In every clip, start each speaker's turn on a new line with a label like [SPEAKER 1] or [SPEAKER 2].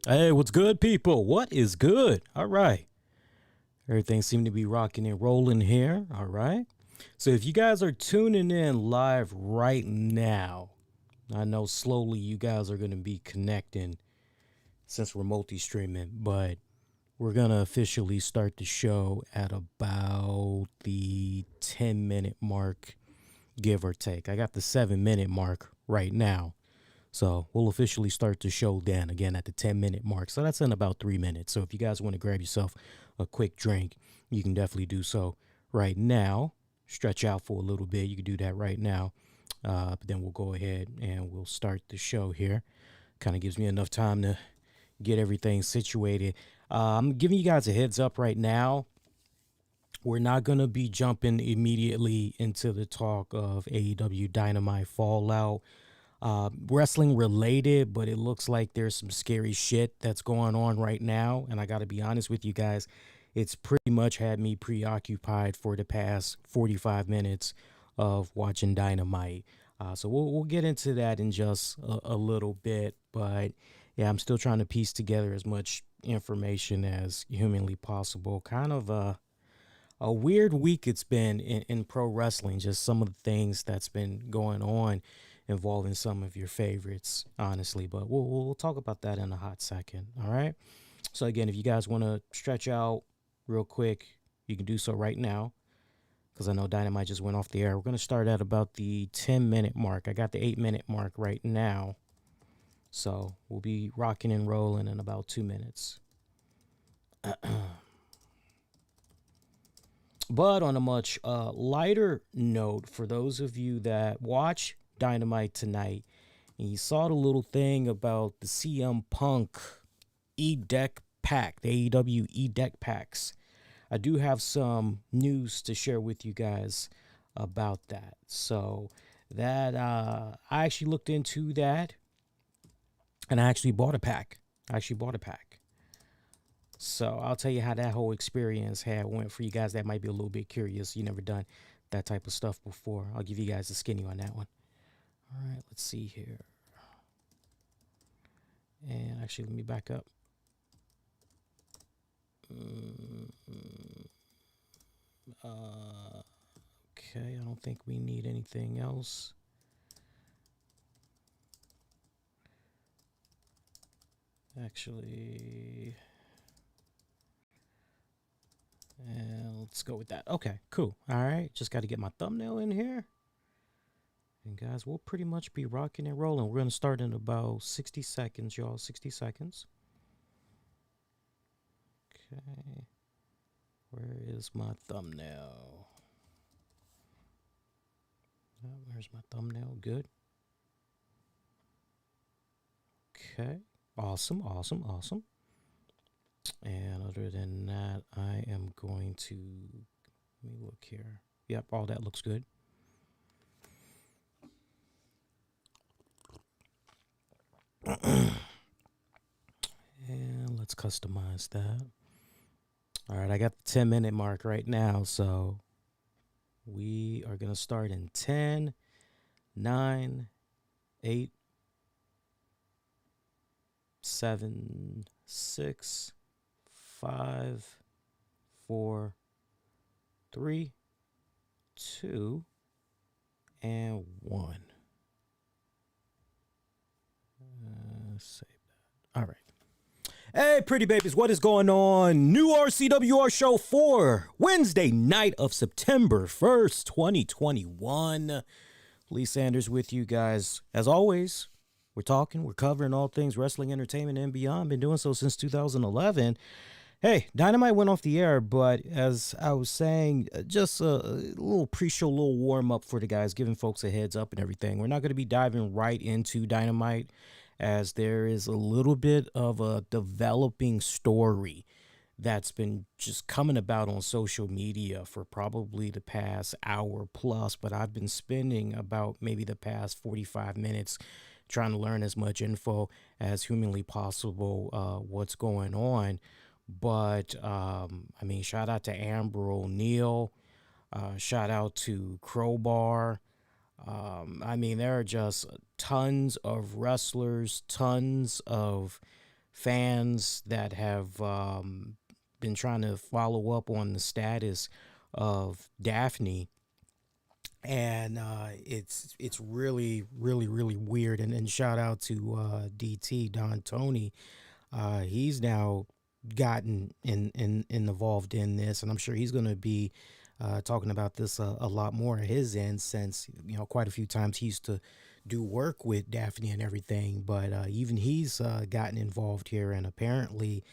[SPEAKER 1] Hey, what's good, people? What is good? All right. Everything seemed to be rocking and rolling here. All right. So, if you guys are tuning in live right now, I know slowly you guys are going to be connecting since we're multi streaming, but we're going to officially start the show at about the 10-minute mark, give or take. I got the 7-minute mark right now. So we'll officially start the show then again at the 10-minute mark. So that's in about 3 minutes. So if you guys want to grab yourself a quick drink, you can definitely do so right now. Stretch out for a little bit. You can do that right now. But then we'll go ahead and we'll start the show here. Kind of gives me enough time to get everything situated. I'm giving you guys a heads up right now. We're not going to be jumping immediately into the talk of AEW Dynamite Fallout. Wrestling related, but it looks like there's some scary shit that's going on right now. And I got to be honest with you guys, it's pretty much had me preoccupied for the past 45 minutes of watching Dynamite. So we'll get into that in just a little bit. But yeah, I'm still trying to piece together as much information as humanly possible. Kind of a weird week it's been in pro wrestling, just some of the things that's been going on involving some of your favorites, honestly. But we'll talk about that in a hot second. All right. So again, if you guys want to stretch out real quick, you can do so right now, because I know Dynamite just went off the air. We're going to start at about the 10-minute mark. I got the 8-minute mark right now. So we'll be rocking and rolling in about 2 minutes. But on a much lighter note, for those of you that watch Dynamite tonight, and you saw the little thing about the CM Punk E-Deck pack, the AEW E-Deck packs, I do have some news to share with you guys about that. So that I actually looked into that, and I actually bought a pack. So I'll tell you how that whole experience had went for you guys that might be a little bit curious. You never done that type of stuff before. I'll give you guys a skinny on that one. All right, let's see here. And actually, let me back up. Okay, I don't think we need anything else. Actually, and let's go with that. Okay, cool. All right, just got to get my thumbnail in here. And guys, we'll pretty much be rocking and rolling. We're going to start in about 60 seconds, y'all. 60 seconds. Okay. Where is my thumbnail? Oh, where's my thumbnail? Good. Okay. Awesome. And other than that, I am going to, let me look here. Yep, all that looks good. And let's customize that. All right, I got the 10-minute mark right now, so we are going to start in 10, 9, 8, 7, 6, 5, 4, 3, 2, and 1. Save that. All right. Hey, pretty babies, what is going on? New RCWR show for Wednesday night of September 1st, 2021. Lee Sanders with you guys. As always, we're covering all things wrestling, entertainment, and beyond. Been doing so since 2011. Hey, Dynamite went off the air, but as I was saying, just a little pre-show, little warm-up for the guys, giving folks a heads up and everything. We're not going to be diving right into Dynamite, as there is a little bit of a developing story that's been just coming about on social media for probably the past hour plus, but I've been spending about maybe the past 45 minutes trying to learn as much info as humanly possible, what's going on. But, I mean, shout out to Amber O'Neal, shout out to Crowbar. I mean, there are just tons of wrestlers, tons of fans that have been trying to follow up on the status of Daffney, and it's really really weird. And shout out to DT Don Tony. He's now gotten in involved in this, and I'm sure he's going to be talking about this a lot more at his end, since quite a few times he used to do work with Daffney and everything. But even he's gotten involved here, and apparently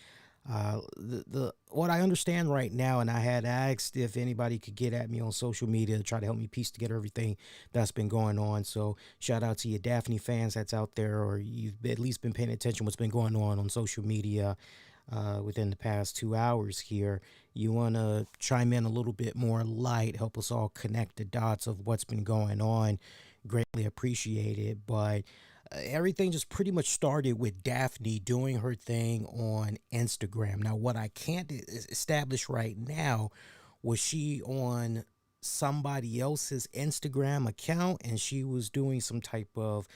[SPEAKER 1] the what I understand right now, and I had asked if anybody could get at me on social media to try to help me piece together everything that's been going on. So shout out to you Daffney fans that's out there, or you've at least been paying attention what's been going on social media within the past 2 hours here. You want to chime in a little bit more light, help us all connect the dots of what's been going on. Greatly appreciated. But everything just pretty much started with Daffney doing her thing on Instagram. Now, what I can't establish right now, was she on somebody else's Instagram account and she was doing some type of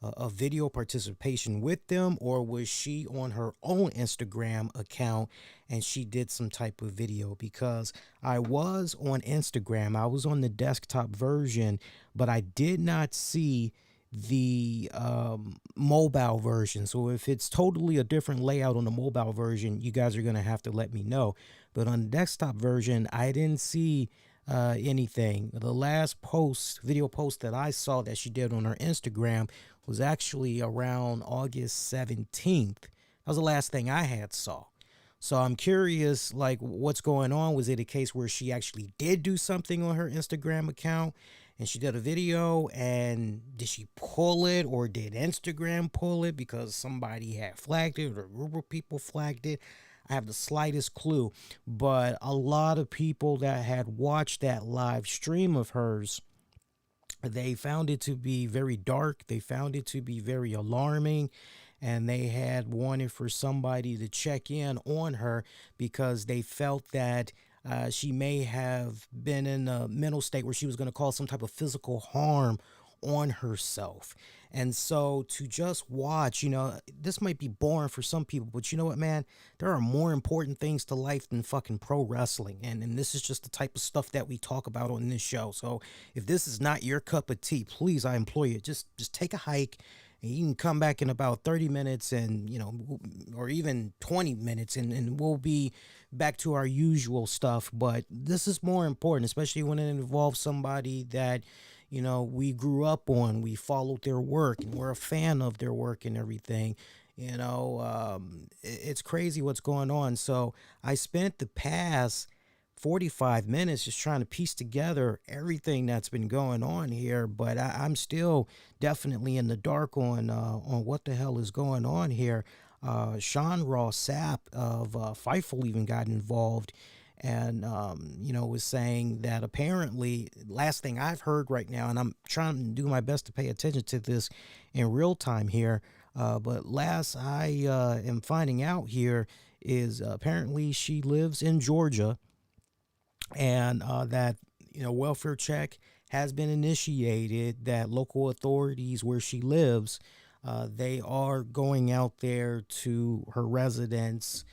[SPEAKER 1] a video participation with them, or was she on her own Instagram account and she did some type of video? Because I was on Instagram, I was on the desktop version, but I did not see the mobile version. So if it's totally a different layout on the mobile version, you guys are going to have to let me know. But on the desktop version, I didn't see anything. The last video post that I saw that she did on her Instagram was actually around August 17th. That was the last thing I had saw. So I'm curious, like, what's going on? Was it a case where she actually did do something on her Instagram account and she did a video, and did she pull it, or did Instagram pull it because somebody had flagged it or a group of people flagged it? I have the slightest clue, but a lot of people that had watched that live stream of hers, they found it to be very dark. They found it to be very alarming, and they had wanted for somebody to check in on her because they felt that she may have been in a mental state where she was going to cause some type of physical harm on herself. And so to just watch, this might be boring for some people, but you know what, man? There are more important things to life than fucking pro wrestling. And this is just the type of stuff that we talk about on this show. So if this is not your cup of tea, please, I implore you, just take a hike. And you can come back in about 30 minutes and, or even 20 minutes, and we'll be back to our usual stuff. But this is more important, especially when it involves somebody that, we grew up on, we followed their work, and we're a fan of their work and everything. It's crazy what's going on. So I spent the past 45 minutes just trying to piece together everything that's been going on here, but I'm still definitely in the dark on what the hell is going on here. Sean Ross Sapp of VEICHLE even got involved, and was saying that apparently, last thing I've heard right now, and I'm trying to do my best to pay attention to this in real time here, but last I am finding out here is apparently she lives in Georgia, and that welfare check has been initiated, that local authorities where she lives, they are going out there to her residence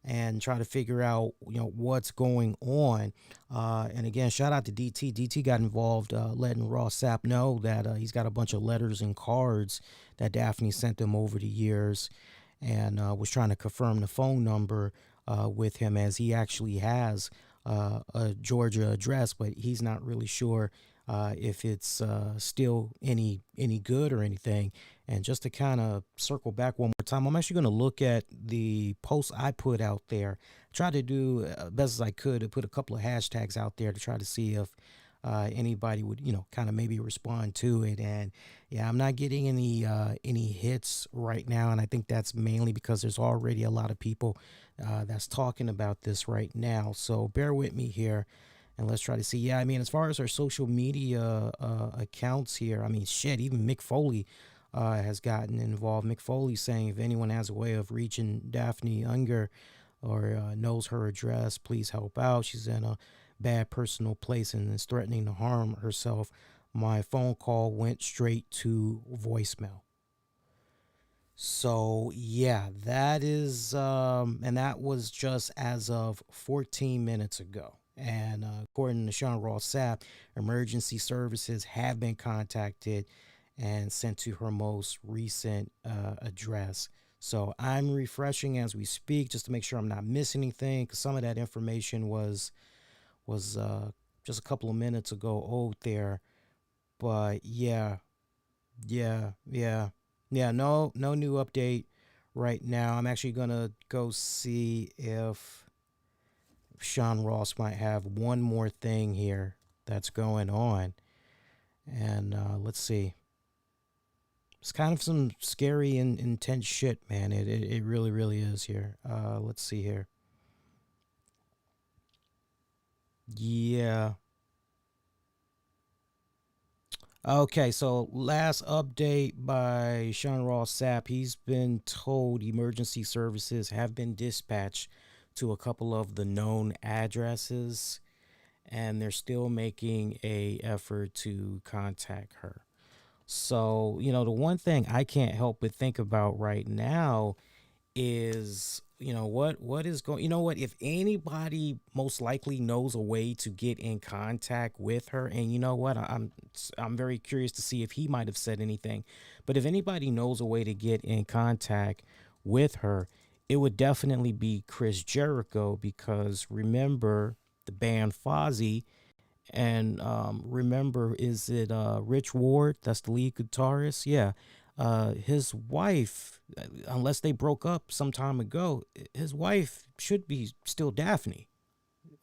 [SPEAKER 1] and try to figure out what's going on. And again, shout out to DT got involved, letting Ross Sapp know that he's got a bunch of letters and cards that Daffney sent him over the years, and was trying to confirm the phone number with him, as he actually has a Georgia address, but he's not really sure if it's still any good or anything. And just to kind of circle back one more time, I'm actually going to look at the post I put out there. Try to do best as I could to put a couple of hashtags out there to try to see if anybody would kind of maybe respond to it. And yeah, I'm not getting any hits right now, and I think that's mainly because there's already a lot of people that's talking about this right now. So bear with me here, and let's try to see. Yeah, I mean, as far as our social media accounts here, I mean, shit, even Mick Foley has gotten involved. Mick Foley saying if anyone has a way of reaching Daffney Unger or knows her address, please help out. She's in a bad personal place and is threatening to harm herself. My phone call went straight to voicemail. So yeah, that is and that was just as of 14 minutes ago. And according to Sean Ross Sapp, emergency services have been contacted and sent to her most recent address. So I'm refreshing as we speak just to make sure I'm not missing anything, because some of that information was just a couple of minutes ago old there. But yeah. No new update right now. I'm actually gonna go see if Sean Ross might have one more thing here that's going on. And let's see. It's kind of some scary and intense shit, man. It really, really is here. Let's see here. Yeah. Okay, so last update by Sean Ross Sapp. He's been told emergency services have been dispatched to a couple of the known addresses, and they're still making a effort to contact her. So, the one thing I can't help but think about right now is, what is going, if anybody most likely knows a way to get in contact with her. And you know what, I'm very curious to see if he might have said anything. But if anybody knows a way to get in contact with her, it would definitely be Chris Jericho, because remember the band Fozzy, and remember, is it Rich Ward? That's the lead guitarist. Yeah, his wife, unless they broke up some time ago, his wife should be still Daffney.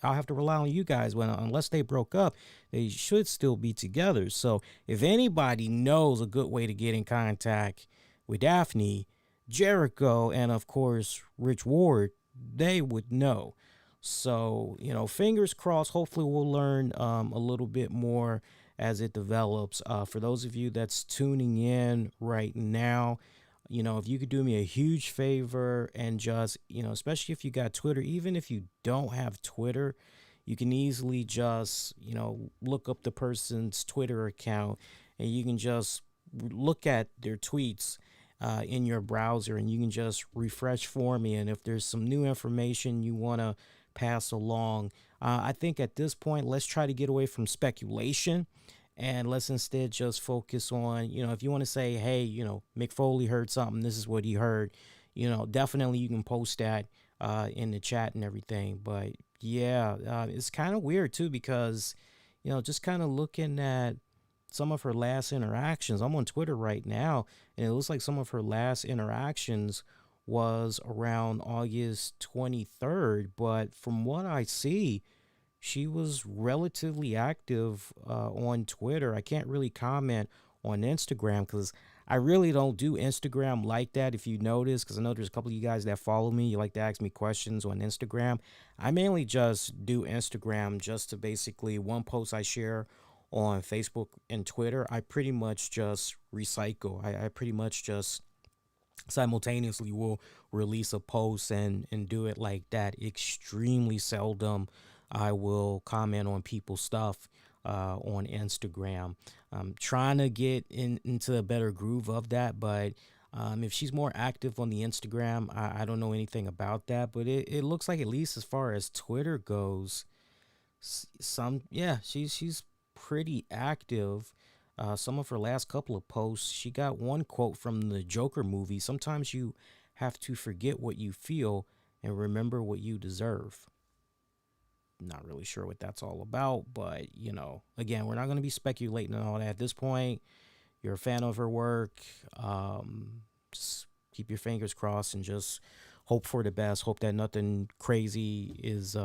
[SPEAKER 1] I'll have to rely on you guys. When unless they broke up, they should still be together. So if anybody knows a good way to get in contact with Daphne, Jericho, and of course Rich Ward, they would know. So fingers crossed. Hopefully, we'll learn a little bit more as it develops. For those of you that's tuning in right now, if you could do me a huge favor and just, especially if you got Twitter, even if you don't have Twitter, you can easily just, look up the person's Twitter account, and you can just look at their tweets in your browser, and you can just refresh for me. And if there's some new information you want to pass along, I think at this point, let's try to get away from speculation, and let's instead just focus on, if you want to say, hey, Mick Foley heard something, this is what he heard, definitely you can post that in the chat and everything. But yeah, it's kind of weird too, because, just kind of looking at some of her last interactions. I'm on Twitter right now, and it looks like some of her last interactions was around August 23rd. But from what I see, she was relatively active on Twitter. I can't really comment on Instagram because I really don't do Instagram like that, if you notice, because I know there's a couple of you guys that follow me. You like to ask me questions on Instagram. I mainly just do Instagram just to basically one post I share on Facebook and Twitter. I pretty much just recycle. I pretty much just simultaneously will release a post and do it like that. Extremely seldom I will comment on people's stuff on Instagram. I'm trying to get into a better groove of that, but if she's more active on the Instagram, I don't know anything about that. But it looks like, at least as far as Twitter goes, she's pretty active. Some of her last couple of posts, she got one quote from the Joker movie: sometimes you have to forget what you feel and remember what you deserve. Not really sure what that's all about, but again, we're not going to be speculating on all that at this point. You're a fan of her work. Just keep your fingers crossed and just hope for the best. Hope that nothing crazy is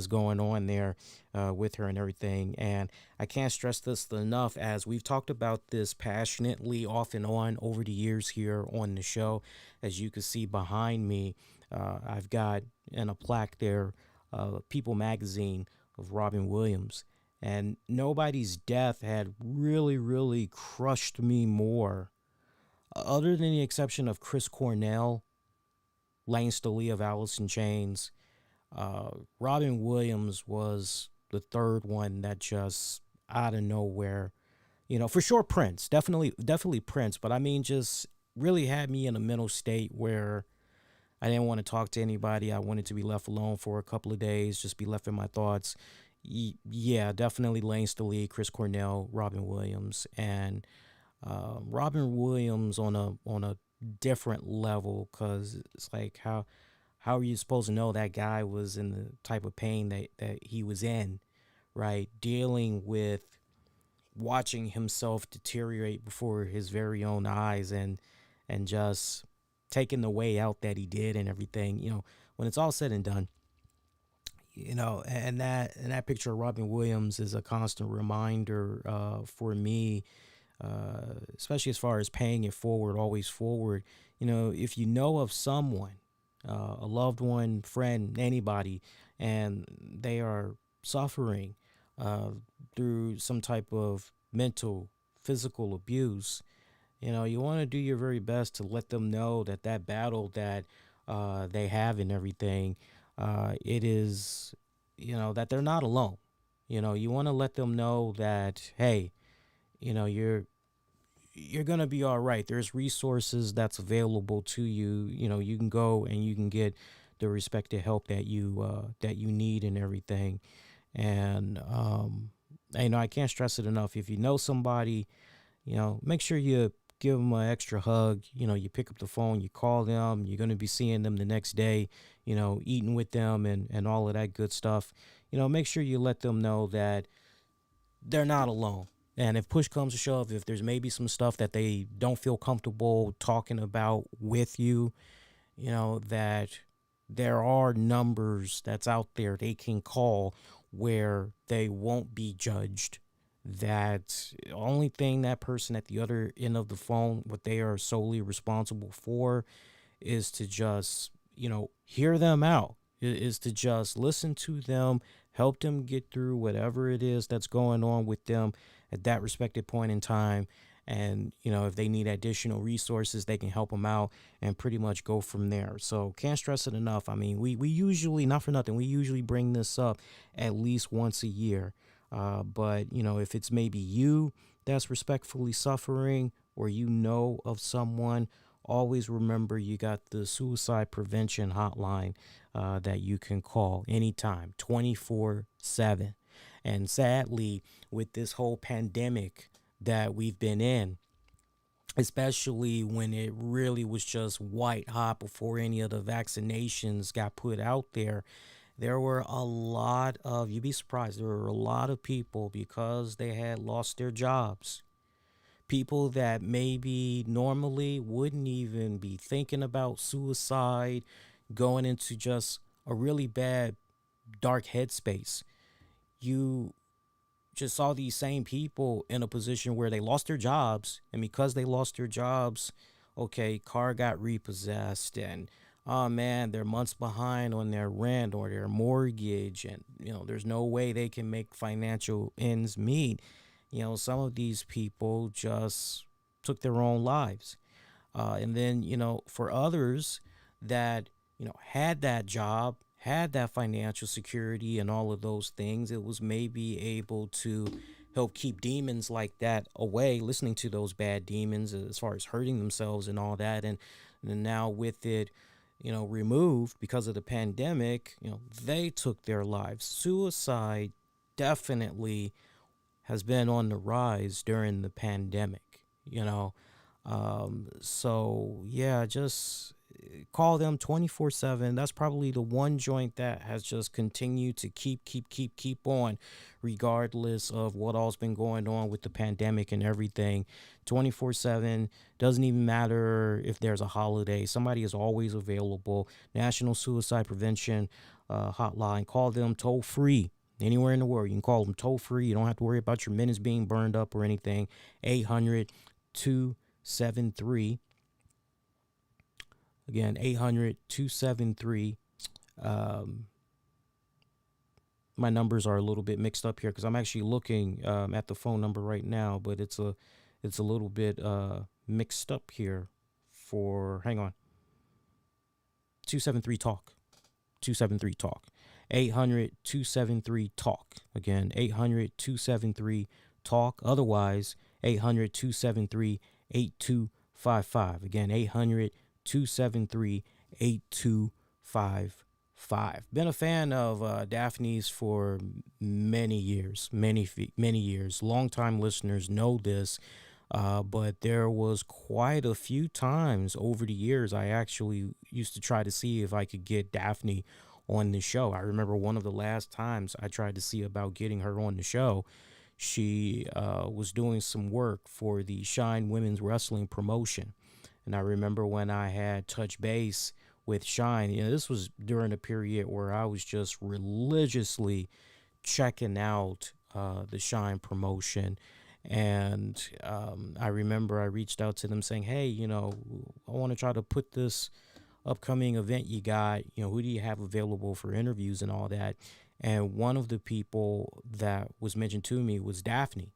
[SPEAKER 1] going on there with her and everything. And I can't stress this enough, as we've talked about this passionately off and on over the years here on the show. As you can see behind me, I've got in a plaque there, People magazine of Robin Williams. And nobody's death had really, really crushed me more, other than the exception of Chris Cornell, Lane Staley of Alice in Chains. Robin Williams was the third one that just out of nowhere, for sure Prince, definitely Prince, but I mean just really had me in a mental state where I didn't want to talk to anybody. I wanted to be left alone for a couple of days, just be left in my thoughts. Yeah, definitely Lane Staley, Chris Cornell, Robin Williams, and Robin Williams on a different level, because it's like how are you supposed to know that guy was in the type of pain that he was in, right? Dealing with watching himself deteriorate before his very own eyes, and just taking the way out that he did and everything. When it's all said and done, and that picture of Robin Williams is a constant reminder for me, especially as far as paying it forward, always forward. If you know of someone, a loved one, friend, anybody, and they are suffering uh, through some type of mental, physical abuse, you want to do your very best to let them know that that battle that they have and everything, it is, that they're not alone. You want to let them know that, hey, you're gonna be all right. There's resources that's available to you. You can go and you can get the respected help that you need and everything. And I can't stress it enough. If you know somebody, make sure you give them an extra hug. You pick up the phone, you call them. You're gonna be seeing them the next day. Eating with them and all of that good stuff. Make sure you let them know that they're not alone. And if push comes to shove, if there's maybe some stuff that they don't feel comfortable talking about with you, that there are numbers that's out there they can call where they won't be judged. That the only thing that person at the other end of the phone, what they are solely responsible for, is to just, hear them out, is to just listen to them, help them get through whatever it is that's going on with them at that respected point in time. And, if they need additional resources, they can help them out and pretty much go from there. So can't stress it enough. I mean, we usually, not for nothing, we usually bring this up at least once a year. But, if it's maybe you that's respectfully suffering, or of someone, always remember you got the suicide prevention hotline that you can call anytime, 24/7. And sadly, with this whole pandemic that we've been in, especially when it really was just white hot before any of the vaccinations got put out there were a lot of, you'd be surprised, there were a lot of people, because they had lost their jobs. People that maybe normally wouldn't even be thinking about suicide, going into just a really bad, dark headspace. You just saw these same people in a position where they lost their jobs, and because they lost their jobs, okay, car got repossessed, and oh man, they're months behind on their rent or their mortgage, and there's no way they can make financial ends meet. Some of these people just took their own lives. And then, for others that, had that job, had that financial security and all of those things, it was maybe able to help keep demons like that away, listening to those bad demons as far as hurting themselves and all that. And now with it, removed because of the pandemic, they took their lives. Suicide definitely has been on the rise during the pandemic, so yeah, just call them 24/7. That's probably the one joint that has just continued to keep on, regardless of what all's been going on with the pandemic and everything. 24/7, doesn't even matter if there's a holiday. Somebody is always available. National Suicide Prevention Hotline. Call them toll free. Anywhere in the world, you can call them toll free. You don't have to worry about your minutes being burned up or anything. 800-273. Again, 800-273. My numbers are a little bit mixed up here because I'm actually looking at the phone number right now, but it's a little bit mixed up here. Hang on. 273 talk. 273 talk. 800-273-TALK. Again, 800-273-TALK. Otherwise, 800-273-8255. Again, 800-273-8255. Been a fan of Daphne's for many years, many years. Longtime listeners know this, but there was quite a few times over the years I actually used to try to see if I could get Daphne on the show. I remember one of the last times I tried to see about getting her on the show. She was doing some work for the Shine Women's Wrestling promotion. And I remember when I had touch base with Shine, this was during a period where I was just religiously checking out the Shine promotion. And I remember I reached out to them saying, hey, I want to try to put this upcoming event you got, who do you have available for interviews and all that? And one of the people that was mentioned to me was Daphne.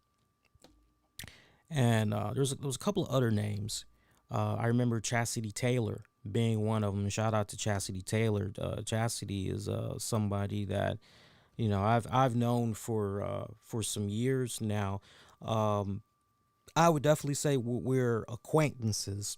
[SPEAKER 1] And there was a couple of other names. I remember Chastity Taylor being one of them. Shout out to Chastity Taylor. Chastity is somebody that I've known for some years now. I would definitely say we're acquaintances.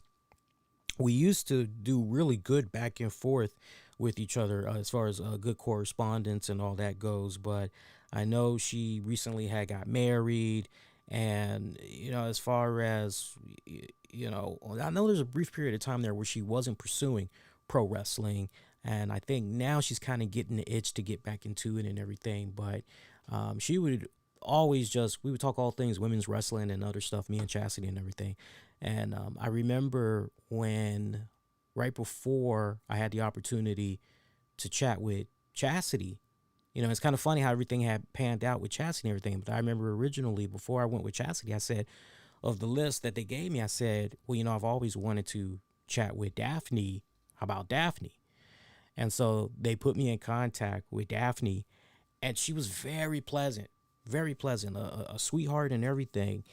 [SPEAKER 1] We used to do really good back and forth with each other as far as good correspondence and all that goes. But I know she recently had got married, and as far as I know there's a brief period of time there where she wasn't pursuing pro wrestling, and I think now she's kind of getting the itch to get back into it and everything. But she would always we would talk all things women's wrestling and other stuff, me and Chastity and everything. And I remember when right before I had the opportunity to chat with Chastity, it's kind of funny how everything had panned out with Chastity and everything. But I remember originally, before I went with Chastity, I said, of the list that they gave me, I said, well, I've always wanted to chat with Daphne about Daphne. And so they put me in contact with Daphne, and she was very pleasant, a sweetheart and everything.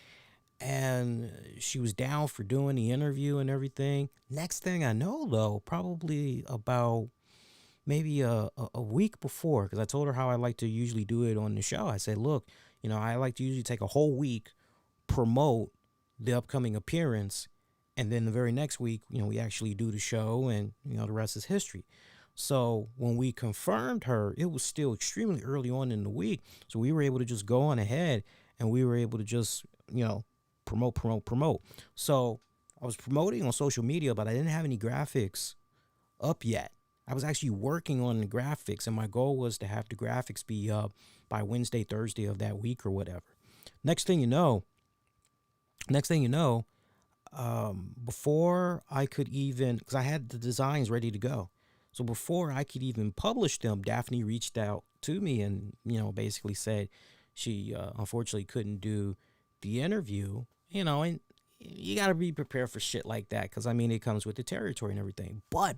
[SPEAKER 1] And she was down for doing the interview and everything. Next thing I know, though, probably about maybe a week before, because I told her how I like to usually do it on the show. I said, look, I like to usually take a whole week, promote the upcoming appearance, and then the very next week, we actually do the show, and, the rest is history. So when we confirmed her, it was still extremely early on in the week. So we were able to just go on ahead, and we were able to just, promote. So I was promoting on social media, but I didn't have any graphics up yet. I was actually working on the graphics, and my goal was to have the graphics be up by Wednesday, Thursday of that week or whatever. Next thing you know, before I could even, because I had the designs ready to go. So before I could even publish them, Daphne reached out to me and, basically said she unfortunately couldn't do the interview, and you got to be prepared for shit like that, because, it comes with the territory and everything. But,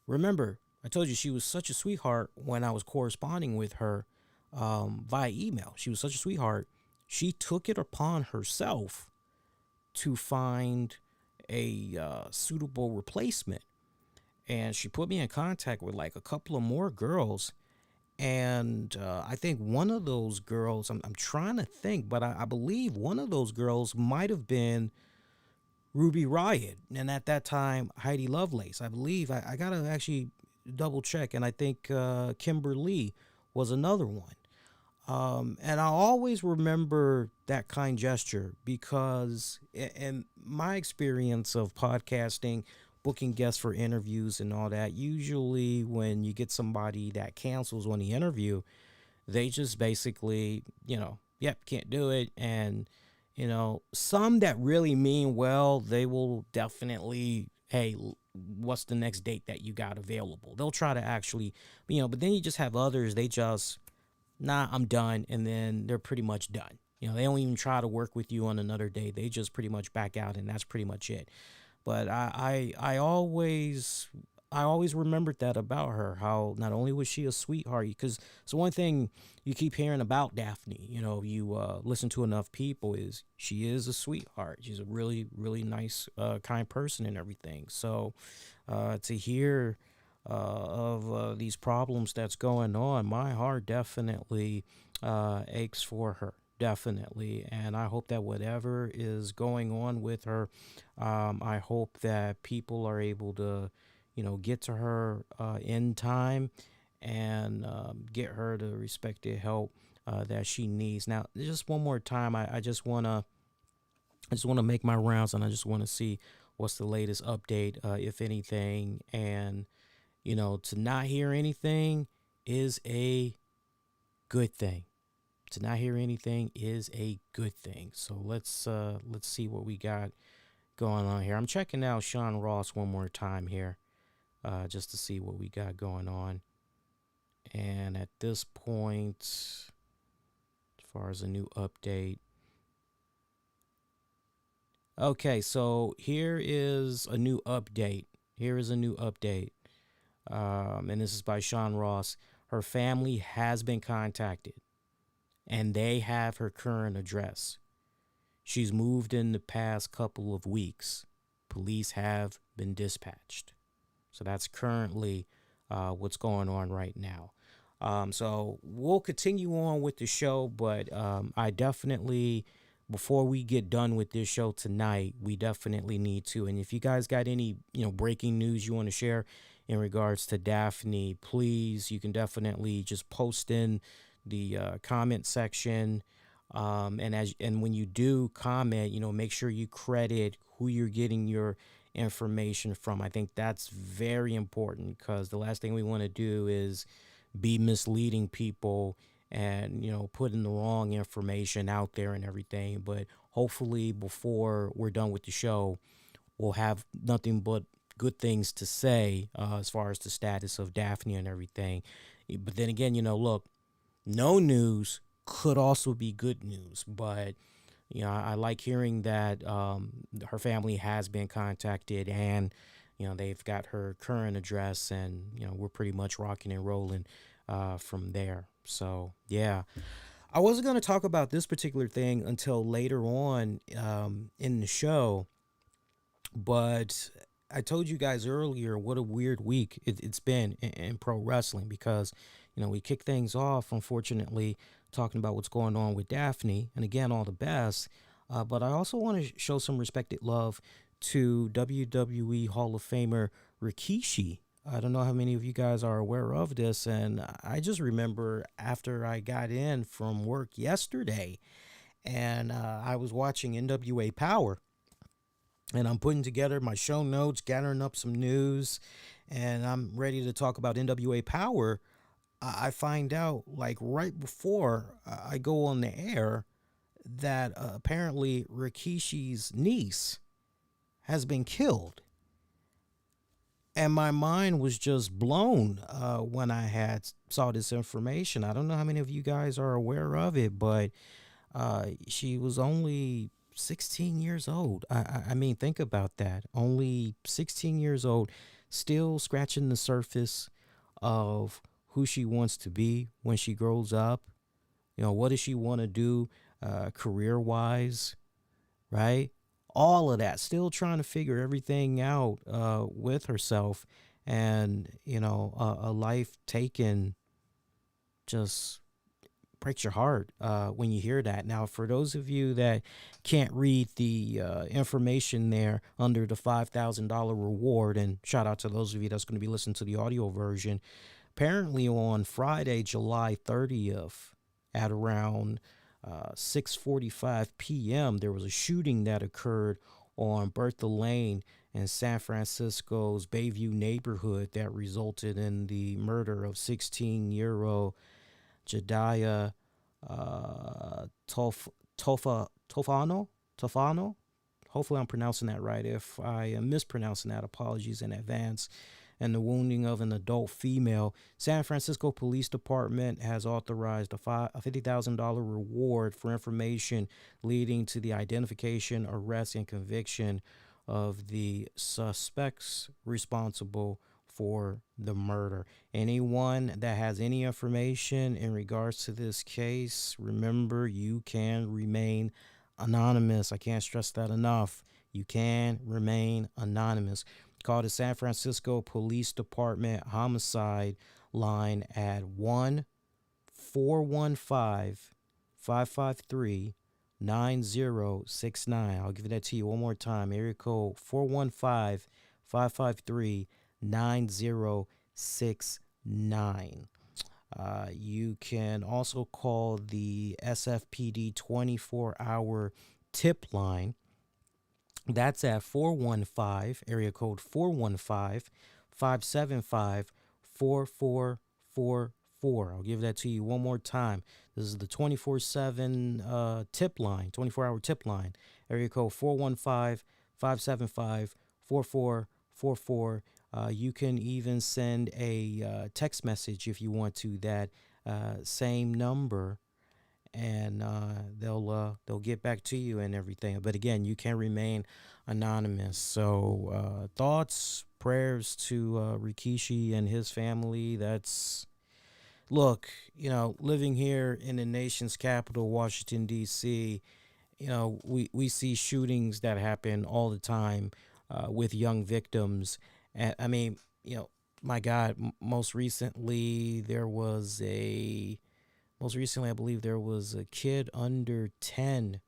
[SPEAKER 1] remember, I told you she was such a sweetheart when I was corresponding with her via email. She was such a sweetheart. She took it upon herself to find a suitable replacement. And she put me in contact with like a couple of more girls. And I think one of those girls, I'm trying to think, but I believe one of those girls might have been Ruby Riot. And at that time, Heidi Lovelace. I believe, I got to actually double check. And I think Kimberly was another one. And I always remember that kind gesture because in my experience of podcasting, booking guests for interviews and all that, usually when you get somebody that cancels on the interview, they just basically, yep, can't do it. And, some that really mean well, they will definitely, hey, what's the next date that you got available? They'll try to actually, but then you just have others, they just, nah, I'm done. And then they're pretty much done. They don't even try to work with you on another day. They just pretty much back out, and that's pretty much it. But I always remembered that about her, how not only was she a sweetheart, because it's one thing you keep hearing about Daphne, you listen to enough people, is she is a sweetheart. She's a really, really nice, kind person and everything. So to hear of these problems that's going on, my heart definitely aches for her. definitely. And I hope that whatever is going on with her, I hope that people are able to, get to her in time and get her the respected help that she needs. Now, just one more time, I just wanna make my rounds, and I just want to see what's the latest update, if anything. And to not hear anything is a good thing. To not hear anything is a good thing. So let's see what we got going on here. I'm checking out Sean Ross one more time here, just to see what we got going on. And at this point, as far as a new update, okay, so here is a new update. Here is a new update. And this is by Sean Ross. Her family has been contacted, and they have her current address. She's moved in the past couple of weeks. Police have been dispatched. So that's currently what's going on right now. So we'll continue on with the show, but I definitely, before we get done with this show tonight, we definitely need to. And if you guys got any, breaking news you want to share in regards to Daffney, please, you can definitely just post in the comment section. And when you do comment, make sure you credit who you're getting your information from. I think that's very important, because the last thing we want to do is be misleading people and putting the wrong information out there and everything. But hopefully before we're done with the show, we'll have nothing but good things to say as far as the status of Daffney and everything. But then again, look, no news could also be good news. But I like hearing that her family has been contacted, and they've got her current address, and we're pretty much rocking and rolling from there. So yeah, I wasn't going to talk about this particular thing until later on in the show, but I told you guys earlier what a weird week it's been in pro wrestling, because we kick things off, unfortunately, talking about what's going on with Daffney, and again, all the best. But I also want to show some respected love to WWE Hall of Famer Rikishi. I don't know how many of you guys are aware of this, and I just remember after I got in from work yesterday, and I was watching NWA Power, and I'm putting together my show notes, gathering up some news, and I'm ready to talk about NWA Power. I find out, like, right before I go on the air, that apparently Rikishi's niece has been killed. And my mind was just blown when I had saw this information. I don't know how many of you guys are aware of it, but she was only 16 years old. I mean, think about that. Only 16 years old, still scratching the surface of who she wants to be when she grows up. What does she want to do career-wise, right? All of that, still trying to figure everything out with herself, and a life taken just breaks your heart when you hear that. Now, for those of you that can't read the information there under the $5,000 reward, and shout out to those of you that's going to be listening to the audio version, apparently on Friday, July 30th, at around 6:45 p.m., there was a shooting that occurred on Bertha Lane in San Francisco's Bayview neighborhood that resulted in the murder of 16-year-old Jediah Tofano. Hopefully I'm pronouncing that right. If I am mispronouncing that, apologies in advance. And the wounding of an adult female. San Francisco Police Department has authorized a $50,000 reward for information leading to the identification, arrest, and conviction of the suspects responsible for the murder. Anyone that has any information in regards to this case, remember, you can remain anonymous. I can't stress that enough. You can remain anonymous. Call the San Francisco Police Department homicide line at 1-415 553 9069. I'll give that to you one more time. Area code 415 553 9069. You can also call the SFPD 24-hour tip line. That's at 415, area code 415 575 4444. I'll give that to you one more time. This is the 24/7 tip line, 24-hour tip line. Area code 415 575 4444. You can even send a text message if you want to that same number, and they'll get back to you and everything. But again, you can remain anonymous. So thoughts, prayers to Rikishi and his family. Look, living here in the nation's capital, Washington, D.C., we see shootings that happen all the time with young victims. And I mean, my God, most recently, I believe there was a kid under 10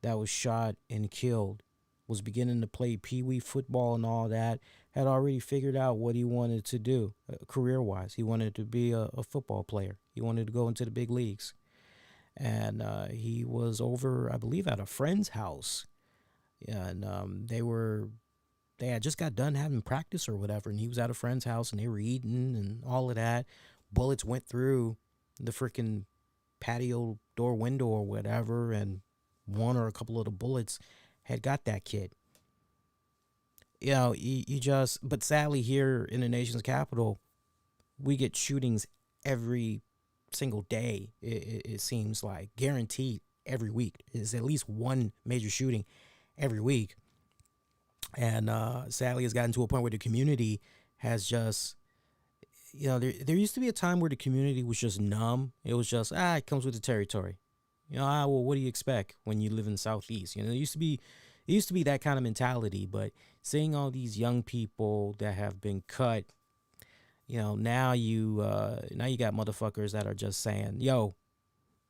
[SPEAKER 1] that was shot and killed, was beginning to play pee-wee football and all that, had already figured out what he wanted to do career-wise. He wanted to be a football player. He wanted to go into the big leagues. And he was over, I believe, at a friend's house. And they had just got done having practice or whatever, and he was at a friend's house, and they were eating and all of that. Bullets went through the freaking patio door window or whatever, and one or a couple of the bullets had got that kid. But sadly here in the nation's capital, we get shootings every single day. It seems like guaranteed every week. There's at least one major shooting every week. And sadly, it's gotten to a point where the community has just, there used to be a time where the community was just numb. It was just, it comes with the territory. Well, what do you expect when you live in the Southeast? It used to be that kind of mentality. But seeing all these young people that have been cut, now you got motherfuckers that are just saying, yo,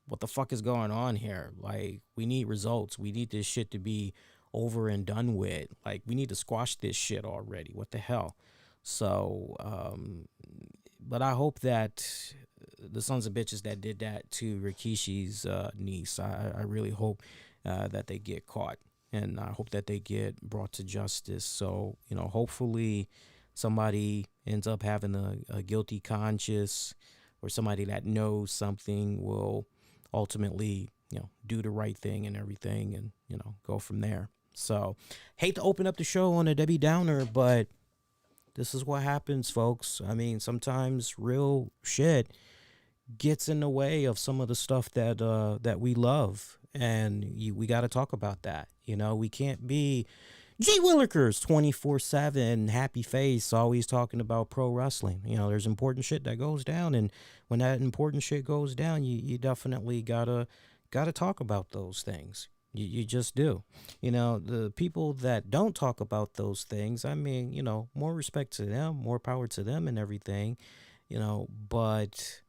[SPEAKER 1] what the fuck is going on here? Like, we need results. We need this shit to be over and done with. Like, we need to squash this shit already. What the hell? So, but I hope that the sons of bitches that did that to Rikishi's niece, I really hope that they get caught, and I hope that they get brought to justice. So, hopefully somebody ends up having a guilty conscience, or somebody that knows something will ultimately, do the right thing and everything, and, go from there. So, hate to open up the show on a Debbie Downer, but this is what happens, folks. I mean, sometimes real shit gets in the way of some of the stuff that we love, and we got to talk about that. We can't be G Willikers 24/7, happy face, always talking about pro wrestling. There's important shit that goes down, and when that important shit goes down, you definitely gotta talk about those things. You just do. The people that don't talk about those things, I mean, more respect to them, more power to them and everything, but,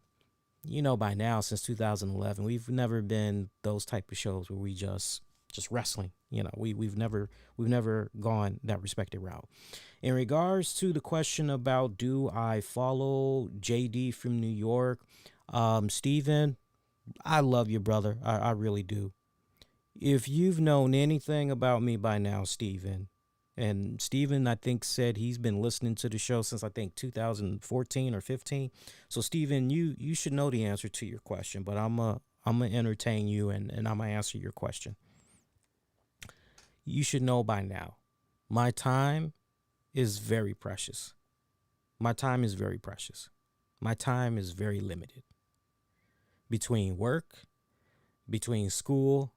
[SPEAKER 1] by now, since 2011, we've never been those type of shows where we just wrestling. We've never gone that respected route. In regards to the question about, do I follow JD from New York? Steven, I love you, brother. I really do. If you've known anything about me by now, Steven, and Steven, I think, said he's been listening to the show since, I think, 2014 or 15. So, Steven, you should know the answer to your question, but I'm going to entertain you, and I'm going to answer your question. You should know by now, my time is very precious. My time is very precious. My time is very limited. Between work, between school,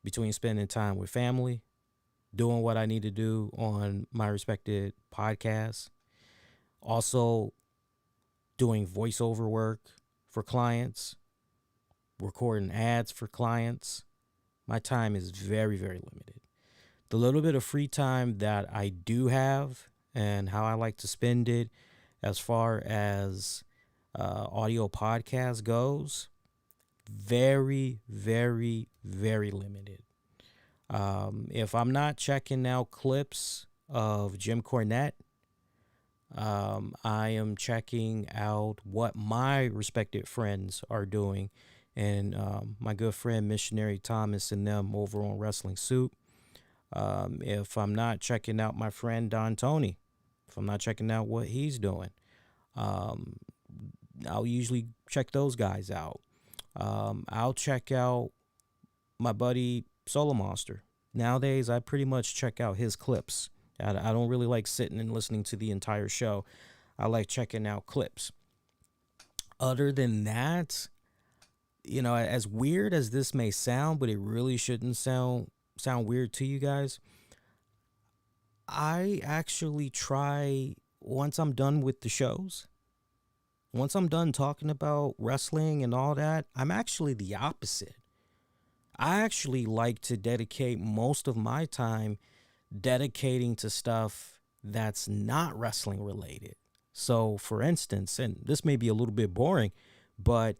[SPEAKER 1] between spending time with family, doing what I need to do on my respected podcasts, also doing voiceover work for clients, recording ads for clients. My time is very, very limited. The little bit of free time that I do have and how I like to spend it as far as audio podcast goes, very, very, very limited. If I'm not checking out clips of Jim Cornette, I am checking out what my respected friends are doing. And my good friend Missionary Thomas and them over on Wrestling Soup. If I'm not checking out my friend Don Tony, if I'm not checking out what he's doing, um, I'll usually check those guys out. I'll check out my buddy Solo Monster. Nowadays, I pretty much check out his clips. I don't really like sitting and listening to the entire show. I like checking out clips. Other than that, as weird as this may sound, but it really shouldn't sound weird to you guys. I actually try, once I'm done with the shows, once I'm done talking about wrestling and all that, I'm actually the opposite. I actually like to dedicate most of my time dedicating to stuff that's not wrestling related. So, for instance, and this may be a little bit boring, but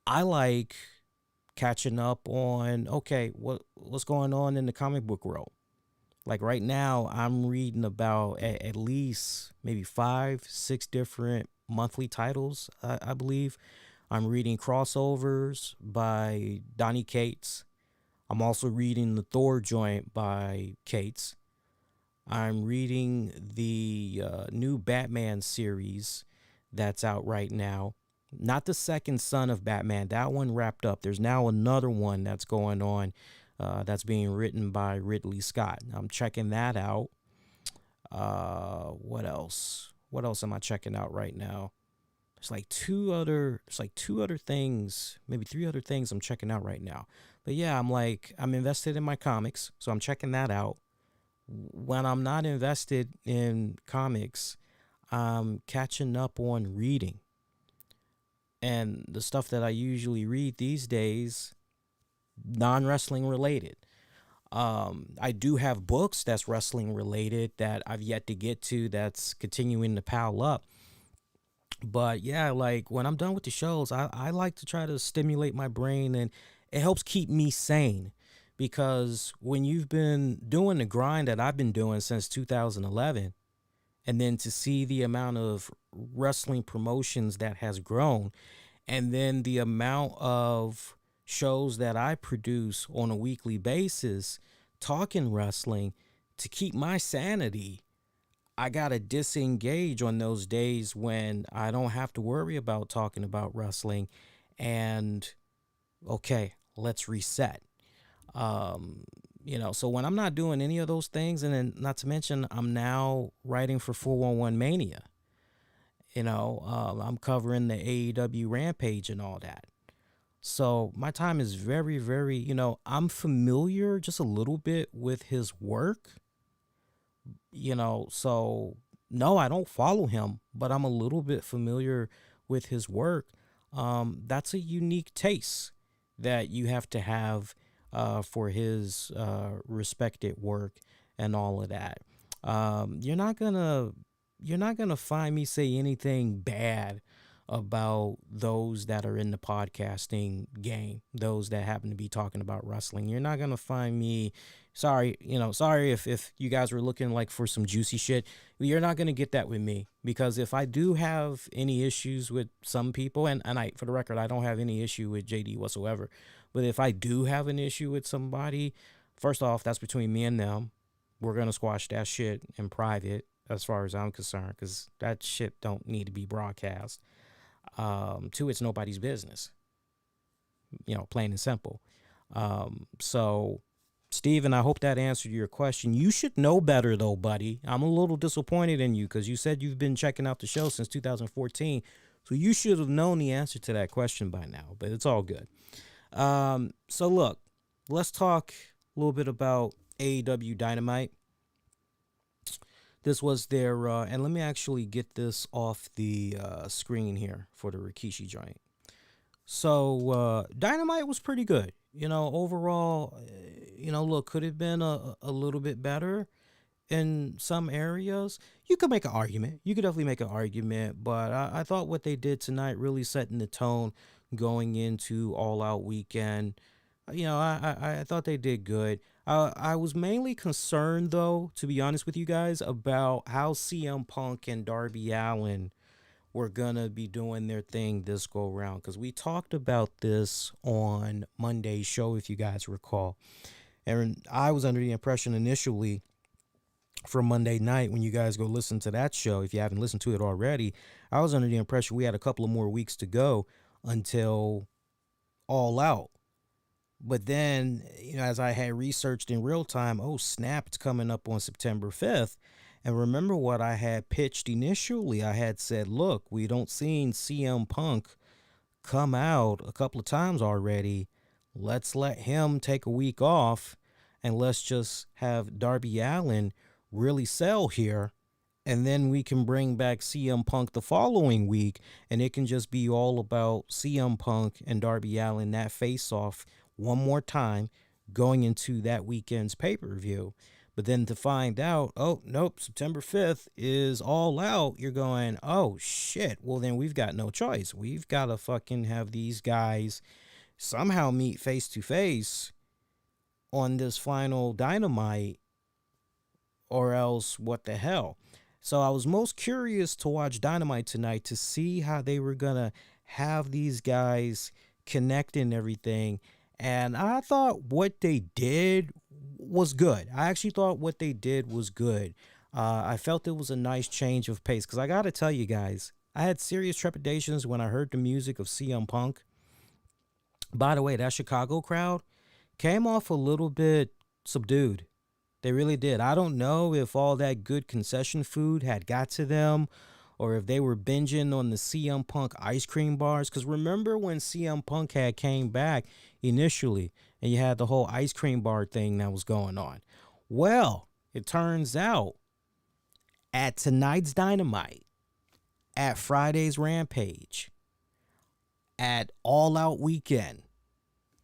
[SPEAKER 1] I like catching up on, okay, what's going on in the comic book world. Like right now, I'm reading about at least maybe 5-6 different monthly titles, I believe. I'm reading crossovers by Donny Cates. I'm also reading the Thor joint by Cates. I'm reading the new Batman series that's out right now. Not the second son of Batman. That one wrapped up. There's now another one that's going on that's being written by Ridley Scott. I'm checking that out. What else? What else am I checking out right now? There's like two other things, maybe 3 other things I'm checking out right now. But yeah, I'm invested in my comics, so I'm checking that out. When I'm not invested in comics, I'm catching up on reading. And the stuff that I usually read these days, non-wrestling related. I do have books that's wrestling related that I've yet to get to, that's continuing to pile up. But yeah, like when I'm done with the shows, I like to try to stimulate my brain, and it helps keep me sane. Because when you've been doing the grind that I've been doing since 2011, and then to see the amount of wrestling promotions that has grown, and then the amount of shows that I produce on a weekly basis talking wrestling, to keep my sanity, I got to disengage on those days when I don't have to worry about talking about wrestling. And okay, let's reset. So when I'm not doing any of those things, and then not to mention, I'm now writing for 411 Mania. I'm covering the AEW Rampage and all that. So my time is very, very, I'm familiar just a little bit with his work, so no, I don't follow him, but I'm a little bit familiar with his work. That's a unique taste that you have to have for his respected work and all of that. You're not gonna find me say anything bad about those that are in the podcasting game, those that happen to be talking about wrestling. You're not gonna find me sorry if you guys were looking like for some juicy shit. You're not gonna get that with me, because if I do have any issues with some people, and I, for the record, I don't have any issue with JD whatsoever, but if I do have an issue with somebody, first off, that's between me and them. We're gonna squash that shit in private, as far as I'm concerned, because that shit don't need to be broadcast. 2, it's nobody's business, plain and simple. So, Steven, I hope that answered your question. You should know better, though, buddy. I'm a little disappointed in you, because you said you've been checking out the show since 2014. So you should have known the answer to that question by now, but it's all good. So look, let's talk a little bit about AEW Dynamite. This was their, and let me actually get this off the screen here for the Rikishi joint. So Dynamite was pretty good. Overall, look, could have been a little bit better in some areas. You could make an argument. You could definitely make an argument. But I thought what they did tonight really setting the tone going into All Out Weekend. I thought they did good. I was mainly concerned, though, to be honest with you guys, about how CM Punk and Darby Allin were gonna be doing their thing this go round, because we talked about this on Monday's show, if you guys recall. And I was under the impression initially from Monday night, when you guys go listen to that show, if you haven't listened to it already, I was under the impression we had a couple of more weeks to go until All Out. But then, as I had researched in real time, oh snap, it's coming up on September 5th. And remember what I had pitched initially. I had said, look, we don't seen CM Punk come out a couple of times already. Let's let him take a week off, and let's just have Darby Allin really sell here. And then we can bring back CM Punk the following week, and it can just be all about CM Punk and Darby Allin, that face off one more time going into that weekend's pay-per-view. But then to find out, oh, nope, September 5th is All Out, you're going, oh, shit. Well, then we've got no choice. We've got to fucking have these guys somehow meet face-to-face on this final Dynamite, or else what the hell. So I was most curious to watch Dynamite tonight to see how they were going to have these guys connect and everything. And I thought what they did was good. I actually thought what they did was good. I felt it was a nice change of pace, because I got to tell you guys, I had serious trepidations when I heard the music of CM Punk. By the way, that Chicago crowd came off a little bit subdued. They really did. I don't know if all that good concession food had got to them, or if they were binging on the CM Punk ice cream bars. Because remember when CM Punk had came back initially, and you had the whole ice cream bar thing that was going on. Well, it turns out at tonight's Dynamite, at Friday's Rampage, at All Out Weekend,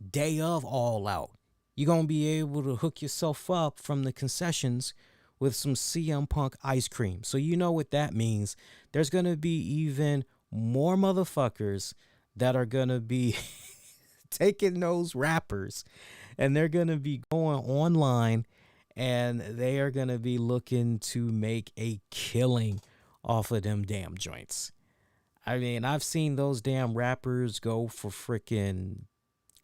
[SPEAKER 1] day of All Out, you're going to be able to hook yourself up from the concessions with some CM Punk ice cream. So you know what that means. There's going to be even more motherfuckers that are going to be taking those wrappers, and they're going to be going online, and they are going to be looking to make a killing off of them damn joints. I mean, I've seen those damn wrappers go for freaking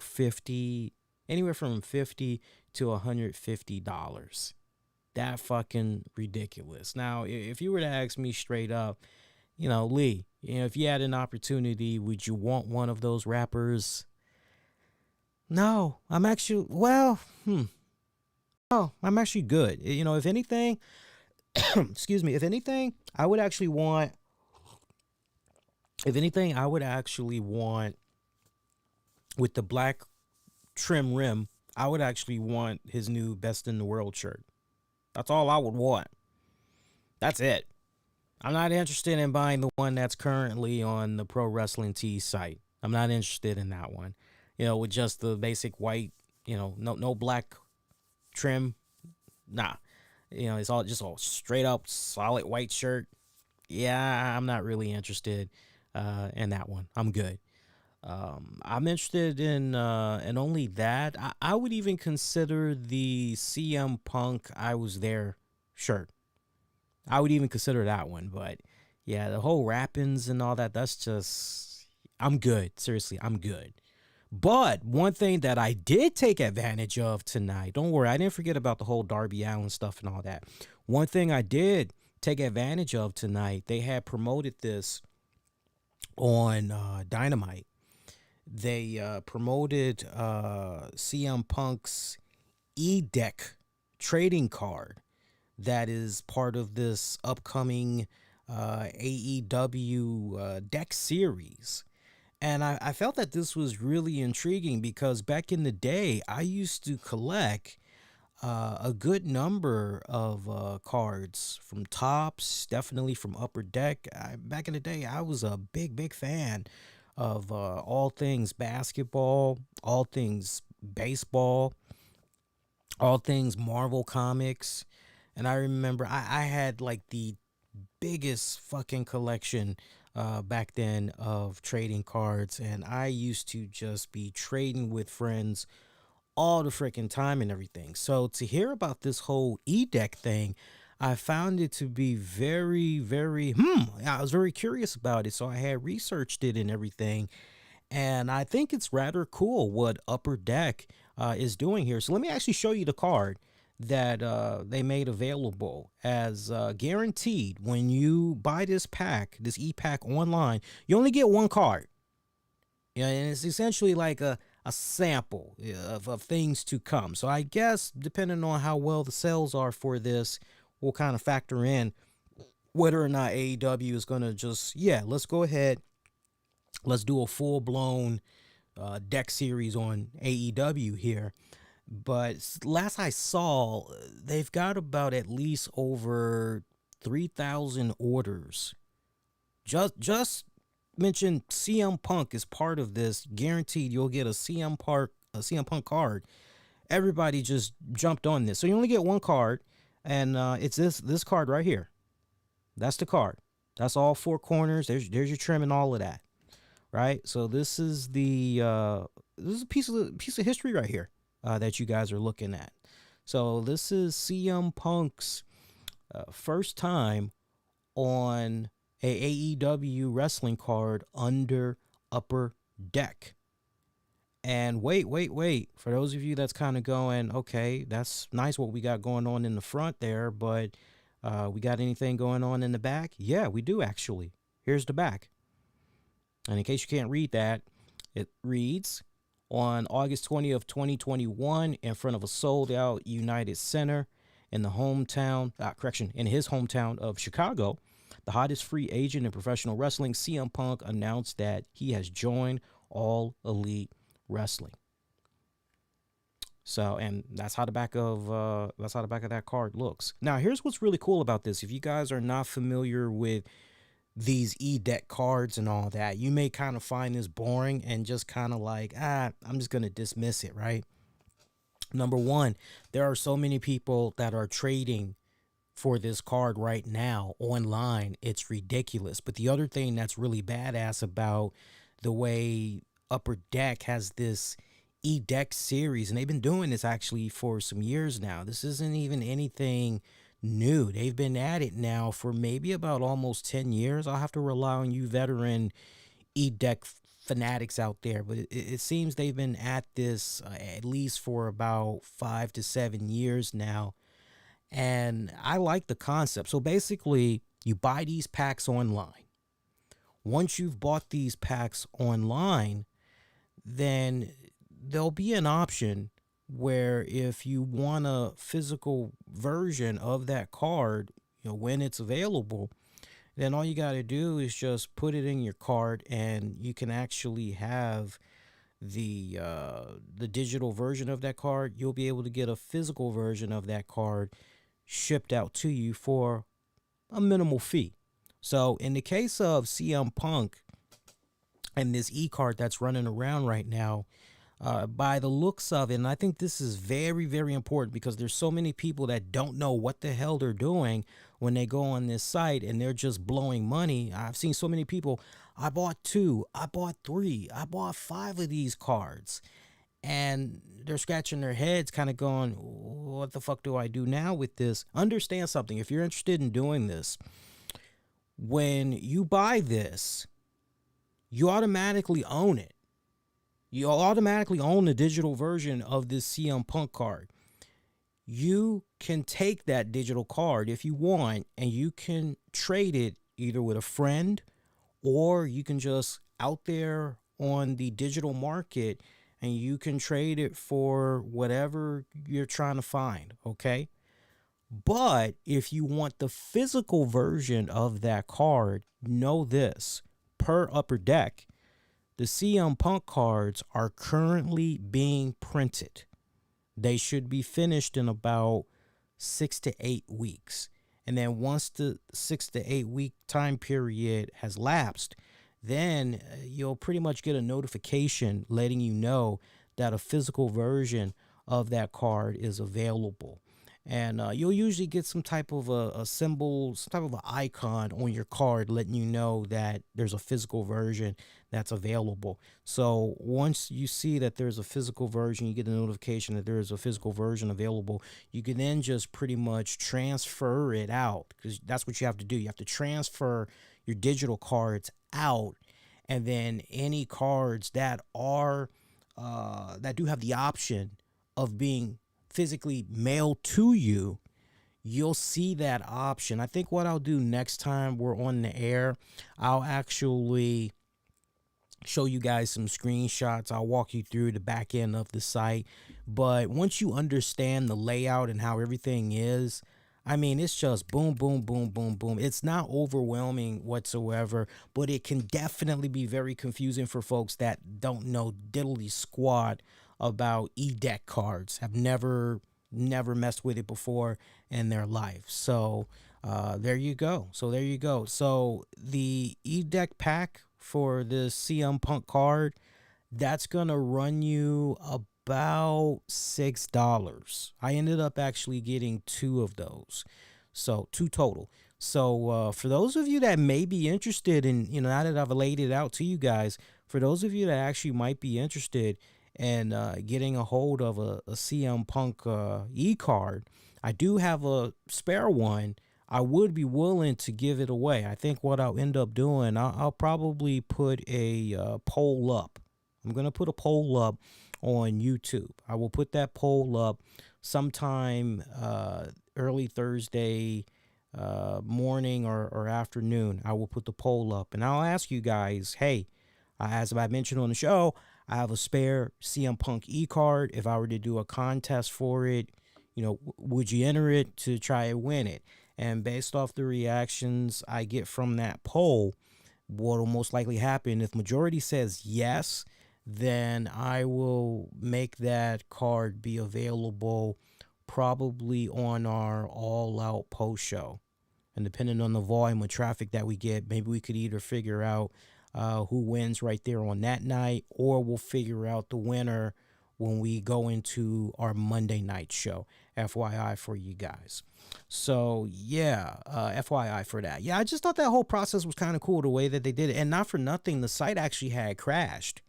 [SPEAKER 1] 50, anywhere from $50 to $150. That fucking ridiculous. Now, if you were to ask me straight up, Lee, if you had an opportunity, would you want one of those wrappers? No, I'm actually, no, I'm actually good. If anything, excuse me, if anything, I would actually want with the black trim rim, I would actually want his new Best in the World shirt. That's all I would want. That's it. I'm not interested in buying the one that's currently on the Pro Wrestling Tees site. I'm not interested in that one. With just the basic white, no black trim. Nah. It's all straight up solid white shirt. Yeah, I'm not really interested in that one. I'm good. I'm interested in and only that. I would even consider the CM Punk I Was There shirt. I would even consider that one. But yeah, the whole wrappings and all that, that's just, I'm good. Seriously, I'm good. But one thing that I did take advantage of tonight, don't worry, I didn't forget about the whole Darby Allin stuff and all that. One thing I did take advantage of tonight, they had promoted this on Dynamite. They promoted CM Punk's E-Deck trading card that is part of this upcoming AEW deck series. And I felt that this was really intriguing, because back in the day, I used to collect a good number of cards from Tops, definitely from Upper Deck. Back in the day, I was a big fan of all things basketball, all things baseball, all things Marvel Comics. And I remember I had like the biggest fucking collection back then of trading cards, and I used to just be trading with friends all the freaking time and everything. So to hear about this whole e-deck thing, I found it to be very, very, I was very curious about it. So I had researched it and everything. And I think it's rather cool what Upper Deck is doing here. So let me actually show you the card that they made available as guaranteed. When you buy this pack, this e-pack online, you only get one card. Yeah, and it's essentially like a sample of things to come. So I guess depending on how well the sales are for this, we'll kind of factor in whether or not AEW is going to just, let's go ahead. Let's do a full-blown deck series on AEW here. But last I saw, they've got about at least over 3,000 orders. Just mention CM Punk is part of this. Guaranteed you'll get a CM Punk card. Everybody just jumped on this. So you only get one card, and it's this card right here. That's the card. That's all four corners. There's your trim and all of that. Right? So this is a piece of history right here that you guys are looking at. So this is CM Punk's first time on a AEW wrestling card under Upper Deck. And wait. For those of you that's kind of going, okay, that's nice what we got going on in the front there, but we got anything going on in the back? Yeah, we do actually. Here's the back. And in case you can't read that, it reads, on August 20th, 2021, in front of a sold-out United Center in the in his hometown of Chicago, the hottest free agent in professional wrestling, CM Punk, announced that he has joined All Elite Wrestling. So, and that's how the back of that card looks. Now, here's what's really cool about this. If you guys are not familiar with these e-deck cards and all that, you may kind of find this boring and just kind of like, I'm just going to dismiss it, right? Number one, there are so many people that are trading for this card right now online. It's ridiculous. But the other thing that's really badass about the way Upper Deck has this e-deck series, and they've been doing this actually for some years now. This isn't even anything new. They've been at it now for maybe about almost 10 years. I'll have to rely on you veteran e-deck fanatics out there, but it seems they've been at this at least for about 5 to 7 years now. And I like the concept. So basically, you buy these packs online. Once you've bought these packs online, then there'll be an option where if you want a physical version of that card, when it's available, then all you got to do is just put it in your cart, and you can actually have the digital version of that card. You'll be able to get a physical version of that card shipped out to you for a minimal fee. So in the case of CM Punk and this e-card that's running around right now, by the looks of it, and I think this is very, very important because there's so many people that don't know what the hell they're doing when they go on this site and they're just blowing money. I've seen so many people, I bought 2, I bought 3, I bought 5 of these cards, and they're scratching their heads kind of going, what the fuck do I do now with this? Understand something. If you're interested in doing this, when you buy this, you automatically own it. You automatically own the digital version of this CM Punk card. You can take that digital card if you want, and you can trade it either with a friend, or you can just out there on the digital market and you can trade it for whatever you're trying to find, okay? But if you want the physical version of that card, know this, per Upper Deck, the CM Punk cards are currently being printed. They should be finished in about 6 to 8 weeks. And then once the 6 to 8 week time period has lapsed, then you'll pretty much get a notification letting you know that a physical version of that card is available. And you'll usually get some type of a symbol, some type of an icon on your card letting you know that there's a physical version that's available. So once you see that there's a physical version, you get a notification that there is a physical version available. You can then just pretty much transfer it out, because that's what you have to do. You have to transfer your digital cards out, and then any cards that are that do have the option of being physically mailed to you, you'll see that option. I think what I'll do next time we're on the air, I'll actually show you guys some screenshots. I'll walk you through the back end of the site. But once you understand the layout and how everything is, I mean, it's just boom, boom, boom, boom, boom. It's not overwhelming whatsoever, but it can definitely be very confusing for folks that don't know diddly squat about e-deck cards, have never messed with it before in their life. So there you go. So the e-deck pack for the CM Punk card, that's gonna run you about $6. I ended up actually getting 2 of those, so 2 total. So for those of you that may be interested in, now that I've laid it out to you guys, for those of you that actually might be interested in getting a hold of a CM Punk e-card, I do have a spare one. I would be willing to give it away. I think what I'll end up doing, I'll probably put a poll up. I'm going to put a poll up on YouTube. I will put that poll up sometime early Thursday morning or afternoon. I will put the poll up, and I'll ask you guys, hey, as I mentioned on the show, I have a spare CM Punk e-card. If I were to do a contest for it, would you enter it to try and win it? And based off the reactions I get from that poll, what will most likely happen, if majority says yes, then I will make that card be available probably on our All Out post show. And depending on the volume of traffic that we get, maybe we could either figure out who wins right there on that night, or we'll figure out the winner when we go into our Monday night show. FYI for you guys. So yeah, FYI for that. Yeah, I just thought that whole process was kind of cool, the way that they did it. And not for nothing, the site actually had crashed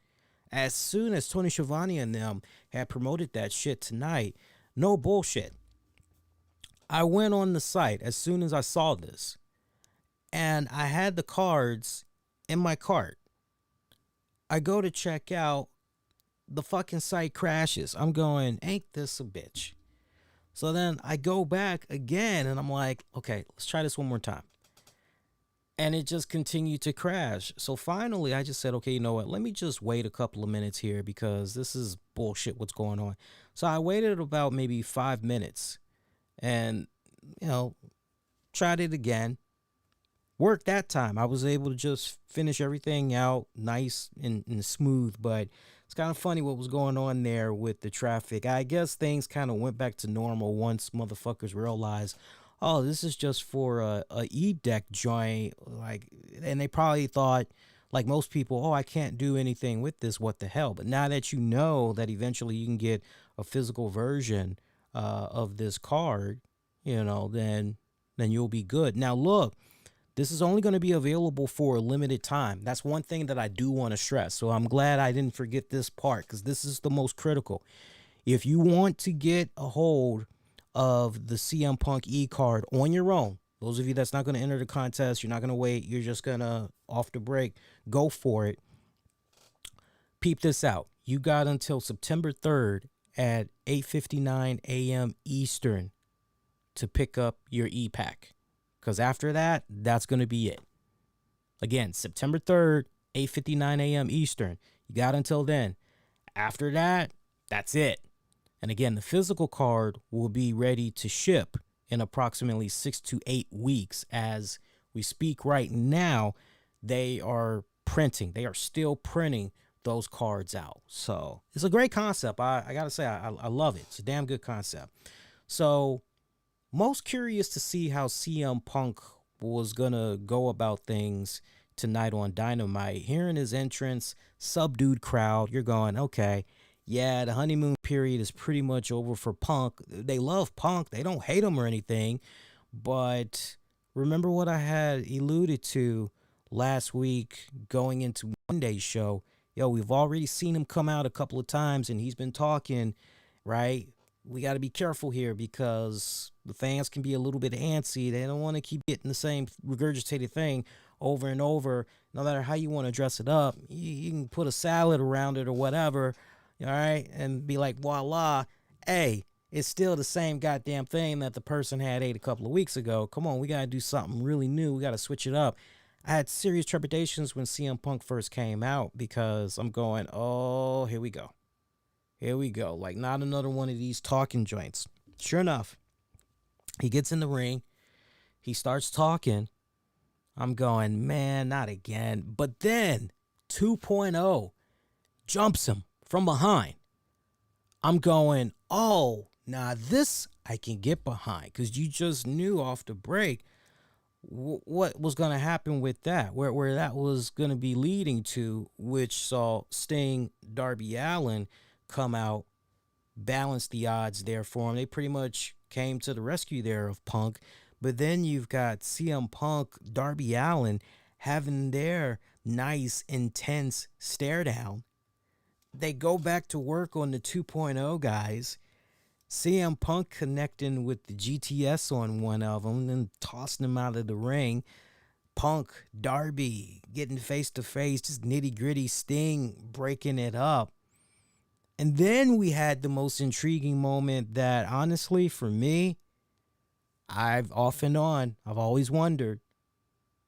[SPEAKER 1] as soon as Tony Schiavone and them had promoted that shit tonight. No bullshit. I went on the site as soon as I saw this, and I had the cards in my cart. I go to check out, the fucking site crashes. I'm going, ain't this a bitch? So then I go back again, and I'm like, okay, let's try this one more time. And it just continued to crash. So finally, I just said, okay, you know what? Let me just wait a couple of minutes here, because this is bullshit what's going on. So I waited about maybe 5 minutes and, tried it again. Worked that time. I was able to just finish everything out nice and smooth, but it's kind of funny what was going on there with the traffic. I guess things kind of went back to normal once motherfuckers realized, oh, this is just for a e-deck joint, and they probably thought, like most people, oh, I can't do anything with this, what the hell? But now that you know that eventually you can get a physical version of this card, then you'll be good. Now look, this is only going to be available for a limited time. That's one thing that I do want to stress. So I'm glad I didn't forget this part, because this is the most critical. If you want to get a hold of the CM Punk e-card on your own, those of you that's not going to enter the contest, you're not going to wait, you're just going to, off the break, go for it. Peep this out. You got until September 3rd at 8:59 a.m. Eastern to pick up your e-pack. Because after that, that's going to be it. Again, September 3rd, 8:59 a.m. Eastern. You got until then. After that, that's it. And again, the physical card will be ready to ship in approximately 6 to 8 weeks. As we speak right now, they are printing. They are still printing those cards out. So it's a great concept. I got to say, I love it. It's a damn good concept. So most curious to see how CM Punk was going to go about things tonight on Dynamite. Hearing his entrance, subdued crowd, you're going, okay, yeah, the honeymoon period is pretty much over for Punk. They love Punk. They don't hate him or anything. But remember what I had alluded to last week going into Monday's show? Yo, we've already seen him come out a couple of times and he's been talking, right? We got to be careful here because the fans can be a little bit antsy. They don't want to keep getting the same regurgitated thing over and over. No matter how you want to dress it up, you can put a salad around it or whatever, all right, and be like, voila, hey, it's still the same goddamn thing that the person had ate a couple of weeks ago. Come on, we got to do something really new. We got to switch it up. I had serious trepidations when CM Punk first came out because I'm going, oh, here we go. Here we go. Like, not another one of these talking joints. Sure enough, he gets in the ring. He starts talking. I'm going, man, not again. But then 2.0 jumps him from behind. I'm going, oh, now this I can get behind because you just knew off the break what was going to happen with that, where that was going to be leading to, which saw Sting, Darby Allin come out, balance the odds there for him. They pretty much came to the rescue there of Punk. But then you've got CM Punk, Darby Allin having their nice, intense stare down. They go back to work on the 2.0 guys. CM Punk connecting with the GTS on one of them, then tossing them out of the ring. Punk, Darby getting face to face, just nitty gritty. Sting breaking it up. And then we had the most intriguing moment that, honestly, for me, I've always wondered.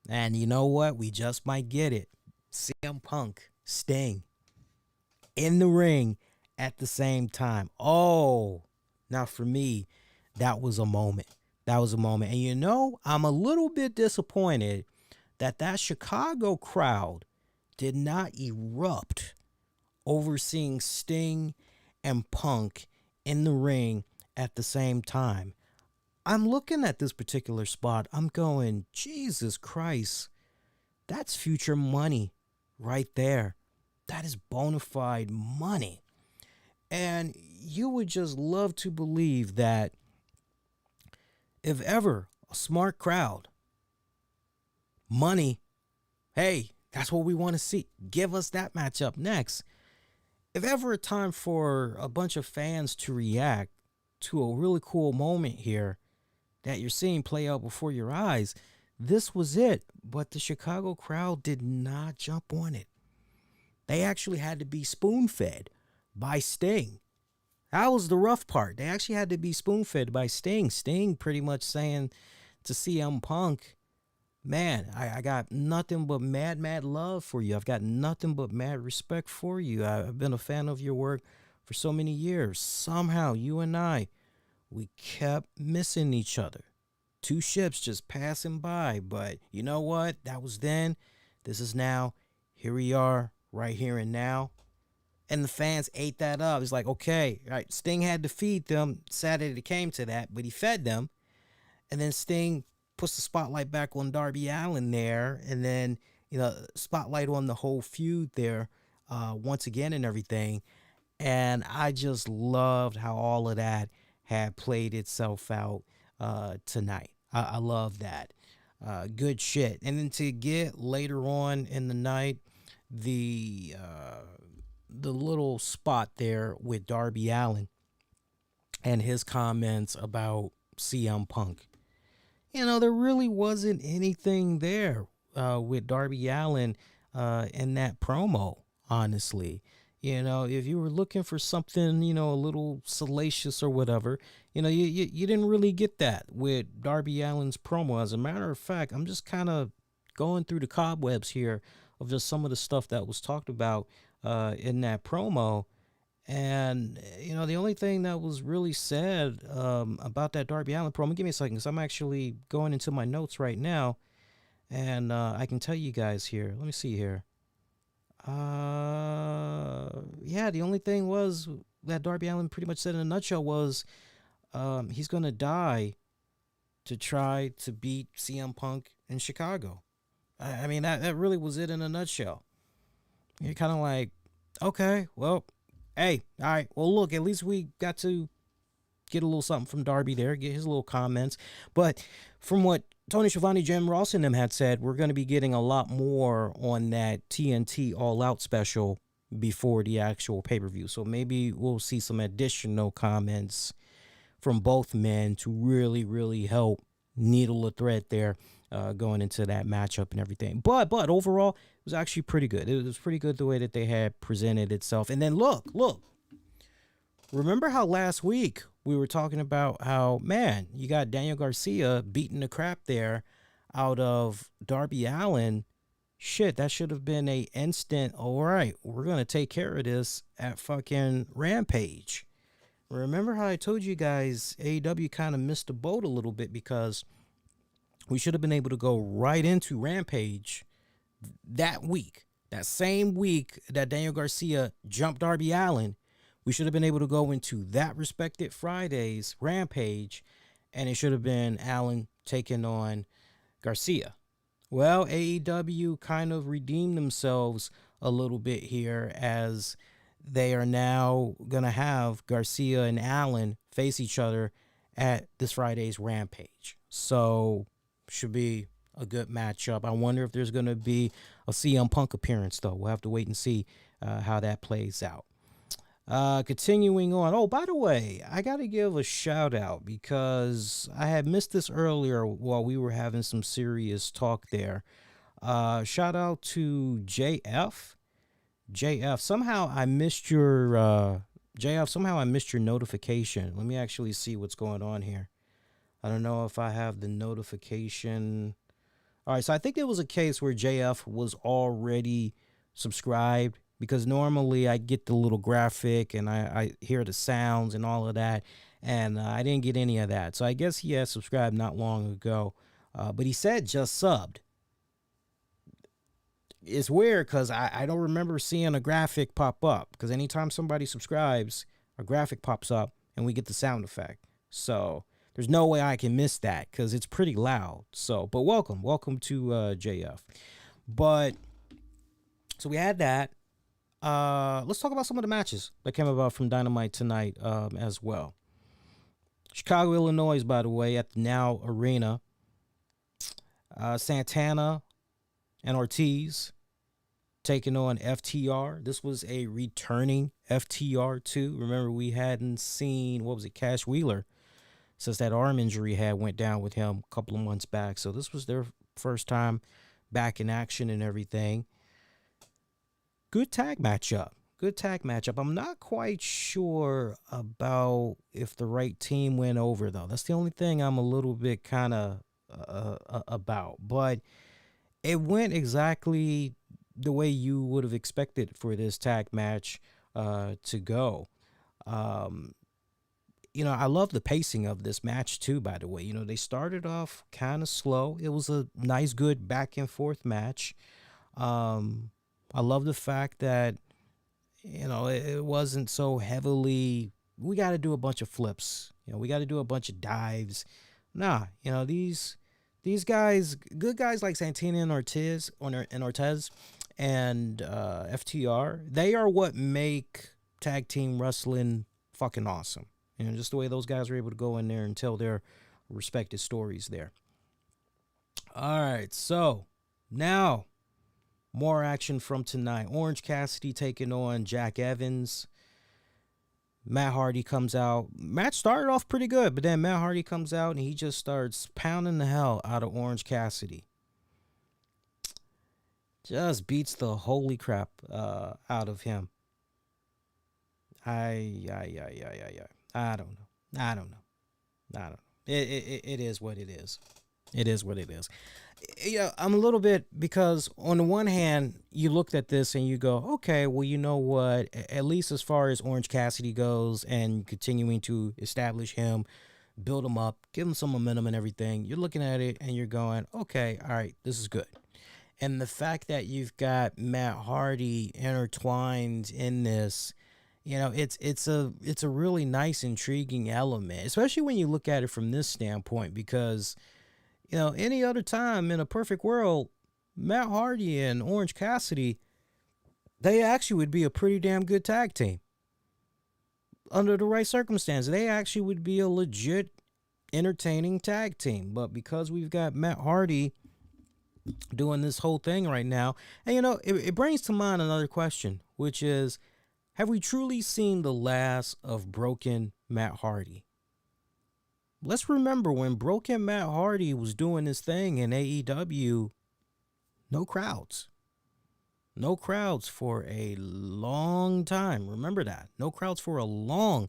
[SPEAKER 1] And you know what? We just might get it. CM Punk, Sting, in the ring at the same time. Oh, now for me, that was a moment. That was a moment. And you know, I'm a little bit disappointed that Chicago crowd did not erupt over seeing Sting and Punk in the ring at the same time. I'm looking at this particular spot. I'm going, Jesus Christ, that's future money right there. That is bona fide money. And you would just love to believe that if ever a smart crowd, money, hey, that's what we want to see. Give us that matchup next. If ever a time for a bunch of fans to react to a really cool moment here that you're seeing play out before your eyes, this was it. But the Chicago crowd did not jump on it. They actually had to be spoon-fed by Sting. That was the rough part. They actually had to be spoon-fed by Sting. Sting pretty much saying to CM Punk, man, I got nothing but mad love for you. I've got nothing but mad respect for you. I've been a fan of your work for so many years. Somehow, you and I, we kept missing each other. Two ships just passing by. But you know what? That was then. This is now. Here we are, right here and now. And the fans ate that up. It's like, okay, right, Sting had to feed them. Saturday it came to that, but he fed them. And then Sting puts the spotlight back on Darby Allin there. And then, spotlight on the whole feud there once again and everything. And I just loved how all of that had played itself out tonight. I love that. Good shit. And then to get later on in the night, the little spot there with Darby Allin and his comments about CM Punk. There really wasn't anything there with Darby Allin in that promo, honestly. If you were looking for something, a little salacious or whatever, you didn't really get that with Darby Allin's promo. As a matter of fact, I'm just kind of going through the cobwebs here of just some of the stuff that was talked about in that promo. And, the only thing that was really said about that Darby Allin promo, give me a second, because I'm actually going into my notes right now, and I can tell you guys here. Let me see here. Yeah, the only thing was that Darby Allin pretty much said in a nutshell was he's going to die to try to beat CM Punk in Chicago. I mean, that really was it in a nutshell. You're kind of like, okay, well, Hey, all right. Well, look, at least we got to get a little something from Darby there, get his little comments. But from what Tony Schiavone, Jim Ross, and them had said, we're going to be getting a lot more on that TNT All Out special before the actual pay-per-view. So maybe we'll see some additional comments from both men to really, really help needle a thread there going into that matchup and everything. But overall, it was actually pretty good. It was pretty good the way that they had presented itself. And then look. Remember how last week we were talking about how, man, you got Daniel Garcia beating the crap there out of Darby Allin. Shit, that should have been a instant, all right, we're going to take care of this at fucking Rampage. Remember how I told you guys AEW kind of missed the boat a little bit because we should have been able to go right into Rampage that week. That same week that Daniel Garcia jumped Darby Allin, we should have been able to go into that respected Friday's Rampage, and it should have been Allin taking on Garcia. Well, AEW kind of redeemed themselves a little bit here as they are now going to have Garcia and Allin face each other at this Friday's Rampage. So, should be a good matchup. I wonder if there's going to be a CM Punk appearance, though. We'll have to wait and see how that plays out. Continuing on. Oh, by the way, I got to give a shout out because I had missed this earlier while we were having some serious talk there. Shout out to JF. JF, somehow I missed your notification. Let me actually see what's going on here. I don't know if I have the notification. All right, so I think there was a case where JF was already subscribed, because normally I get the little graphic and I hear the sounds and all of that, and I didn't get any of that. So I guess he had subscribed not long ago, but he said just subbed. It's weird because I don't remember seeing a graphic pop up, because anytime somebody subscribes, a graphic pops up and we get the sound effect. So there's no way I can miss that because it's pretty loud. So, but welcome to JF. But so we had that. Let's talk about some of the matches that came about from Dynamite tonight as well. Chicago, Illinois, by the way, at the Now Arena. Santana and Ortiz taking on FTR. This was a returning FTR too. Remember, we hadn't seen, Cash Wheeler, since that arm injury went down with him a couple of months back. So this was their first time back in action and everything. Good tag matchup. I'm not quite sure about if the right team went over, though. That's the only thing I'm a little bit kind of about. But it went exactly the way you would have expected for this tag match to go. I love the pacing of this match, too, by the way. They started off kind of slow. It was a nice, good back and forth match. I love the fact that, it wasn't so heavily, we got to do a bunch of flips. We got to do a bunch of dives. Nah, these guys, good guys like Santana and Ortiz and FTR, they are what make tag team wrestling fucking awesome. Just the way those guys are able to go in there and tell their respective stories there. All right, so now more action from tonight. Orange Cassidy taking on Jack Evans. Matt Hardy comes out. Match started off pretty good, but then Matt Hardy comes out and he just starts pounding the hell out of Orange Cassidy. Just beats the holy crap out of him. I don't know. It is what it is. It is what it is. Yeah, I'm a little bit, because on the one hand, you looked at this and you go, okay, well, you know what? At least as far as Orange Cassidy goes and continuing to establish him, build him up, give him some momentum and everything, you're looking at it and you're going, okay, all right, this is good. And the fact that you've got Matt Hardy intertwined in this, it's a really nice, intriguing element, especially when you look at it from this standpoint, because any other time in a perfect world, Matt Hardy and Orange Cassidy, they actually would be a pretty damn good tag team. under the right circumstances, they actually would be a legit entertaining tag team. But because we've got Matt Hardy doing this whole thing right now, and it brings to mind another question, which is, have we truly seen the last of broken Matt Hardy? Let's remember when broken Matt Hardy was doing this thing in AEW, no crowds. No crowds for a long time. Remember that. No crowds for a long,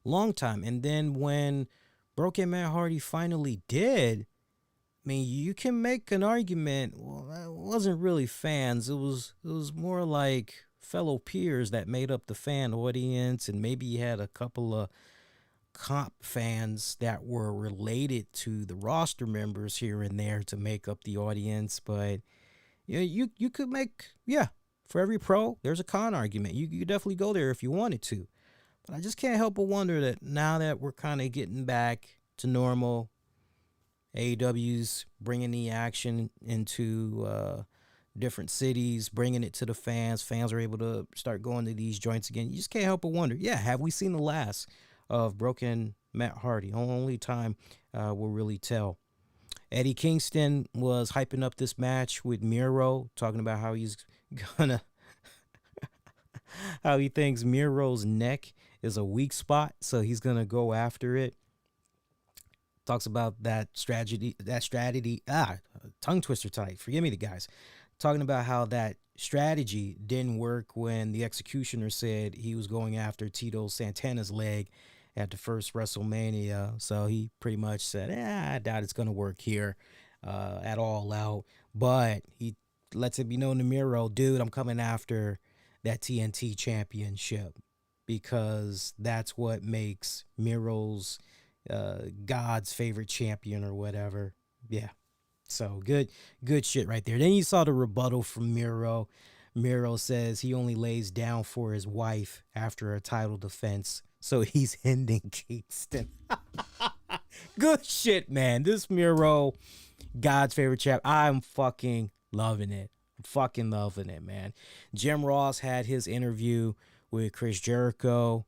[SPEAKER 1] long time. And then when broken Matt Hardy finally did, I mean, you can make an argument. Well, that wasn't really fans. It was more like fellow peers that made up the fan audience, and maybe you had a couple of comp fans that were related to the roster members here and there to make up the audience. But you could make, for every pro, there's a con argument. You could definitely go there if you wanted to. But I just can't help but wonder that now that we're kind of getting back to normal, AEW's bringing the action into different cities, bringing it to the fans. Fans are able to start going to these joints again. You just can't help but wonder, have we seen the last of broken Matt Hardy? Only time will really tell. Eddie Kingston was hyping up this match with Mero, talking about how he's how he thinks Mero's neck is a weak spot, so he's gonna go after it. Talks about that strategy, tongue twister tonight. Forgive me, the guys. Talking about how that strategy didn't work when the executioner said he was going after Tito Santana's leg at the first WrestleMania. So he pretty much said, I doubt it's going to work here at All Out. But he lets it be known to Mero, dude, I'm coming after that TNT championship, because that's what makes Mero's God's favorite champion or whatever. Yeah. So good shit right there. Then you saw the rebuttal from Mero. Mero says he only lays down for his wife after a title defense, so he's ending Kingston. Good shit, man. This Mero, God's favorite chap. I'm fucking loving it. I'm fucking loving it, man. Jim Ross had his interview with Chris Jericho.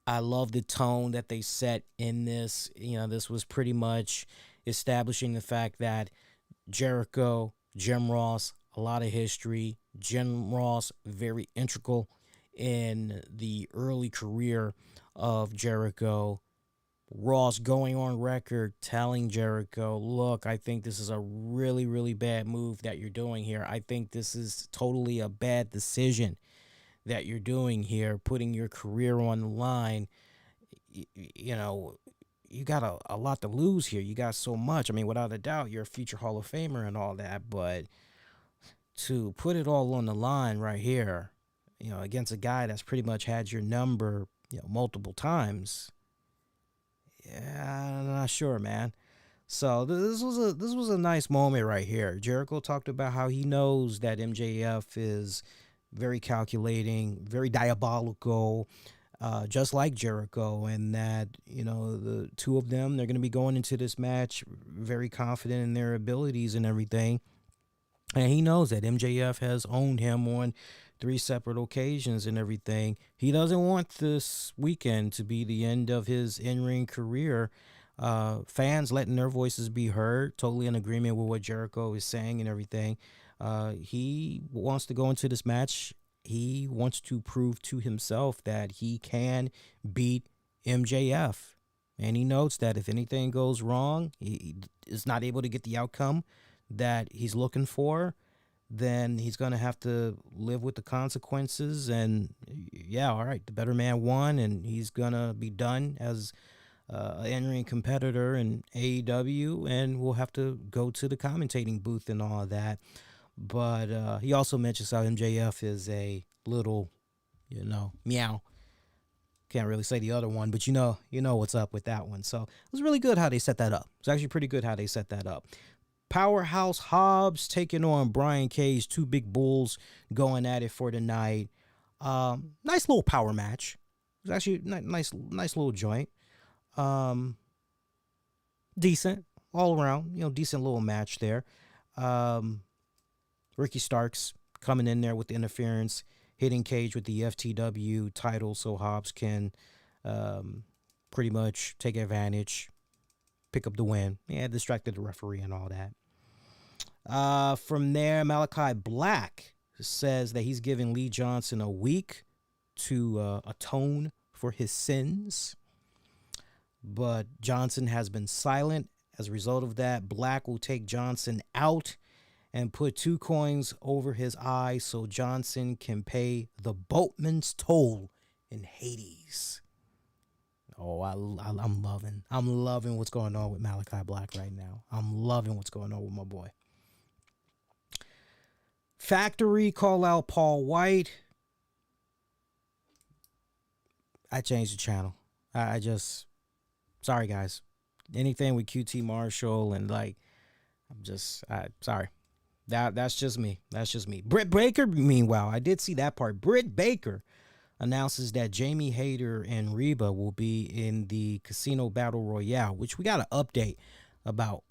[SPEAKER 1] I love the tone that they set in this. This was pretty much establishing the fact that Jericho, Jim Ross, a lot of history. Jim Ross, very integral in the early career of Jericho. Ross going on record telling Jericho, look, I think this is a really, really bad move that you're doing here. I think this is totally a bad decision that you're doing here, putting your career on the line. You got a lot to lose here. You got so much. I mean, without a doubt, you're a future Hall of Famer and all that, but to put it all on the line right here, against a guy that's pretty much had your number, multiple times, I'm not sure, man. So this was a nice moment right here. Jericho talked about how he knows that MJF is very calculating, very diabolical, just like Jericho, and that, the two of them, they're going to be going into this match very confident in their abilities and everything. And he knows that MJF has owned him on 3 separate occasions and everything. He doesn't want this weekend to be the end of his in-ring career. Fans letting their voices be heard, totally in agreement with what Jericho is saying and everything. He wants to go into this match. He wants to prove to himself that he can beat MJF. And he notes that if anything goes wrong, he is not able to get the outcome that he's looking for, then he's going to have to live with the consequences. And all right, the better man won, and he's going to be done as an in-ring competitor in AEW, and we'll have to go to the commentating booth and all of that. But he also mentions how MJF is a little, meow. Can't really say the other one, but you know what's up with that one. So it was really good how they set that up. It's actually pretty good how they set that up. Powerhouse Hobbs taking on Brian Cage, 2 big bulls going at it for the night. Nice little power match. It was actually nice little joint. Decent all around, decent little match there. Ricky Starks coming in there with the interference, hitting Cage with the FTW title so Hobbs can pretty much take advantage, pick up the win. Yeah, distracted the referee and all that. From there, Malachi Black says that he's giving Lee Johnson a week to atone for his sins. But Johnson has been silent. As a result of that, Black will take Johnson out and put 2 coins over his eyes so Johnson can pay the boatman's toll in Hades. Oh, I'm loving what's going on with Malachi Black right now. I'm loving what's going on with my boy. Factory call out Paul White. I changed the channel. I just, sorry guys. Anything with QT Marshall and like, sorry. That's just me. That's just me. Britt Baker, meanwhile, I did see that part. Britt Baker announces that Jamie Hayter and Reba will be in the Casino Battle Royale, which we got an update about.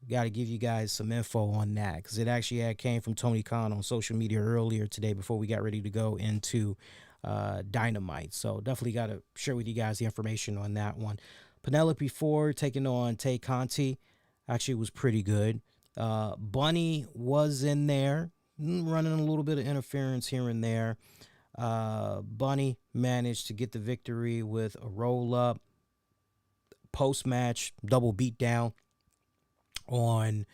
[SPEAKER 1] Got to give you guys some info on that because it actually came from Tony Khan on social media earlier today before we got ready to go into Dynamite. So definitely got to share with you guys the information on that one. Penelope Ford taking on Tay Conti actually was pretty good. Bunny was in there, running a little bit of interference here and there. Bunny managed to get the victory with a roll-up. Post-match, double beatdown on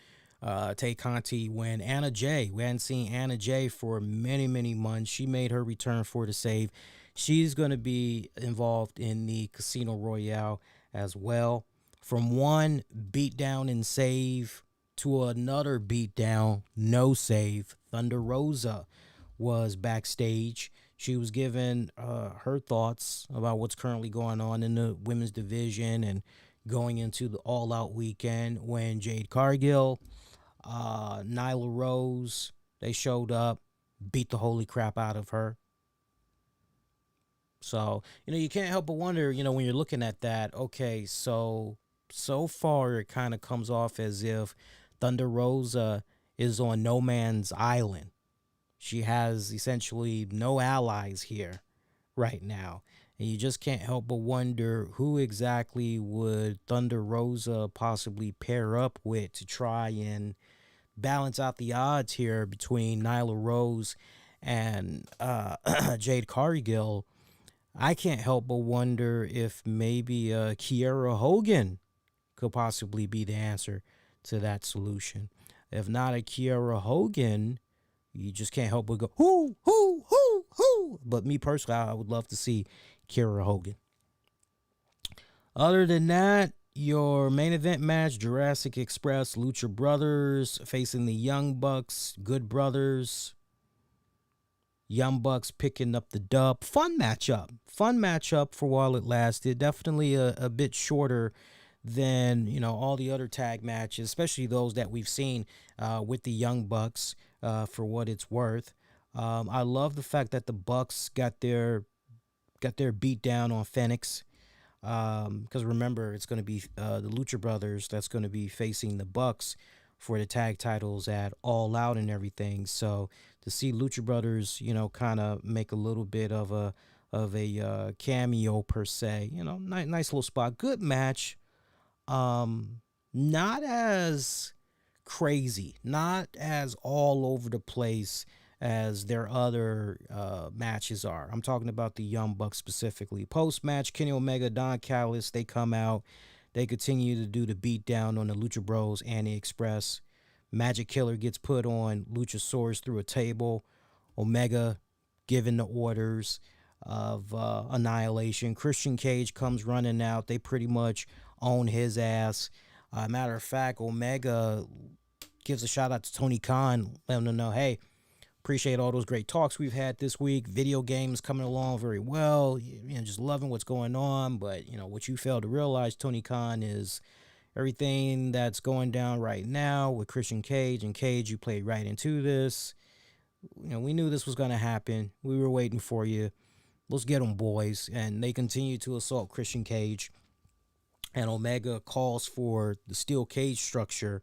[SPEAKER 1] Tay Conti when Anna Jay, we hadn't seen Anna Jay for many, many months. She made her return for the save. She's going to be involved in the Casino Royale as well. From one beatdown and save to another beatdown, no save, Thunder Rosa was backstage. She was given her thoughts about what's currently going on in the women's division and going into the all-out weekend when Jade Cargill, Nyla Rose, they showed up, beat the holy crap out of her. So, you can't help but wonder, when you're looking at that, okay, so far it kind of comes off as if Thunder Rosa is on no man's island. She has essentially no allies here right now. And you just can't help but wonder who exactly would Thunder Rosa possibly pair up with to try and balance out the odds here between Nyla Rose and Jade Cargill. I can't help but wonder if maybe Kiera Hogan could possibly be the answer to that solution. If not a Kiera Hogan, you just can't help but go, who. But me personally, I would love to see Kiera Hogan. Other than that, your main event match, Jurassic Express, Lucha Brothers facing the Young Bucks, Good Brothers. Young Bucks picking up the dub. Fun matchup for while it lasted. Definitely a bit shorter than, all the other tag matches, especially those that we've seen with the Young Bucks for what it's worth. I love the fact that the Bucks got their beat down on Phoenix. Because remember, it's going to be the Lucha Brothers that's going to be facing the Bucks for the tag titles at All Out and everything. So to see Lucha Brothers, kind of make a little bit of a cameo per se, nice little spot, good match. Not as crazy, not as all over the place as their other matches are. I'm talking about the Young Bucks specifically. Post-match, Kenny Omega, Don Callis, they come out. They continue to do the beatdown on the Lucha Bros and the Express. Magic Killer gets put on Luchasaurus through a table. Omega giving the orders of annihilation. Christian Cage comes running out. They pretty much own his ass. Matter of fact, Omega gives a shout out to Tony Khan, letting him know, hey, appreciate all those great talks we've had this week. Video games coming along very well. Just loving what's going on. But, what you fail to realize, Tony Khan, is everything that's going down right now with Christian Cage. And Cage, you played right into this. We knew this was going to happen. We were waiting for you. Let's get them, boys. And they continue to assault Christian Cage. And Omega calls for the steel cage structure.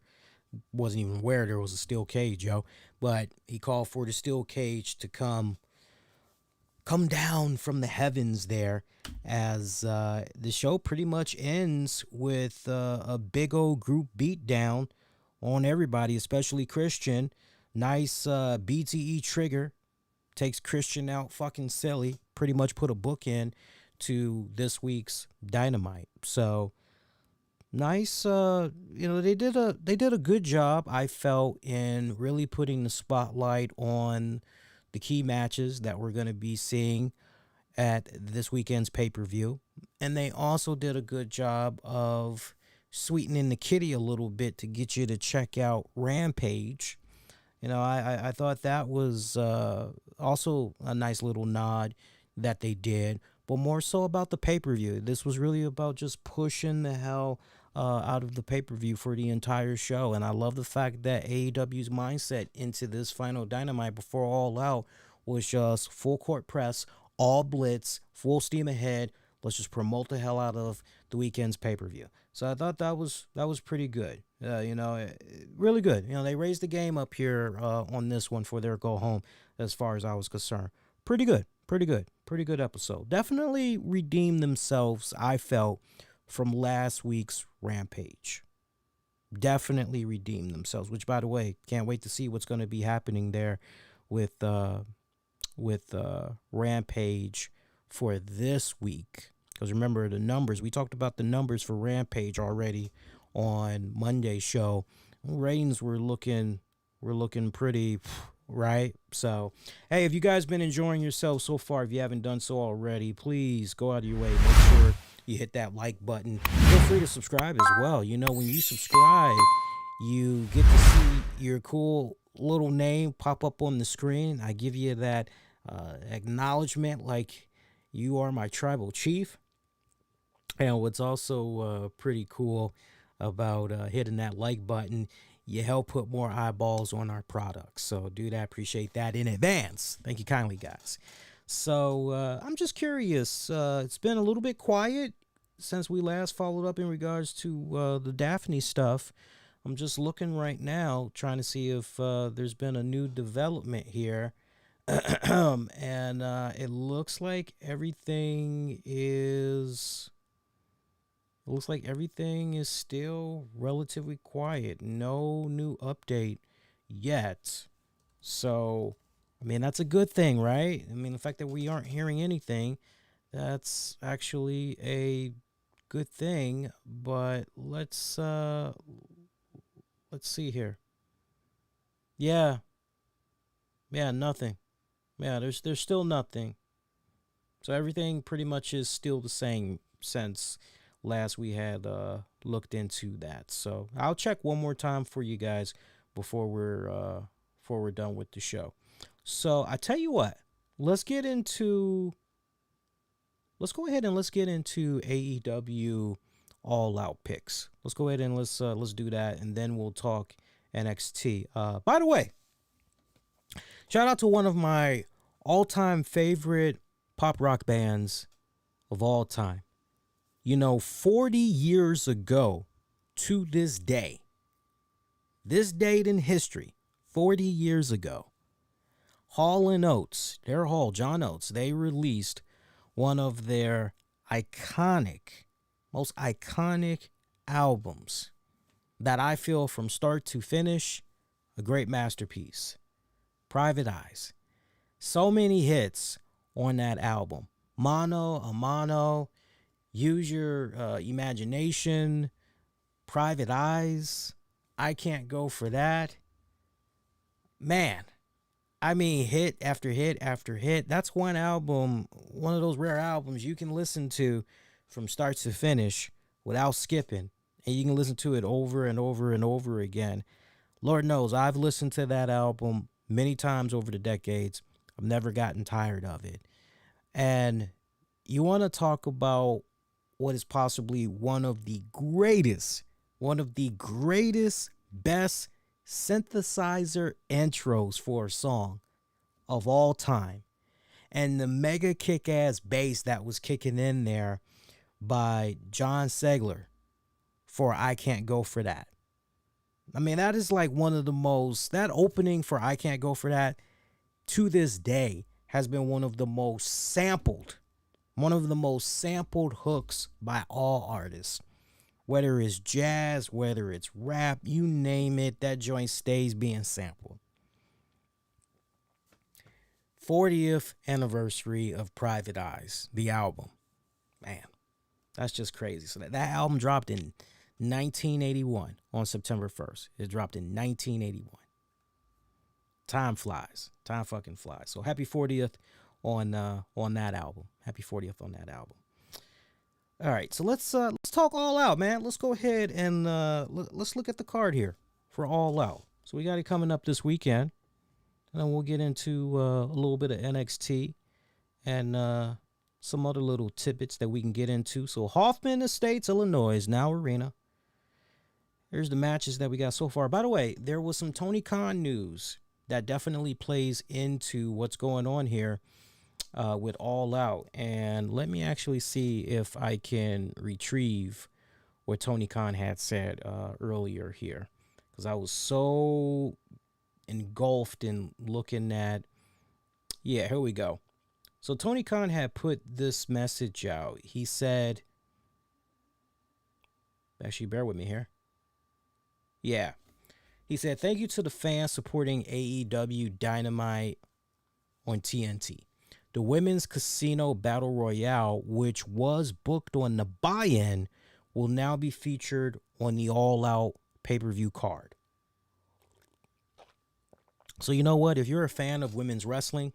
[SPEAKER 1] Wasn't even aware there was a steel cage, yo. But he called for the steel cage to come come down from the heavens there as the show pretty much ends with a big old group beatdown on everybody, especially Christian. Nice BTE trigger takes Christian out fucking silly. Pretty much put a book in to this week's Dynamite. So nice. They did a good job, I felt, in really putting the spotlight on the key matches that we're going to be seeing at this weekend's pay-per-view. And they also did a good job of sweetening the kitty a little bit to get you to check out Rampage. I thought that was also a nice little nod that they did, but more so about the pay-per-view. This was really about just pushing the hell out of the pay-per-view for the entire show. And I love the fact that AEW's mindset into this final Dynamite before All Out was just full court press, all blitz, full steam ahead. Let's just promote the hell out of the weekend's pay-per-view. So I thought that was pretty good. Really good. They raised the game up here on this one for their go home as far as I was concerned. Pretty good episode. Definitely redeemed themselves, I felt, from last week's Rampage. Definitely redeemed themselves, which, by the way, can't wait to see what's going to be happening there with Rampage for this week. Because remember the numbers, we talked about the numbers for Rampage already on Monday's show. Ratings were looking pretty right. So, hey, if you guys been enjoying yourself so far, if you haven't done so already, please go out of your way. Make sure you hit that like button. Feel free to subscribe as well. When you subscribe, you get to see your cool little name pop up on the screen. I give you that acknowledgement like you are my tribal chief. And what's also pretty cool about hitting that like button, you help put more eyeballs on our products. So do that. Appreciate that in advance. Thank you kindly, guys. So I'm just curious. It's been a little bit quiet since we last followed up in regards to the Daffney stuff. I'm just looking right now, trying to see if there's been a new development here. And it looks like everything is still relatively quiet. No new update yet. So, that's a good thing, right? The fact that we aren't hearing anything, that's actually a good thing. But let's see here. Yeah, nothing. Yeah, there's still nothing. So everything pretty much is still the same since last we had looked into that. So I'll check one more time for you guys before we're done with the show. So I tell you what, let's go ahead and let's get into AEW All Out picks. Let's go ahead and let's do that, and then we'll talk NXT. By the way, shout out to one of my all-time favorite pop rock bands of all time. 40 years ago to this day, this date in history, 40 years ago, Hall & Oates, John Oates, they released one of their most iconic albums that I feel from start to finish, a great masterpiece. Private Eyes. So many hits on that album. Mano a Mano, Use Your Imagination, Private Eyes, I Can't Go For That. Man, hit after hit after hit. That's one album, one of those rare albums you can listen to from start to finish without skipping. And you can listen to it over and over and over again. Lord knows, I've listened to that album many times over the decades. I've never gotten tired of it. And you want to talk about what is possibly one of the greatest, best synthesizer intros for a song of all time. And the mega kick-ass bass that was kicking in there by John Segler for I Can't Go For That. That is like one of the most, that opening for I Can't Go For That to this day has been one of the most sampled hooks by all artists. Whether it's jazz, whether it's rap, you name it, that joint stays being sampled. 40th anniversary of Private Eyes, the album. Man, that's just crazy. So that album dropped in 1981 on September 1st. It dropped in 1981. Time flies. Time fucking flies. So happy 40th on that album. Happy 40th on that album. All right, so let's talk All Out, man. Let's go ahead and let's look at the card here for All Out. So we got it coming up this weekend, and then we'll get into a little bit of NXT and some other little tidbits that we can get into. So Hoffman Estates, Illinois, Now Arena. Here's the matches that we got so far. By the way, there was some Tony Khan news that definitely plays into what's going on here with All Out. And let me actually see if I can retrieve what Tony Khan had said earlier here, because I was so engulfed in looking at. Yeah, here we go. So Tony Khan had put this message out. He said, actually, bear with me here. Yeah. He said, thank you to the fans supporting AEW Dynamite on TNT. The Women's Casino Battle Royale, which was booked on the buy-in, will now be featured on the All Out pay-per-view card. So you know what? If you're a fan of women's wrestling,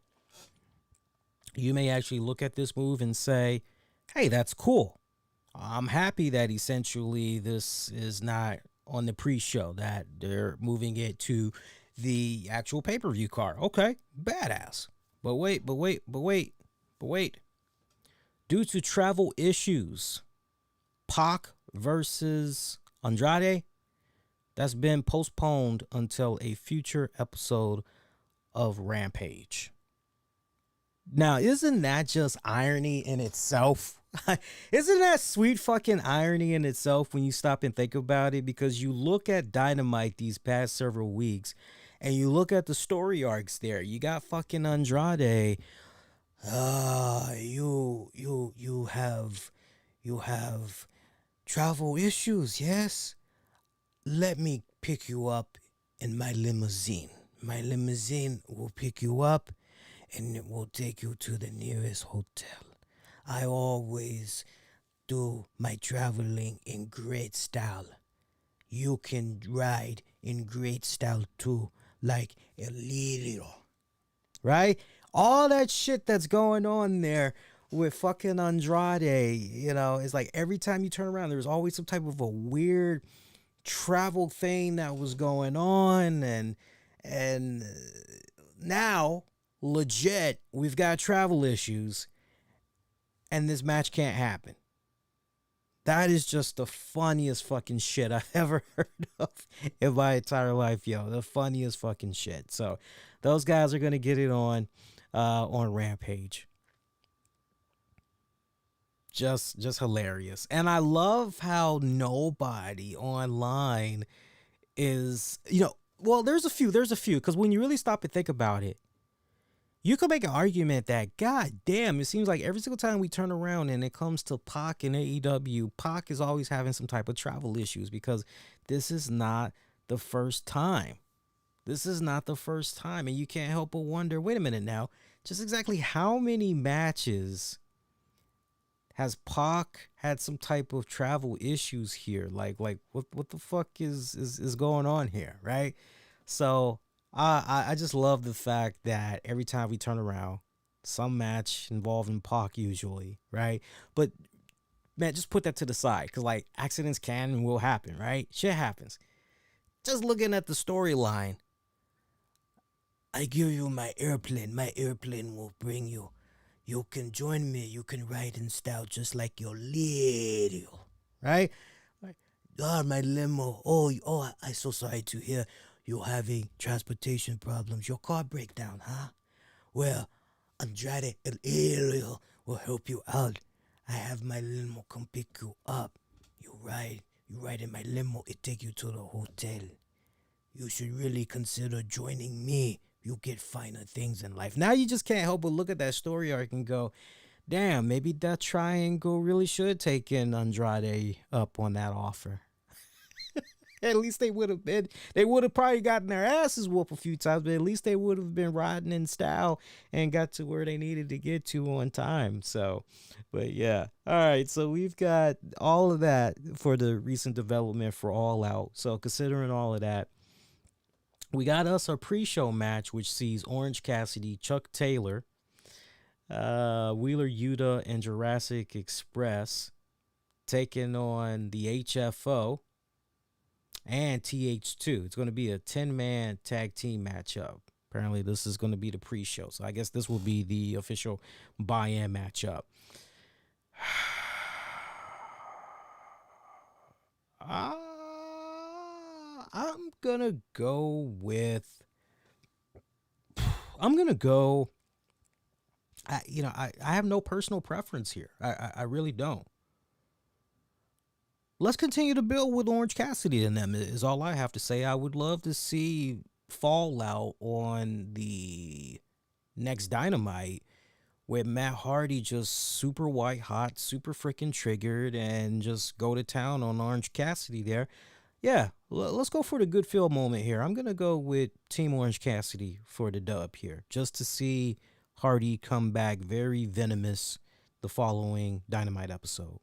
[SPEAKER 1] you may actually look at this move and say, hey, that's cool. I'm happy that essentially this is not on the pre-show, that they're moving it to the actual pay-per-view card. Okay, badass. But wait. Due to travel issues, Pac versus Andrade, that's been postponed until a future episode of Rampage. Now, isn't that just irony in itself? Isn't that sweet fucking irony in itself when you stop and think about it? Because you look at Dynamite these past several weeks and you look at the story arcs there. You got fucking Andrade. You have travel issues, yes? Let me pick you up in my limousine. My limousine will pick you up and it will take you to the nearest hotel. I always do my traveling in great style. You can ride in great style too, like a little. Right? All that shit that's going on there with fucking Andrade, you know, it's like every time you turn around, there's always some type of a weird travel thing that was going on. And now, legit, we've got travel issues. And this match can't happen. That is just the funniest fucking shit I've ever heard of in my entire life, yo. The funniest fucking shit. So those guys are gonna get it on Rampage. Just hilarious. And I love how nobody online is, well, there's a few, because when you really stop and think about it, you could make an argument that, god damn, it seems like every single time we turn around and it comes to Pac and AEW, Pac is always having some type of travel issues, because this is not the first time. This is not the first time. And you can't help but wonder, wait a minute now, just exactly how many matches has Pac had some type of travel issues here? Like what the fuck is going on here, right? So I just love the fact that every time we turn around, some match involving Pac usually, right? But man, just put that to the side, because like accidents can and will happen, right? Shit happens. Just looking at the storyline, I give you my airplane. My airplane will bring you. You can join me. You can ride in style just like your little, right? My limo. Oh, I'm so sorry to hear you're having transportation problems. Your car breakdown, huh? Well, Andrade El Helio will help you out. I have my limo come pick you up. You ride in my limo. It take you to the hotel. You should really consider joining me You'll get finer things in life. Now you just can't help but look at that story arc and go, damn, maybe that triangle really should take in Andrade up on that offer. At least they would have probably gotten their asses whooped a few times, but at least they would have been riding in style and got to where they needed to get to on time. So, but yeah. All right. So we've got all of that for the recent development for All Out. So considering all of that, we got us a pre-show match, which sees Orange Cassidy, Chuck Taylor, Wheeler Yuta, and Jurassic Express taking on the HFO and TH2. It's going to be a 10-man tag team matchup. Apparently, this is going to be the pre-show. So I guess this will be the official buy-in matchup. I'm going to go. I have no personal preference here. I really don't. Let's continue to build with Orange Cassidy and them is all I have to say. I would love to see Fallout on the next Dynamite with Matt Hardy just super white hot, super freaking triggered, and just go to town on Orange Cassidy there. Yeah, let's go for the good feel moment here. I'm going to go with Team Orange Cassidy for the dub here, just to see Hardy come back very venomous the following Dynamite episode.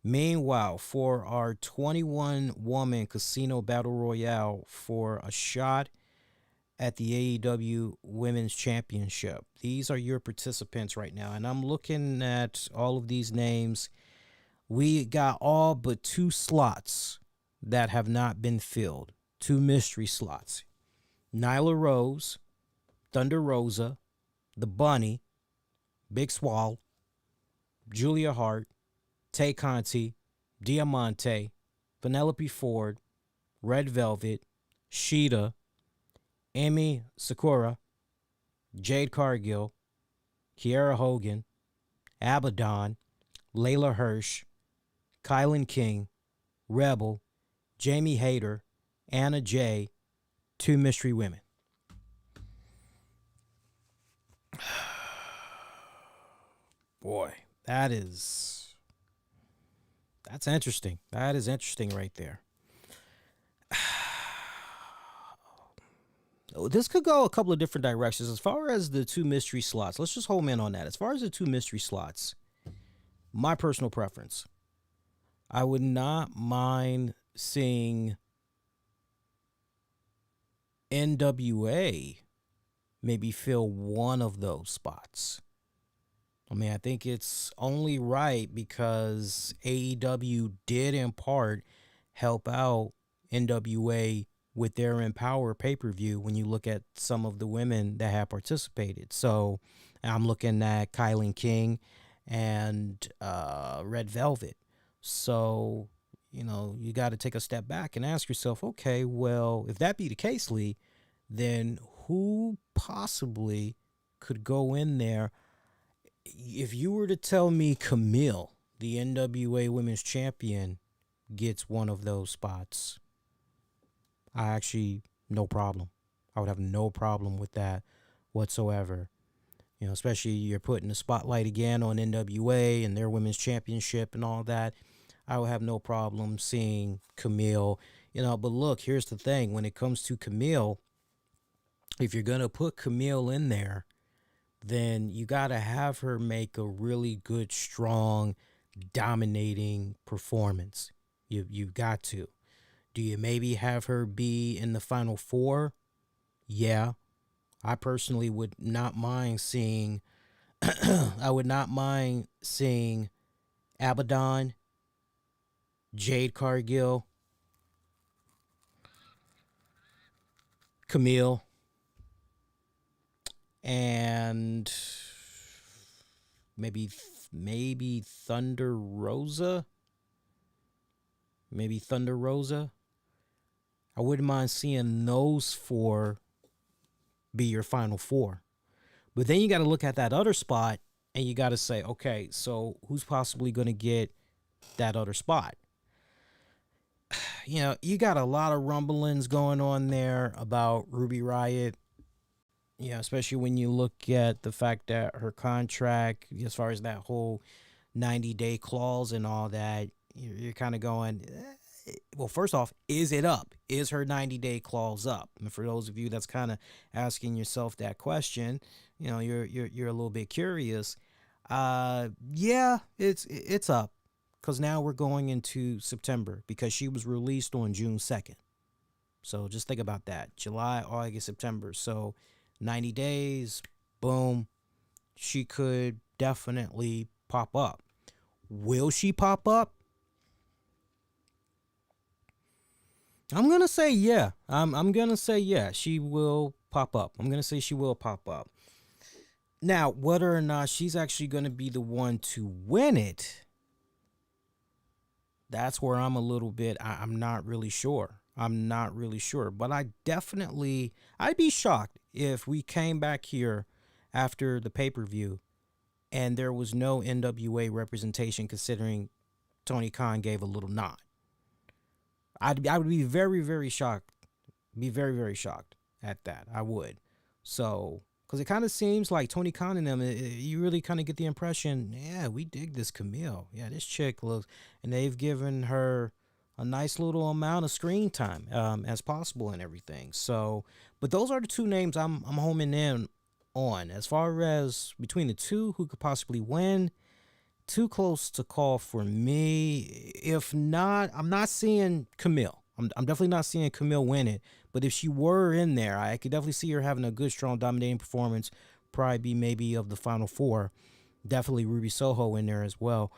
[SPEAKER 1] Meanwhile, for our 21-woman casino battle royale for a shot at the AEW Women's Championship. These are your participants right now, and I'm looking at all of these names. We got all but 2 slots that have not been filled. 2 mystery slots. Nyla Rose, Thunder Rosa, The Bunny, Big Swall, Julia Hart, Tay Conti, Diamante, Penelope Ford, Red Velvet, Sheeta, Amy Sakura, Jade Cargill, Kiera Hogan, Abaddon, Layla Hirsch, Kylan King, Rebel, Jamie Hayter, Anna Jay, 2 mystery women. Boy, that's interesting. That is interesting right there. This could go a couple of different directions. As far as the 2 mystery slots, let's just home in on that. As far as the 2 mystery slots, my personal preference, I would not mind seeing NWA maybe fill one of those spots. I mean, I think it's only right because AEW did in part help out NWA with their Empower pay-per-view when you look at some of the women that have participated. So I'm looking at Kylan King and Red Velvet. So, you got to take a step back and ask yourself, okay, well, if that be the case, Lee, then who possibly could go in there? If you were to tell me Camille, the NWA Women's Champion, gets one of those spots, no problem. I would have no problem with that whatsoever. Especially you're putting the spotlight again on NWA and their Women's Championship and all that. I would have no problem seeing Camille. But look, here's the thing. When it comes to Camille, if you're going to put Camille in there, then you got to have her make a really good, strong, dominating performance. You've got to. Do you maybe have her be in the Final 4? Yeah. I personally would not mind seeing Abaddon, Jade Cargill, Camille, and maybe Thunder Rosa. I wouldn't mind seeing those 4 be your Final 4. But then you got to look at that other spot and you got to say, okay, so who's possibly going to get that other spot? You got a lot of rumblings going on there about Ruby Riott Yeah, especially when you look at the fact that her contract, as far as that whole 90-day clause and all that, you're kind of going, well, first off, is it up? Is her 90-day clause up? And for those of you that's kind of asking yourself that question, you're a little bit curious. Yeah, it's up because now we're going into September because she was released on June 2nd. So just think about that. July, August, September. So 90 days, boom, she could definitely pop up. Will she pop up? I'm going to say yeah. I'm going to say yeah, she will pop up. I'm going to say she will pop up. Now, whether or not she's actually going to be the one to win it, that's where I'm a little bit, I'm not really sure. I'm not really sure. But I'd be shocked if we came back here after the pay-per-view and there was no NWA representation considering Tony Khan gave a little nod. I would be very, very shocked. Be very, very shocked at that. I would. So, because it kind of seems like Tony Khan and them, you really kind of get the impression, yeah, we dig this Camille. Yeah, this chick looks, and they've given her a nice little amount of screen time as possible and everything. So, but those are the two names I'm homing in on. As far as between the two who could possibly win, too close to call for me. If not, I'm not seeing Camille. I'm definitely not seeing Camille win it. But if she were in there, I could definitely see her having a good, strong, dominating performance. Probably be maybe of the final four. Definitely Ruby Soho in there as well.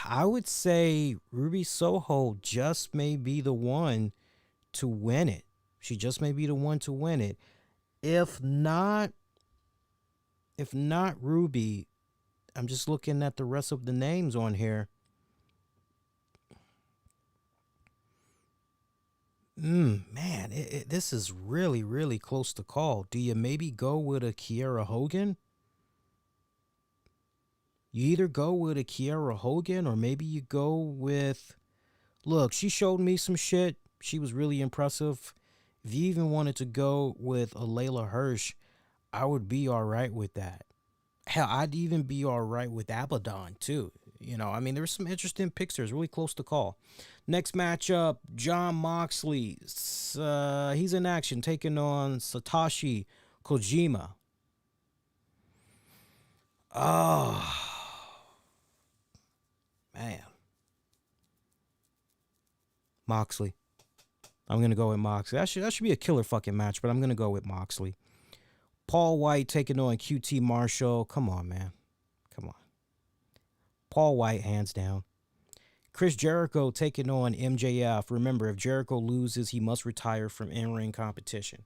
[SPEAKER 1] I would say Ruby Soho just may be the one to win it. She just may be the one to win it. If not Ruby, I'm just looking at the rest of the names on here. Man, this is really, really close to call. Do you maybe go with a Kiera Hogan? You either go with a Kiera Hogan or maybe you go with... Look, she showed me some shit. She was really impressive. If you even wanted to go with a Layla Hirsch, I would be all right with that. Hell, I'd even be all right with Abaddon, too. I mean, there's some interesting picks there. It's really close to call. Next matchup, Jon Moxley. He's in action, taking on Satoshi Kojima. Oh, man. Moxley. I'm going to go with Moxley. That should be a killer fucking match, but I'm going to go with Moxley. Paul White taking on QT Marshall. Come on, man. Come on. Paul White, hands down. Chris Jericho taking on MJF. Remember, if Jericho loses, he must retire from in-ring competition.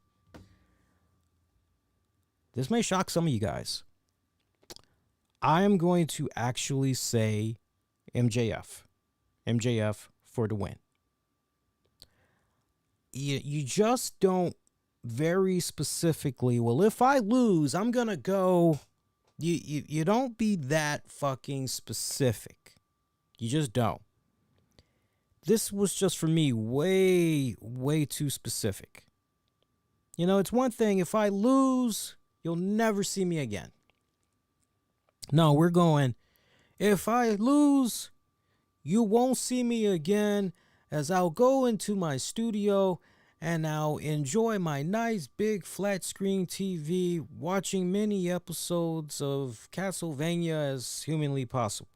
[SPEAKER 1] This may shock some of you guys. I am going to actually say MJF. MJF for the win. You just don't very specifically, well, if I lose, I'm going to go... You don't be that fucking specific. You just don't. This was just for me way, way too specific. It's one thing, if I lose, you'll never see me again. No, we're going, if I lose, you won't see me again as I'll go into my studio and I'll enjoy my nice big flat screen TV watching many episodes of Castlevania as humanly possible.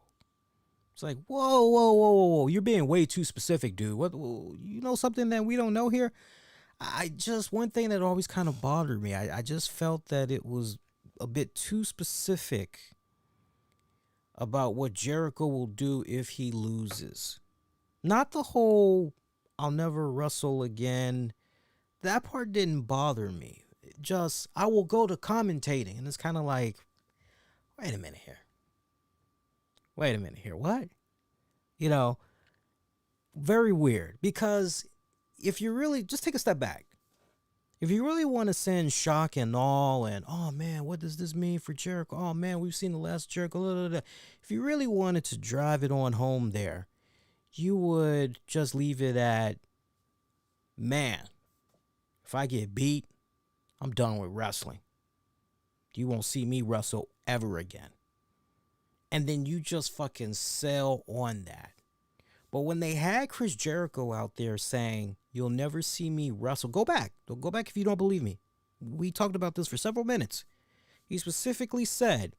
[SPEAKER 1] It's like, whoa. You're being way too specific, dude. What, something that we don't know here? One thing that always kind of bothered me, I just felt that it was a bit too specific about what Jericho will do if he loses. Not the whole, I'll never wrestle again. That part didn't bother me. I will go to commentating. And it's kind of like, wait a minute here. What? Very weird. Because if you really, just take a step back. If you really want to send shock and all, and, oh man, what does this mean for Jericho? Oh man, we've seen the last Jericho. Blah, blah, blah. If you really wanted to drive it on home there, you would just leave it at, man, if I get beat, I'm done with wrestling. You won't see me wrestle ever again. And then you just fucking sell on that. But when they had Chris Jericho out there saying, you'll never see me wrestle, go back. Go back if you don't believe me. We talked about this for several minutes. He specifically said,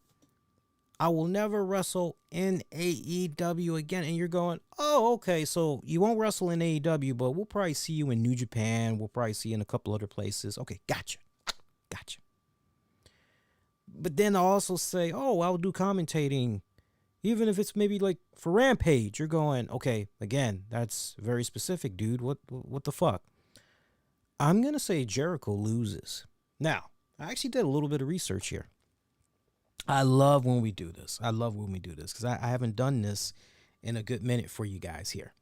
[SPEAKER 1] I will never wrestle in AEW again. And you're going, oh, okay, so you won't wrestle in AEW, but we'll probably see you in New Japan. We'll probably see you in a couple other places. Okay, gotcha. But then I also say, oh, I'll do commentating, even if it's maybe like for Rampage. You're going, okay, again, that's very specific, dude. What the fuck? I'm going to say Jericho loses. Now, I actually did a little bit of research here. I love when we do this. Because I haven't done this in a good minute for you guys here.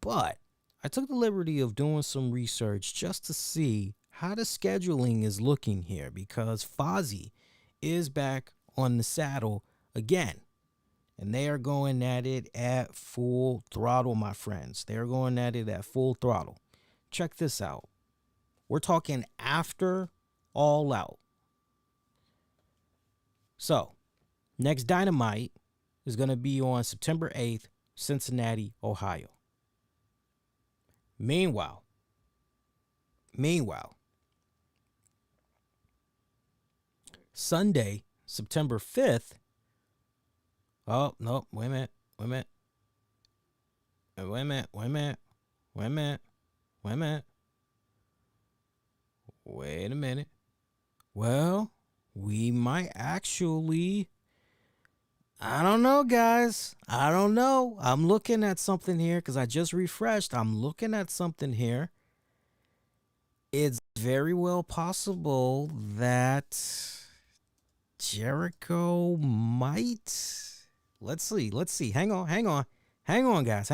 [SPEAKER 1] But I took the liberty of doing some research just to see how the scheduling is looking here, because Fozzy is back on the saddle again. And they are going at it at full throttle, my friends. They're going at it at full throttle. Check this out. We're talking after All Out. So, next Dynamite is going to be on September 8th, Cincinnati, Ohio. Meanwhile, Sunday, September 5th. Oh, no, wait a minute. Well, we might actually, I don't know, guys. I don't know. I'm looking at something here because I just refreshed. I'm looking at something here. It's very well possible that Jericho might. Let's see. Hang on, guys.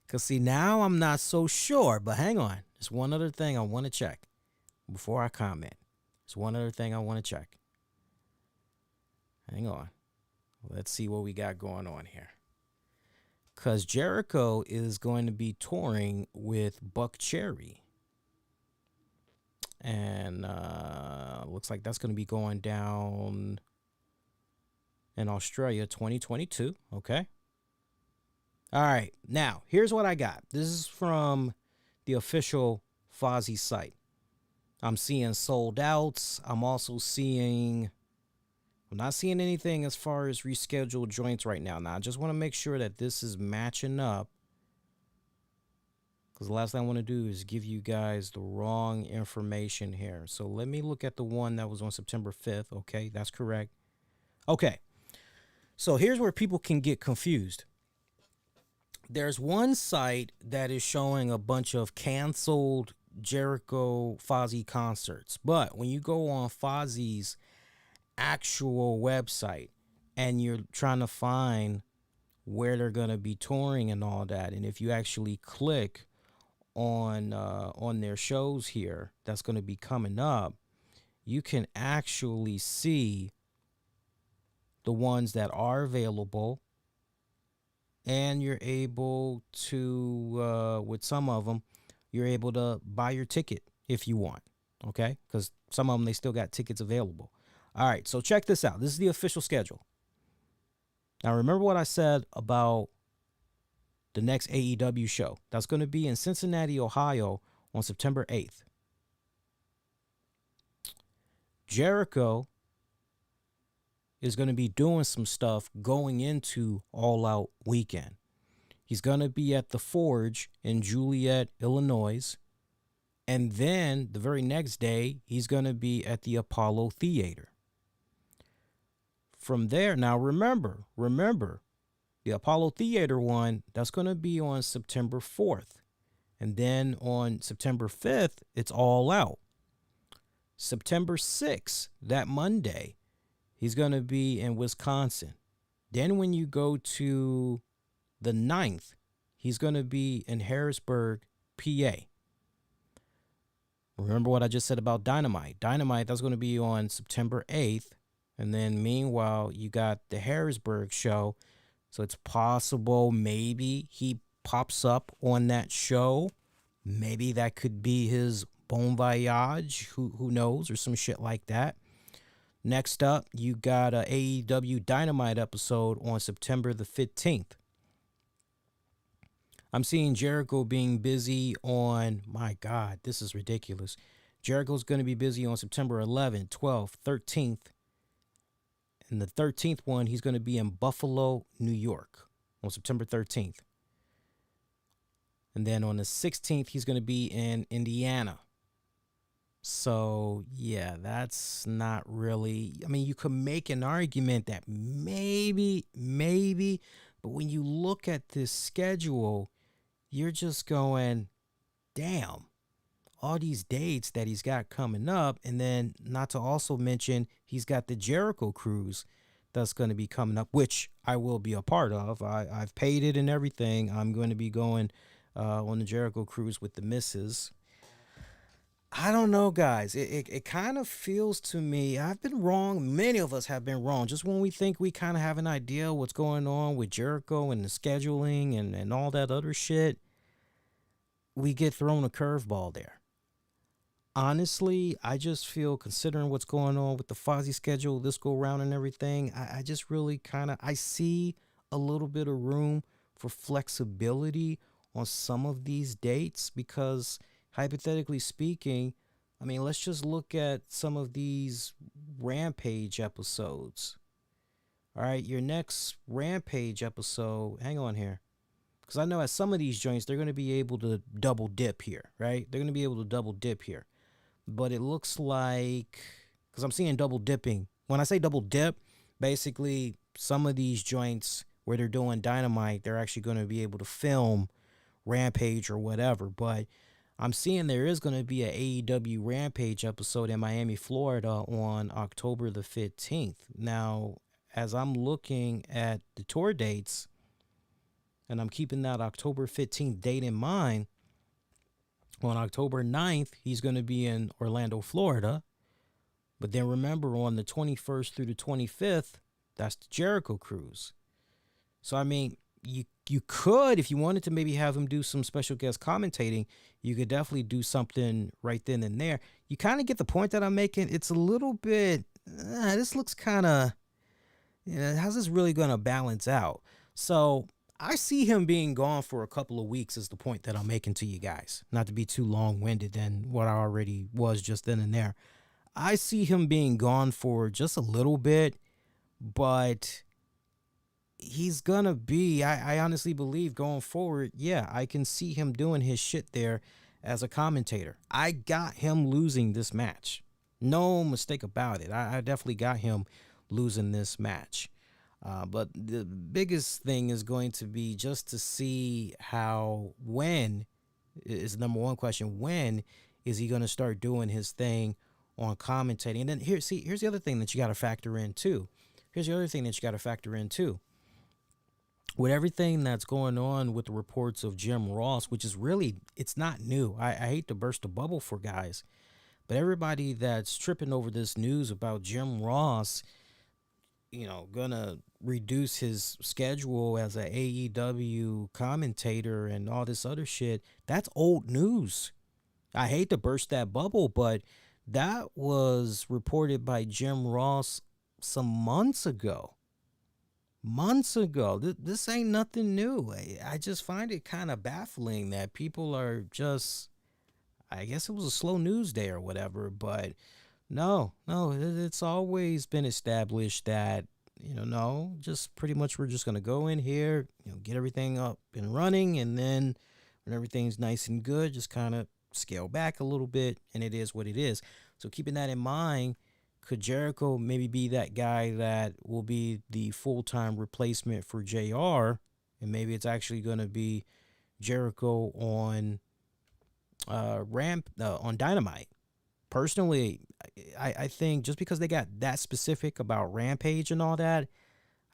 [SPEAKER 1] Because, see, now I'm not so sure. But hang on. There's one other thing I want to check before I comment. Hang on. Let's see what we got going on here. Because Jericho is going to be touring with Buck Cherry. And looks like that's going to be going down in Australia 2022. Okay. All right. Now, here's what I got. This is from the official Fozzy site. I'm seeing sold outs. I'm not seeing anything as far as rescheduled joints right now. Now, I just want to make sure that this is matching up, because the last thing I want to do is give you guys the wrong information here. So let me look at the one that was on September 5th. Okay, that's correct. Okay, so here's where people can get confused. There's one site that is showing a bunch of canceled Jericho Fozzy concerts. But when you go on Fozzy's actual website and you're trying to find where they're going to be touring and all that, and if you actually click on their shows here that's going to be coming up, you can actually see the ones that are available, and you're able to with some of them you're able to buy your ticket if you want, okay? Because some of them, they still got tickets available. All right, so check this out. This is the official schedule. Now, remember what I said about the next AEW show. That's going to be in Cincinnati, Ohio on September 8th. Jericho is going to be doing some stuff going into All Out weekend. He's going to be at the Forge in Joliet, Illinois. And then the very next day, he's going to be at the Apollo Theater. From there, now remember, the Apollo Theater one, that's going to be on September 4th. And then on September 5th, it's All Out. September 6th, that Monday, he's going to be in Wisconsin. Then when you go to the 9th, he's going to be in Harrisburg, PA. Remember what I just said about Dynamite. Dynamite, that's going to be on September 8th. And then meanwhile, you got the Harrisburg show. So it's possible maybe he pops up on that show. Maybe that could be his Bon Voyage. Who knows? Or some shit like that. Next up, you got a AEW Dynamite episode on September the 15th. I'm seeing Jericho being busy on, my God, this is ridiculous. Jericho's going to be busy on September 11th, 12th, 13th. And the 13th one, he's going to be in Buffalo, New York on September 13th. And then on the 16th, he's going to be in Indiana. So, yeah, that's not really, I mean, you could make an argument that maybe, but when you look at this schedule, you're just going, damn, all these dates that he's got coming up. And then not to also mention, he's got the Jericho Cruise that's going to be coming up, which I will be a part of. I've paid it and everything. I'm going to be going on the Jericho Cruise with the missus. I don't know, guys. It kind of feels to me, I've been wrong. Many of us have been wrong. Just when we think we kind of have an idea what's going on with Jericho and the scheduling and all that other shit, we get thrown a curveball there. Honestly, I just feel, considering what's going on with the Fozzy schedule this go around and everything, I just really kind of, I see a little bit of room for flexibility on some of these dates because, hypothetically speaking, I mean, let's just look at some of these Rampage episodes. All right, your next Rampage episode, hang on here. Because I know at some of these joints, they're going to be able to double dip here, right? They're going to be able to double dip here. But it looks like, because I'm seeing double dipping. When I say double dip, basically some of these joints where they're doing Dynamite, they're actually going to be able to film Rampage or whatever. But I'm seeing there is going to be an AEW Rampage episode in Miami, Florida on October the 15th. Now, as I'm looking at the tour dates, and I'm keeping that October 15th date in mind, on October 9th, he's going to be in Orlando, Florida. But then remember, on the 21st through the 25th, that's the Jericho Cruise. So, I mean, you could, if you wanted to maybe have him do some special guest commentating, you could definitely do something right then and there. You kind of get the point that I'm making. It's a little bit, this looks kind of, how's this really going to balance out? So I see him being gone for a couple of weeks is the point that I'm making to you guys. Not to be too long-winded than what I already was just then and there. I see him being gone for just a little bit, but he's gonna be, I honestly believe going forward, yeah, I can see him doing his shit there as a commentator. I got him losing this match. No mistake about it. I definitely got him losing this match. But the biggest thing is going to be just to see when is the number one question. When is he going to start doing his thing on commentating? And then here's the other thing that you got to factor in too. With everything that's going on with the reports of Jim Ross, which is really, it's not new. I hate to burst a bubble for guys, but everybody that's tripping over this news about Jim Ross, gonna reduce his schedule as a AEW commentator and all this other shit, that's old news. I hate to burst that bubble, but that was reported by Jim Ross some months ago. This ain't nothing new. I just find it kind of baffling that people are just, I guess it was a slow news day or whatever, but no, it's always been established that, no, just pretty much we're just going to go in here, get everything up and running, and then when everything's nice and good, just kind of scale back a little bit, and it is what it is. So keeping that in mind, could Jericho maybe be that guy that will be the full-time replacement for JR, and maybe it's actually going to be Jericho on on Dynamite? Personally, I think just because they got that specific about Rampage and all that,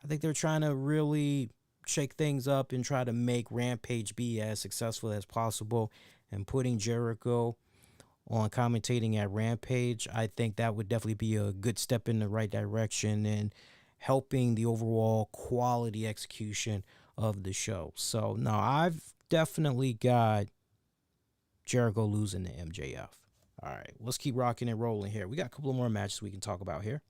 [SPEAKER 1] I think they're trying to really shake things up and try to make Rampage be as successful as possible. And putting Jericho on commentating at Rampage, I think that would definitely be a good step in the right direction and helping the overall quality execution of the show. So, no, I've definitely got Jericho losing to MJF. All right, let's keep rocking and rolling here. We got a couple of more matches we can talk about here.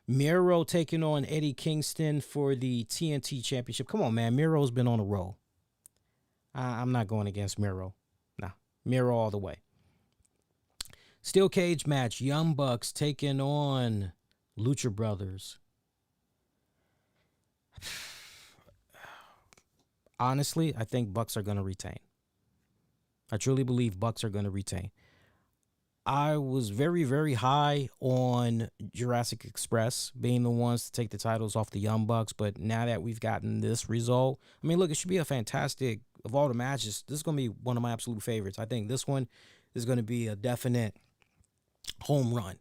[SPEAKER 1] Mero taking on Eddie Kingston for the TNT Championship. Come on, man. Mero's been on a roll. I'm not going against Mero. Nah, Mero all the way. Steel cage match. Young Bucks taking on Lucha Brothers. Honestly, I think Bucks are going to retain. I truly believe Bucks are going to retain. I was very, very high on Jurassic Express being the ones to take the titles off the Young Bucks, but now that we've gotten this result, I mean, look, it should be a fantastic, of all the matches, this is going to be one of my absolute favorites. I think this one is going to be a definite home run.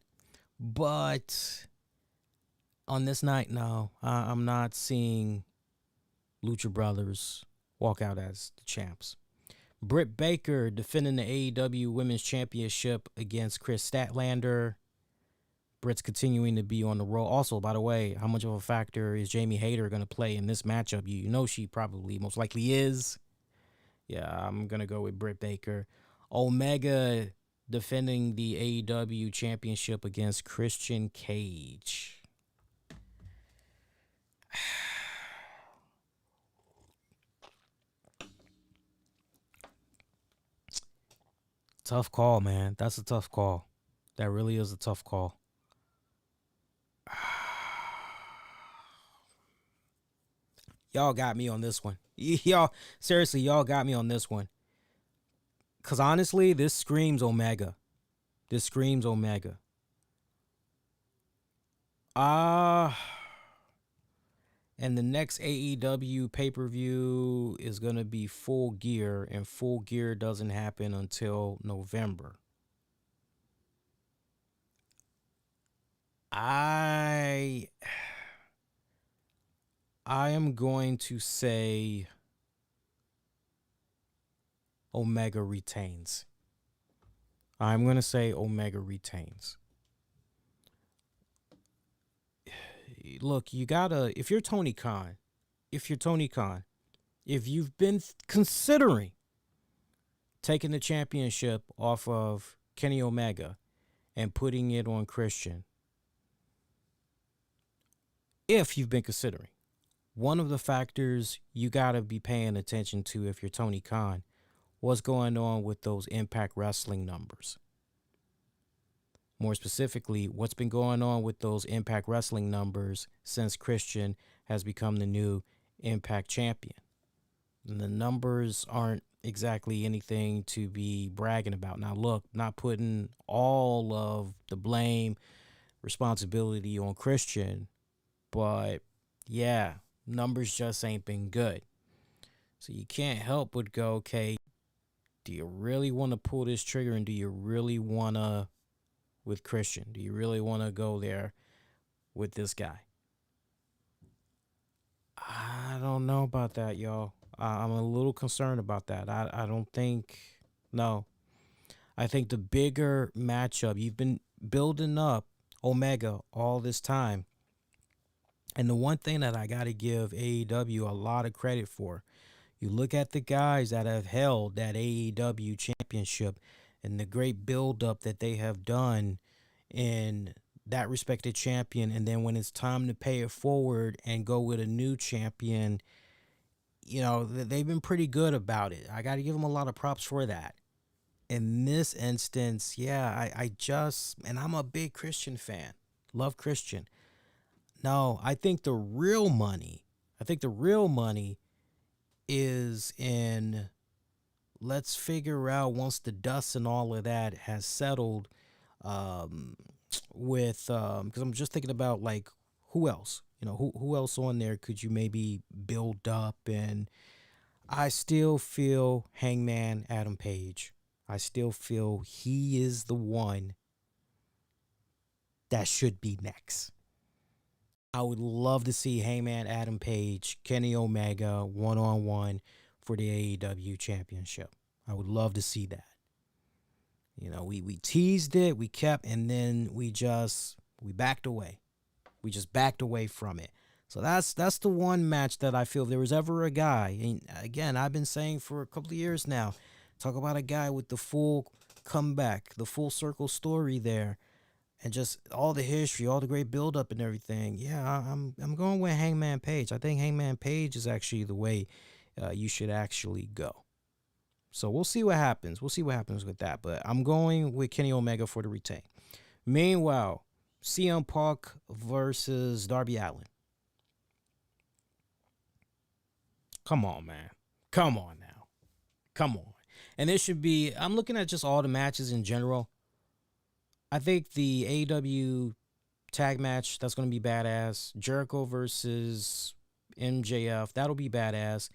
[SPEAKER 1] But on this night, no, I'm not seeing Lucha Brothers walk out as the champs. Britt Baker defending the AEW Women's Championship against Kris Statlander. Britt's continuing to be on the roll. Also, by the way, how much of a factor is Jamie Hayter going to play in this matchup? You know she probably most likely is. Yeah, I'm going to go with Britt Baker. Omega defending the AEW Championship against Christian Cage. Tough call, man. That's a tough call. That really is a tough call. Y'all got me on this one. Y'all, seriously, y'all got me on this one. Because honestly, this screams Omega. This screams Omega. And the next AEW pay-per-view is going to be Full Gear, and Full Gear doesn't happen until November. I am going to say Omega retains. I'm going to say Omega retains. Look, you gotta, if you're Tony Khan, if you've been considering taking the championship off of Kenny Omega and putting it on Christian, if you've been considering, one of the factors you gotta be paying attention to if you're Tony Khan, what's going on with those Impact Wrestling numbers. More specifically, what's been going on with those Impact Wrestling numbers since Christian has become the new Impact Champion. And the numbers aren't exactly anything to be bragging about. Now, look, not putting all of the blame, responsibility on Christian, but yeah, numbers just ain't been good. So you can't help but go, okay, do you really want to pull this trigger, and do you really want to with Christian? Do you really want to go there with this guy? I don't know about that, y'all. I'm a little concerned about that. I don't think, no. I think the bigger matchup, you've been building up Omega all this time. And the one thing that I got to give AEW a lot of credit for, you look at the guys that have held that AEW championship and the great buildup that they have done in that respected champion, and then when it's time to pay it forward and go with a new champion, you know, they've been pretty good about it. I got to give them a lot of props for that. In this instance, yeah, I just, and I'm a big Christian fan. Love Christian. No, I think the real money is in, let's figure out once the dust and all of that has settled, because I'm just thinking about, like, who else, you know, who else on there could you maybe build up? And I still feel Hangman Adam Page. I still feel he is the one that should be next. I would love to see Hangman Adam Page, Kenny Omega, one-on-one for the AEW championship. I would love to see that. You know, we teased it, we kept, and then we backed away. We just backed away from it. So that's the one match that I feel if there was ever a guy, and again, I've been saying for a couple of years now, talk about a guy with the full comeback, the full circle story there. and just all the history, all the great buildup and everything. Yeah, I'm going with Hangman Page. I think Hangman Page is actually the way you should actually go. So we'll see what happens. We'll see what happens with that. But I'm going with Kenny Omega for the retain. Meanwhile, CM Punk versus Darby Allin. Come on, man. Come on now. Come on. And it should be, I'm looking at just all the matches in general. I think the AEW tag match, that's going to be badass. Jericho versus MJF, that'll be badass.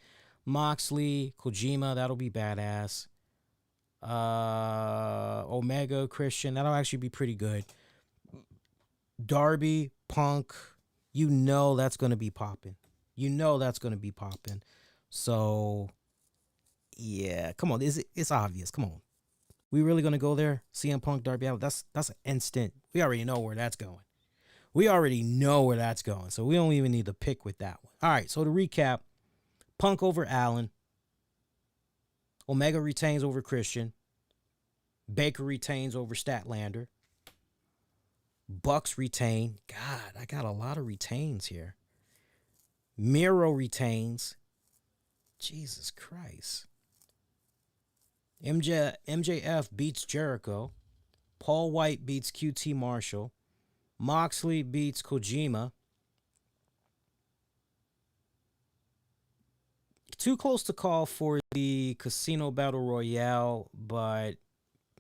[SPEAKER 1] Moxley, Kojima, that'll be badass. Omega, Christian, that'll actually be pretty good. Darby, Punk, you know that's going to be popping. You know that's going to be popping. So, yeah, come on. It's obvious. Come on. We really going to go there? CM Punk, Darby Allin, that's an instant. We already know where that's going. So we don't even need to pick with that one. All right, so to recap, Punk over Allin. Omega retains over Christian. Baker retains over Statlander. Bucks retain. God, I got a lot of retains here. Mero retains. Jesus Christ. MJF beats Jericho. Paul White beats QT Marshall. Moxley beats Kojima. Too close to call for the Casino Battle Royale, but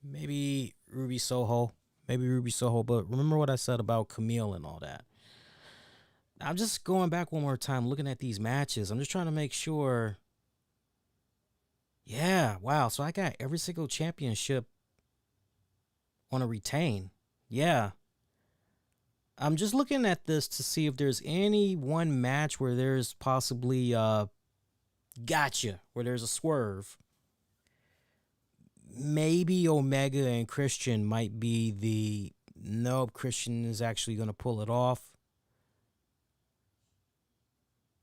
[SPEAKER 1] maybe Ruby Soho. But remember what I said about Camille and all that. I'm just going back one more time, looking at these matches. I'm just trying to make sure. Yeah, wow. So I got every single championship on a retain. Yeah. I'm just looking at this to see if there's any one match where there's possibly gotcha, where there's a swerve. Maybe Omega and Christian might be the nope, Christian is actually going to pull it off.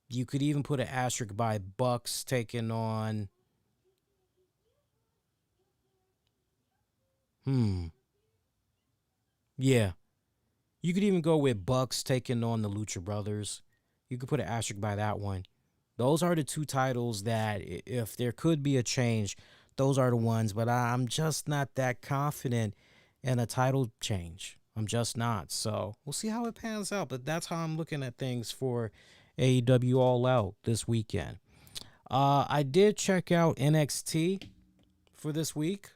[SPEAKER 1] You could even put an asterisk by Bucks taking on yeah. You could even go with Bucks taking on the Lucha Brothers. You could put an asterisk by that one. Those are the two titles that, if there could be a change, those are the ones. But I'm just not that confident in a title change. I'm just not. So we'll see how it pans out. But that's how I'm looking at things for AEW All Out this weekend. I did check out NXT for this week.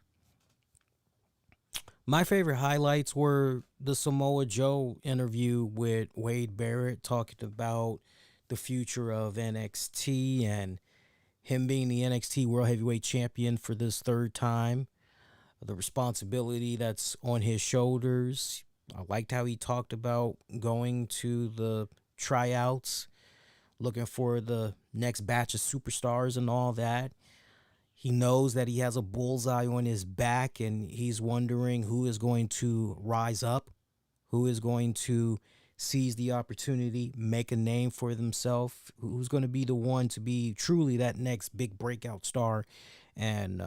[SPEAKER 1] My favorite highlights were the Samoa Joe interview with Wade Barrett talking about the future of NXT and him being the NXT World Heavyweight Champion for this third time, the responsibility that's on his shoulders. I liked how he talked about going to the tryouts, looking for the next batch of superstars and all that. He knows that he has a bullseye on his back, and he's wondering who is going to rise up, who is going to seize the opportunity, make a name for themselves, who's going to be the one to be truly that next big breakout star and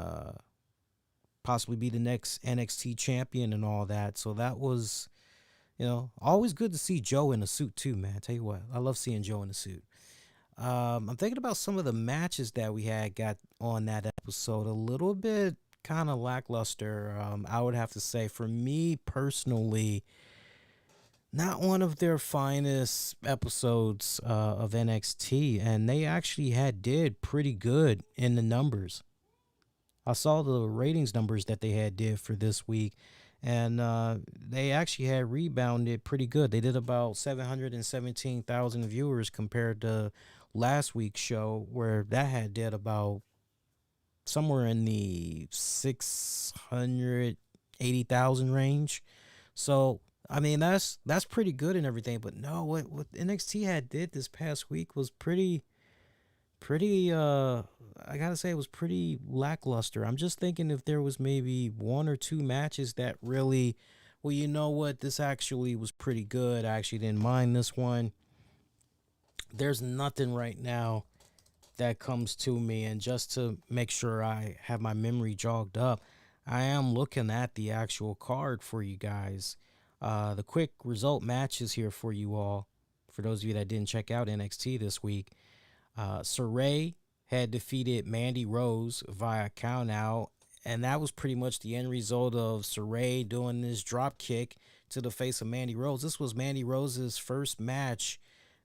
[SPEAKER 1] possibly be the next NXT champion and all that. So that was, always good to see Joe in a suit too, man. I tell you what, I love seeing Joe in a suit. I'm thinking about some of the matches that we had got on that episode. A little bit kind of lackluster, I would have to say. For me personally, not one of their finest episodes of NXT, and they actually did pretty good in the numbers. I saw the ratings numbers that they did for this week, and they actually had rebounded pretty good. They did about 717,000 viewers compared to last week's show, where that did about somewhere in the 680,000 range. So I mean, that's pretty good and everything, but no, what NXT did this past week was pretty I gotta say, it was pretty lackluster. I'm just thinking if there was maybe one or two matches that really, well, you know what, this actually was pretty good. I actually didn't mind this one. There's nothing right now that comes to me, and just to make sure I have my memory jogged up, I am looking at the actual card for you guys. The quick result matches here for you all. For those of you that didn't check out NXT this week, Saray had defeated Mandy Rose via countout, and that was pretty much the end result of Saray doing this drop kick to the face of Mandy Rose. This was Mandy Rose's first match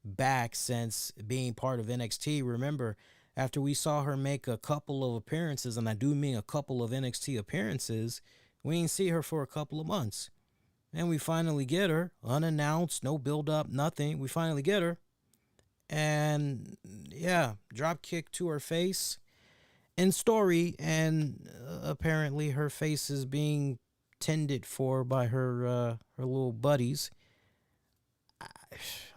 [SPEAKER 1] back since being part of NXT. Remember, after we saw her make a couple of appearances, and I do mean a couple of NXT appearances, we didn't see her for a couple of months. And we finally get her, unannounced, no build up, nothing. We finally get her. And yeah, drop kick to her face in story. And apparently her face is being tended for by her little buddies.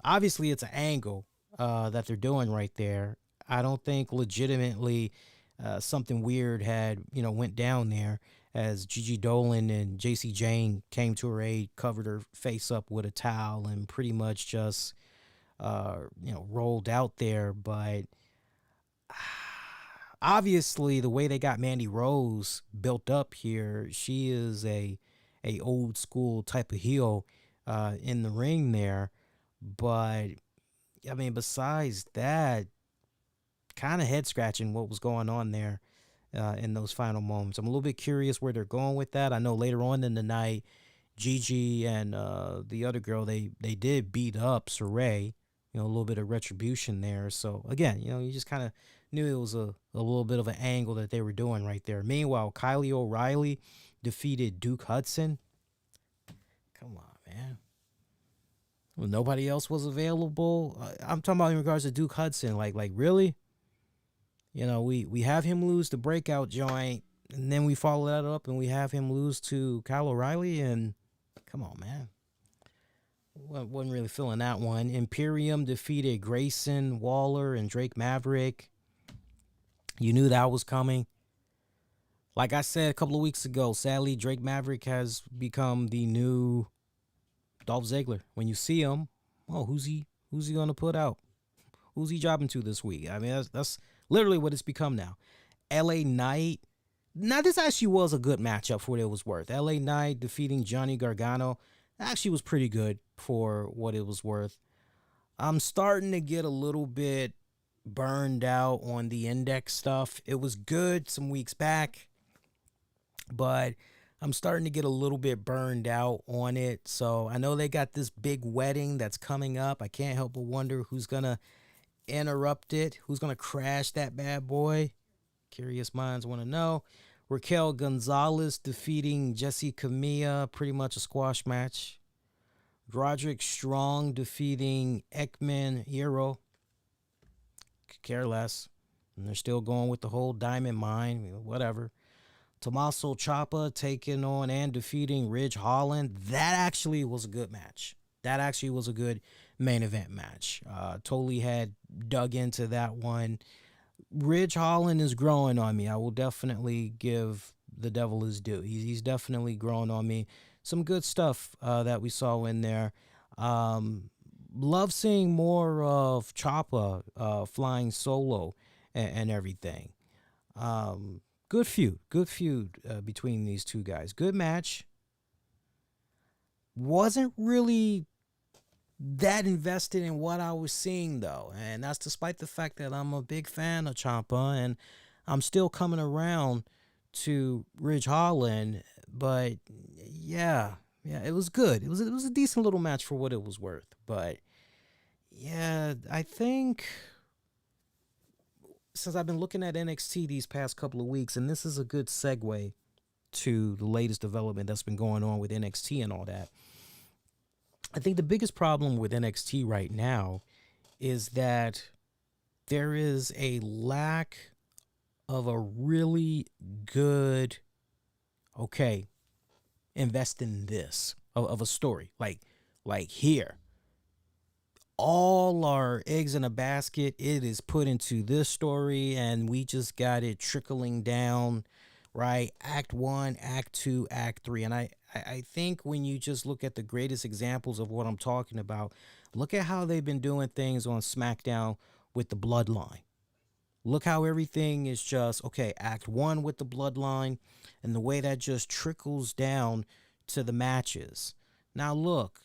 [SPEAKER 1] Obviously, it's an angle that they're doing right there. I don't think legitimately something weird had, went down there, as Gigi Dolan and JC Jane came to her aid, covered her face up with a towel, and pretty much just, rolled out there. But obviously, the way they got Mandy Rose built up here, she is a old school type of heel in the ring there. But I mean, besides that, kind of head scratching what was going on there in those final moments. I'm a little bit curious where they're going with that. I know later on in the night, Gigi and the other girl, they did beat up Saray, a little bit of retribution there. So again, you just kind of knew it was a little bit of an angle that they were doing right there. Meanwhile, Kylie O'Reilly defeated Duke Hudson. Come on, man. Well, nobody else was available. I'm talking about in regards to Duke Hudson. Like really? We have him lose the breakout joint, and then we follow that up and we have him lose to Kyle O'Reilly. And come on, man. Wasn't really feeling that one. Imperium defeated Grayson Waller and Drake Maverick. You knew that was coming. Like I said a couple of weeks ago, sadly, Drake Maverick has become the new Dolph Ziggler. When you see him, who's he going to put out? Who's he jobbing to this week? I mean, that's literally what it's become now. LA Knight. Now, this actually was a good matchup for what it was worth. LA Knight defeating Johnny Gargano actually was pretty good for what it was worth. I'm starting to get a little bit burned out on the index stuff. It was good some weeks back, but I'm starting to get a little bit burned out on it. So I know they got this big wedding that's coming up. I can't help but wonder who's going to interrupt it, who's going to crash that bad boy. Curious minds want to know. Raquel Gonzalez defeating Jessie Camilla, pretty much a squash match. Roderick Strong defeating Ekman Hero. Could care less. And they're still going with the whole Diamond Mine, whatever. Tommaso Ciampa taking on and defeating Ridge Holland. That actually was a good match. That actually was a good main event match. Totally had dug into that one. Ridge Holland is growing on me. I will definitely give the devil his due. He's definitely growing on me. Some good stuff that we saw in there. Love seeing more of Ciampa flying solo and everything. Good feud between these two guys. Good match. Wasn't really that invested in what I was seeing, though. And that's despite the fact that I'm a big fan of Ciampa and I'm still coming around to Ridge Holland. But yeah, it was good. It was a decent little match for what it was worth. But yeah, I think since I've been looking at NXT these past couple of weeks, and this is a good segue to the latest development that's been going on with NXT and all that. I think the biggest problem with NXT right now is that there is a lack of a really good, invest in this, of a story. Like here, all our eggs in a basket, it is put into this story, and we just got it trickling down, right? Act 1, Act 2, Act 3. And I think when you just look at the greatest examples of what I'm talking about, look at how they've been doing things on SmackDown with the Bloodline. Look how everything is just, Act 1 with the Bloodline, and the way that just trickles down to the matches. Now look,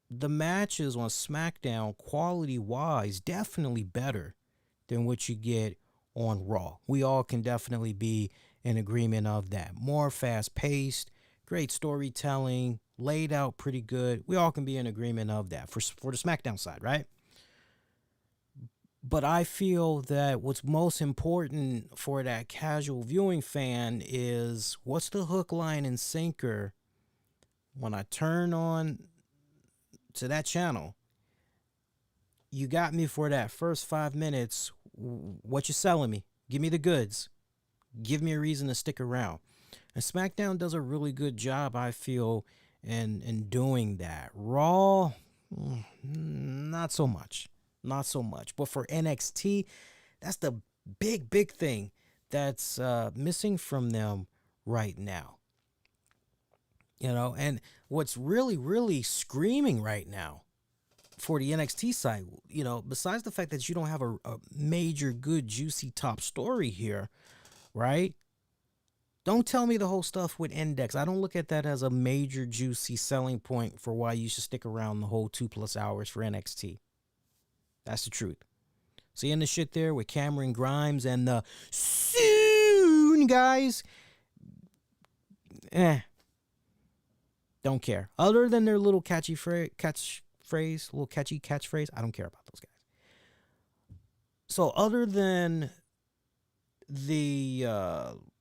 [SPEAKER 1] the matches on SmackDown, quality-wise, definitely better than what you get on Raw. We all can definitely be in agreement of that. More fast-paced, great storytelling, laid out pretty good. We all can be in agreement of that for the SmackDown side, right? But I feel that what's most important for that casual viewing fan is what's the hook, line, and sinker when I turn on to that channel. You got me for that first 5 minutes. What you selling me? Give me the goods. Give me a reason to stick around. And SmackDown does a really good job, I feel, in doing that. Raw, not so much. Not so much. But for NXT, that's the big thing that's missing from them right now. You know, and what's really screaming right now for the NXT side, you know, besides the fact that you don't have a major, good, juicy top story here, right? Don't tell me the whole stuff with Index. I don't look at that as a major, juicy selling point for why you should stick around the whole 2+ hours for NXT. That's the truth. Seeing the shit there with Cameron Grimes and the soon guys, don't care. Other than their little catchy catchphrase, I don't care about those guys. So other than the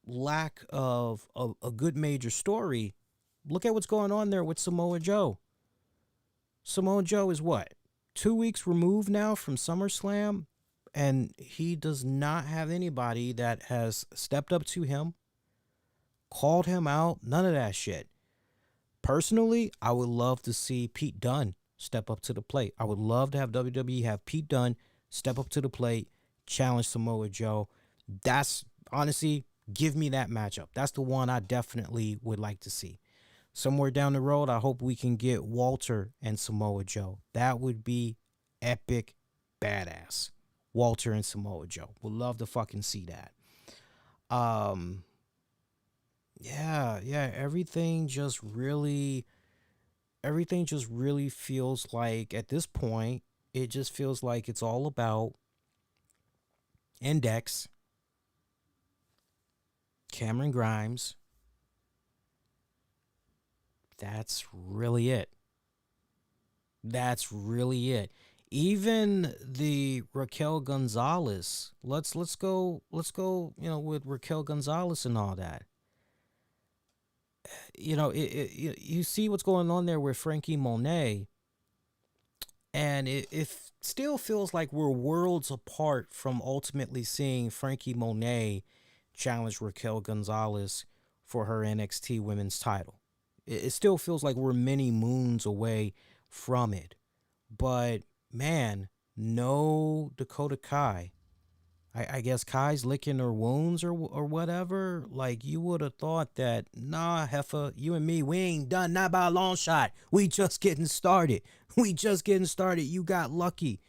[SPEAKER 1] lack of a good major story, look at what's going on there with Samoa Joe. Samoa Joe is what? 2 weeks removed now from SummerSlam, and he does not have anybody that has stepped up to him, called him out, none of that shit. Personally, I would love to see Pete Dunne step up to the plate. I would love to have WWE have Pete Dunne step up to the plate, challenge Samoa Joe. That's, honestly, give me that matchup. That's the one I definitely would like to see. Somewhere down the road, I hope we can get Walter and Samoa Joe. That would be epic badass. Walter and Samoa Joe. Would love to fucking see that. Yeah, everything just really feels like, at this point, it just feels like it's all about Index, Cameron Grimes. That's really it. Even the Raquel Gonzalez. Let's go, you know, with Raquel Gonzalez and all that. You know, you see what's going on there with Frankie Monet, and it still feels like we're worlds apart from ultimately seeing Frankie Monet challenge Raquel Gonzalez for her NXT Women's title. It still feels like we're many moons away from it. But, man, no Dakota Kai. I guess Kai's licking her wounds or whatever. Like, you would have thought that, nah, heifer, you and me, we ain't done, not by a long shot. We just getting started. You got lucky.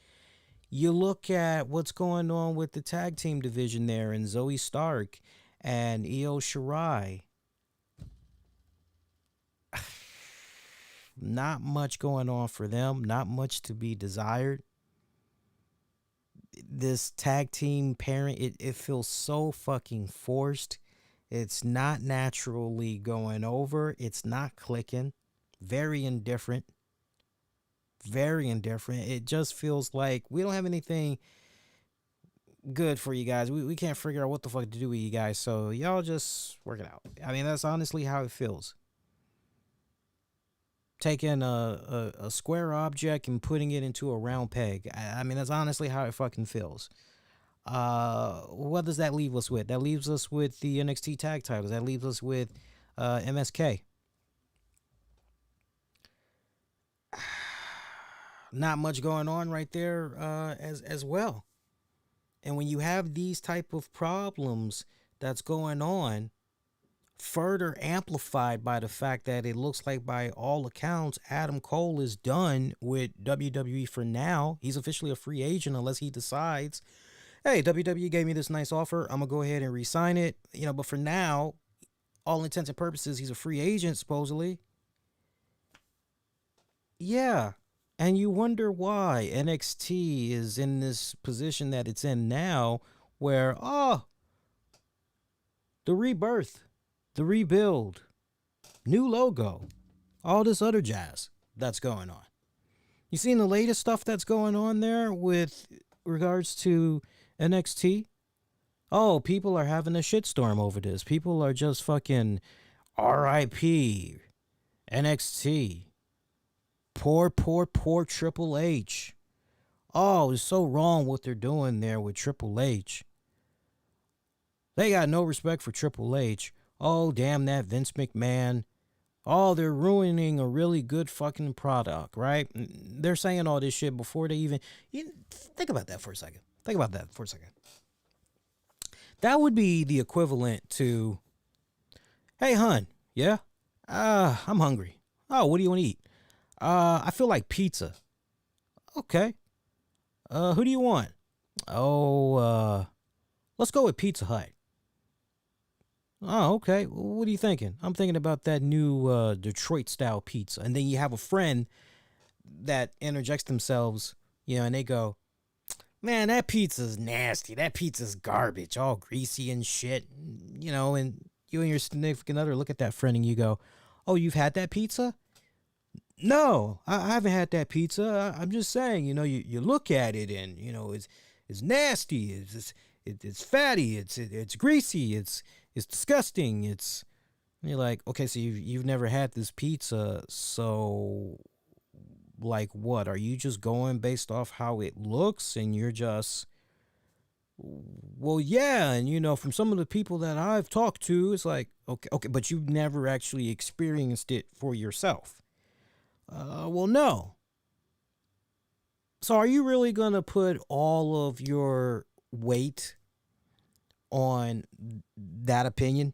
[SPEAKER 1] You look at what's going on with the tag team division there, and Zoe Stark and Io Shirai. Not much going on for them. Not much to be desired. This tag team pairing, it feels so fucking forced. It's not naturally going over. It's not clicking. Very indifferent. It just feels like we don't have anything good for you guys. We can't figure out what the fuck to do with you guys. So y'all just work it out. I mean, that's honestly how it feels. Taking a square object and putting it into a round peg. I mean, that's honestly how it fucking feels. What does that leave us with? That leaves us with the NXT tag titles. That leaves us with MSK. Not much going on right there as well. And when you have these type of problems that's going on, further amplified by the fact that it looks like, by all accounts, Adam Cole is done with WWE for now. He's officially a free agent unless he decides, hey, WWE gave me this nice offer, I'm gonna go ahead and re-sign it. You know, but for now, all intents and purposes, he's a free agent supposedly. Yeah. And you wonder why NXT is in this position that it's in now, where, the rebirth, the rebuild, new logo, all this other jazz that's going on. You seen the latest stuff that's going on there with regards to NXT? Oh, people are having a shitstorm over this. People are just fucking RIP, NXT. Poor Triple H. Oh, it's so wrong what they're doing there with Triple H. They got no respect for Triple H. Oh, damn that Vince McMahon. Oh, they're ruining a really good fucking product, right? They're saying all this shit before they even... Think about that for a second. That would be the equivalent to, hey, hun, yeah? I'm hungry. Oh, what do you want to eat? I feel like pizza. Okay. Who do you want? Oh, let's go with Pizza Hut. Oh, okay. What are you thinking? I'm thinking about that new Detroit-style pizza. And then you have a friend that interjects themselves, and they go, man, that pizza's nasty. That pizza's garbage, all greasy and shit. And you and your significant other look at that friend and you go, oh, you've had that pizza? No, I haven't had that pizza. I'm just saying, you look at it and, it's nasty. It's fatty. It's greasy. It's disgusting. And you're like, okay, so you've never had this pizza. So like what? Are you just going based off how it looks and you're just, well, yeah. And, from some of the people that I've talked to, it's like, okay, but you've never actually experienced it for yourself. Well, no. So are you really going to put all of your weight on that opinion?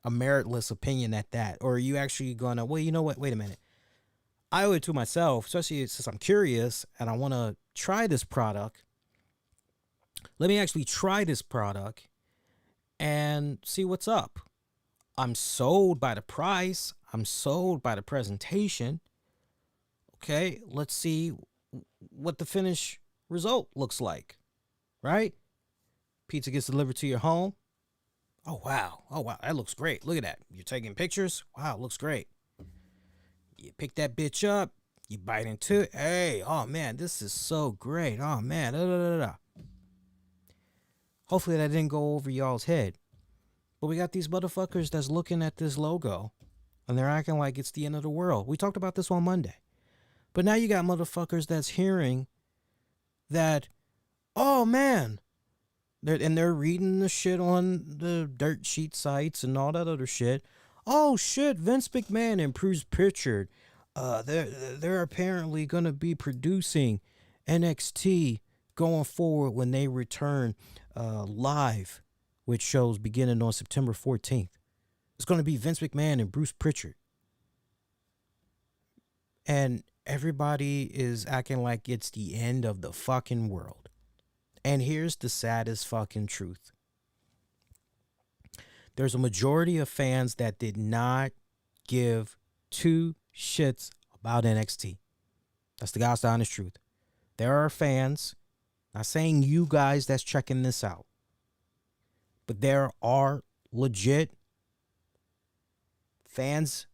[SPEAKER 1] A meritless opinion at that? Or are you actually going to, well, you know what? Wait a minute. I owe it to myself, especially since I'm curious and I want to try this product. Let me actually try this product and see what's up. I'm sold by the price. I'm sold by the presentation. Okay, let's see what the finished result looks like, right? Pizza gets delivered to your home. Oh, wow. That looks great. Look at that. You're taking pictures. Wow, it looks great. You pick that bitch up. You bite into it. Hey, oh, man, this is so great. Oh, man. Hopefully that didn't go over y'all's head. But we got these motherfuckers that's looking at this logo and they're acting like it's the end of the world. We talked about this on Monday. But now you got motherfuckers that's hearing that, oh man, they're reading the shit on the dirt sheet sites and all that other shit. Oh shit, Vince McMahon and Bruce Pritchard, they're apparently gonna be producing NXT going forward when they return live, with shows beginning on September 14th. It's going to be Vince McMahon and Bruce Pritchard. And everybody is acting like it's the end of the fucking world. And here's the saddest fucking truth. There's a majority of fans that did not give two shits about NXT. That's the God's honest truth. There are fans, not saying you guys that's checking this out, but there are legit fans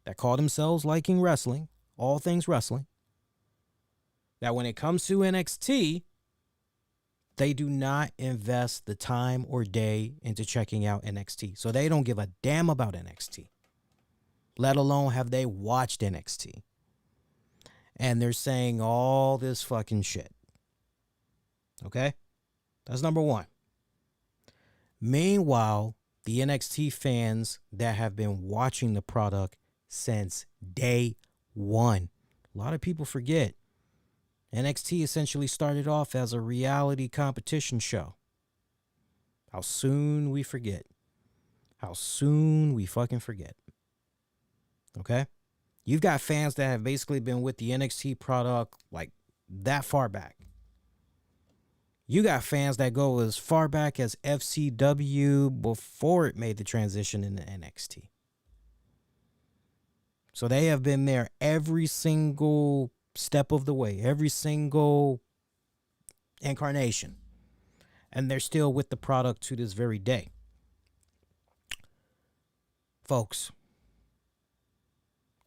[SPEAKER 1] that call themselves liking wrestling, all things wrestling, that when it comes to NXT, they do not invest the time or day into checking out NXT. So they don't give a damn about NXT, let alone have they watched NXT. And they're saying all this fucking shit. Okay? That's number one. Meanwhile, the NXT fans that have been watching the product since day one, a lot of people forget, NXT essentially started off as a reality competition show. How soon we forget. How soon we fucking forget. Okay? You've got fans that have basically been with the NXT product like that far back. You got fans that go as far back as FCW before it made the transition into NXT. So they have been there every single step of the way, every single incarnation. And they're still with the product to this very day. Folks,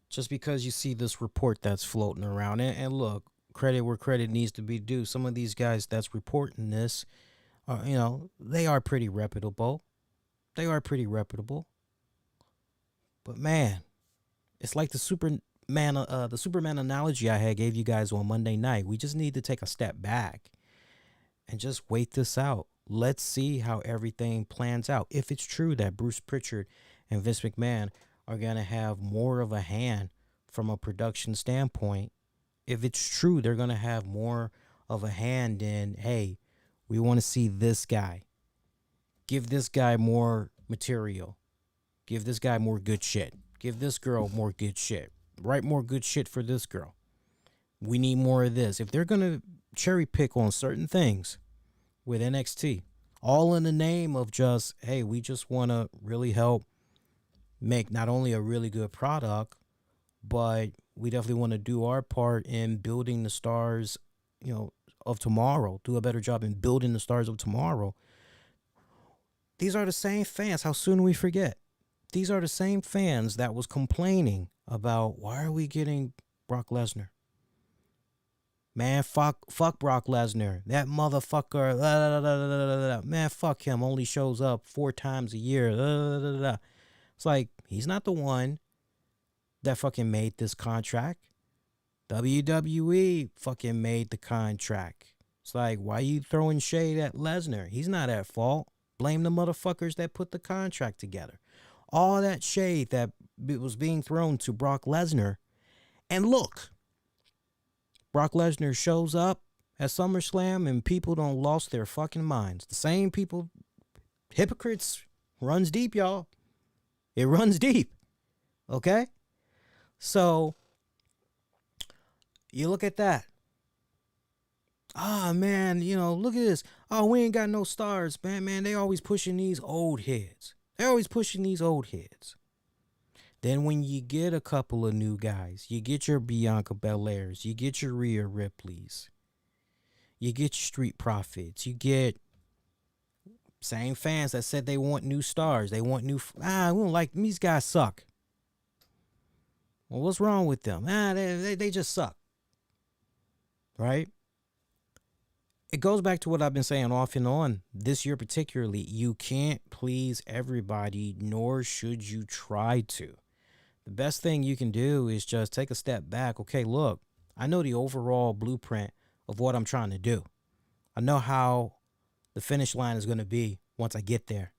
[SPEAKER 1] just because you see this report that's floating around, and look, credit where credit needs to be due. Some of these guys that's reporting this, they are pretty reputable. They are pretty reputable. But man, it's like the Superman analogy I gave you guys on Monday night. We just need to take a step back and just wait this out. Let's see how everything plans out. If it's true that Bruce Pritchard and Vince McMahon are going to have more of a hand from a production standpoint, if it's true they're going to have more of a hand in, hey, we want to see this guy. Give this guy more material. Give this guy more good shit. Give this girl more good shit. Write more good shit for this girl. We need more of this. If they're going to cherry pick on certain things with NXT, all in the name of just, hey, we just want to really help make not only a really good product, but we definitely want to do our part in building the stars, of tomorrow, do a better job in building the stars of tomorrow. These are the same fans. How soon we forget? These are the same fans that was complaining about, why are we getting Brock Lesnar? Man, fuck Brock Lesnar. That motherfucker, man, fuck him. Only shows up 4 times a year. It's like, he's not the one that fucking made this contract. WWE fucking made the contract. It's like, why you throwing shade at Lesnar? He's not at fault. Blame the motherfuckers that put the contract together. All that shade that was being thrown to Brock Lesnar. And look, Brock Lesnar shows up at SummerSlam and people don't lost their fucking minds. The same people, hypocrites, runs deep, y'all. It runs deep. Okay? So, you look at that. Ah, man, look at this. Oh, we ain't got no stars, man. Man, they always pushing these old heads. They're always pushing these old heads. Then when you get a couple of new guys, you get your Bianca Belairs, you get your Rhea Ripleys, you get your Street Profits, you get same fans that said they want new stars, they want new, we don't like them, these guys suck. Well, what's wrong with them? They just suck. Right? It goes back to what I've been saying off and on this year particularly. You can't please everybody, nor should you try to. The best thing you can do is just take a step back. Okay, look, I know the overall blueprint of what I'm trying to do. I know how the finish line is going to be once I get there.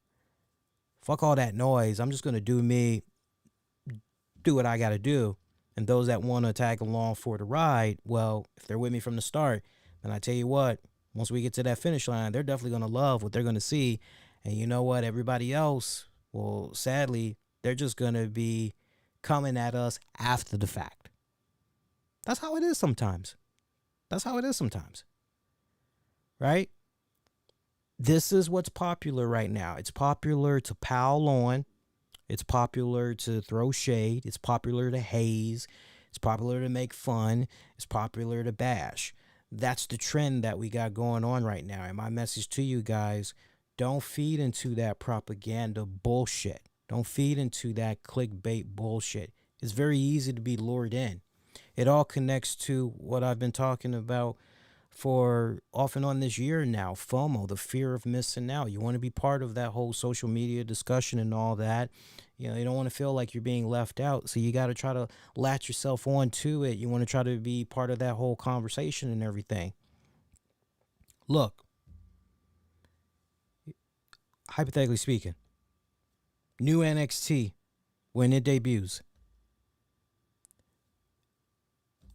[SPEAKER 1] Fuck all that noise. I'm just going to do me, do what I got to do. And those that want to tag along for the ride, well, if they're with me from the start, then I tell you what, once we get to that finish line, they're definitely going to love what they're going to see. And you know what? Everybody else, well, sadly, they're just going to be coming at us after the fact. That's how it is sometimes. Right? This is what's popular right now. It's popular to pile on. It's popular to throw shade. It's popular to haze. It's popular to make fun. It's popular to bash. That's the trend that we got going on right now. And my message to you guys, don't feed into that propaganda bullshit. Don't feed into that clickbait bullshit. It's very easy to be lured in. It all connects to what I've been talking about for off and on this year now. FOMO, the fear of missing out. You want to be part of that whole social media discussion and all that. You don't want to feel like you're being left out. So you got to try to latch yourself on to it. You want to try to be part of that whole conversation and everything. Look, hypothetically speaking, new NXT, when it debuts,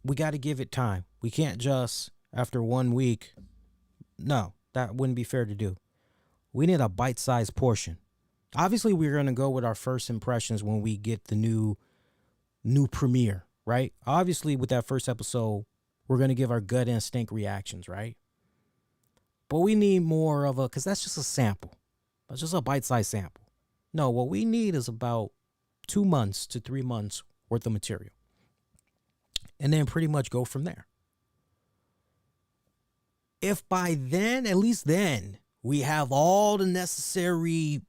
[SPEAKER 1] we got to give it time. We can't just, after 1 week, no, that wouldn't be fair to do. We need a bite-sized portion. Obviously, we're going to go with our first impressions when we get the new premiere, right? Obviously, with that first episode, we're going to give our gut instinct reactions, right? But we need more of because that's just a sample. That's just a bite-sized sample. No, what we need is about 2 months to 3 months worth of material. And then pretty much go from there. If by then, at least then, we have all the necessary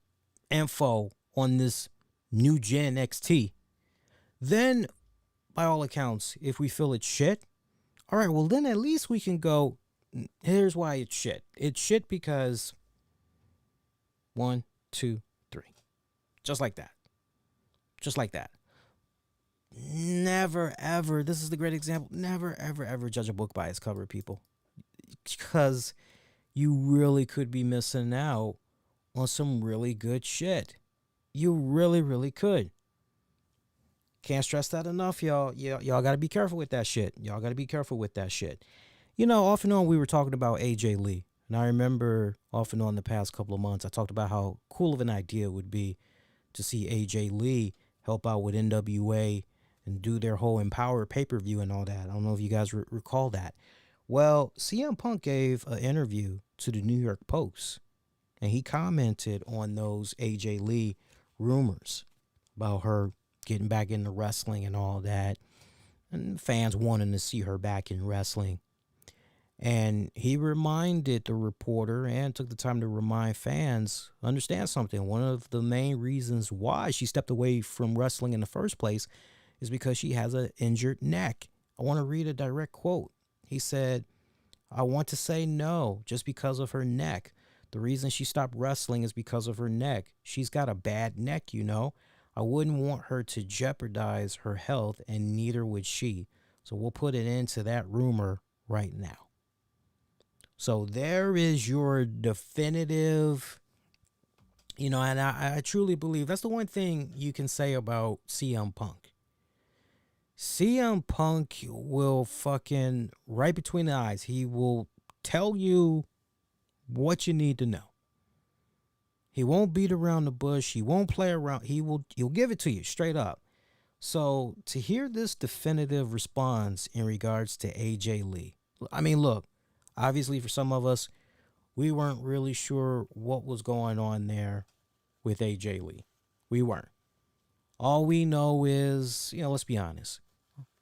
[SPEAKER 1] info on this new Gen XT, then by all accounts, if we feel it's shit, all right, well then at least we can go, here's why it's shit. It's shit because 1, 2, 3. Just like that. Just like that. Never, ever, this is the great example, never, ever, ever judge a book by its cover, people. Because you really could be missing out on some really good shit. You really, really could. Can't stress that enough, y'all. Y'all got to be careful with that shit. Y'all got to be careful with that shit. You know, off and on, we were talking about AJ Lee. And I remember off and on the past couple of months, I talked about how cool of an idea it would be to see AJ Lee help out with NWA and do their whole Empower pay-per-view and all that. I don't know if you guys recall that. Well, CM Punk gave an interview to the New York Post, and he commented on those AJ Lee rumors about her getting back into wrestling and all that, and fans wanting to see her back in wrestling. And he reminded the reporter and took the time to remind fans, understand something. One of the main reasons why she stepped away from wrestling in the first place is because she has an injured neck. I want to read a direct quote. He said, "I want to say no just because of her neck. The reason she stopped wrestling is because of her neck. She's got a bad neck, you know. I wouldn't want her to jeopardize her health, and neither would she. So we'll put an end to that rumor right now." So there is your definitive, you know, and I truly believe that's the one thing you can say about CM Punk. CM Punk will fucking, right between the eyes, he will tell you what you need to know. He won't beat around the bush. He won't play around. He'll give it to you straight up. So to hear this definitive response in regards to AJ Lee, I mean, look, obviously for some of us, we weren't really sure what was going on there with AJ Lee. We weren't. All we know is, you know, let's be honest.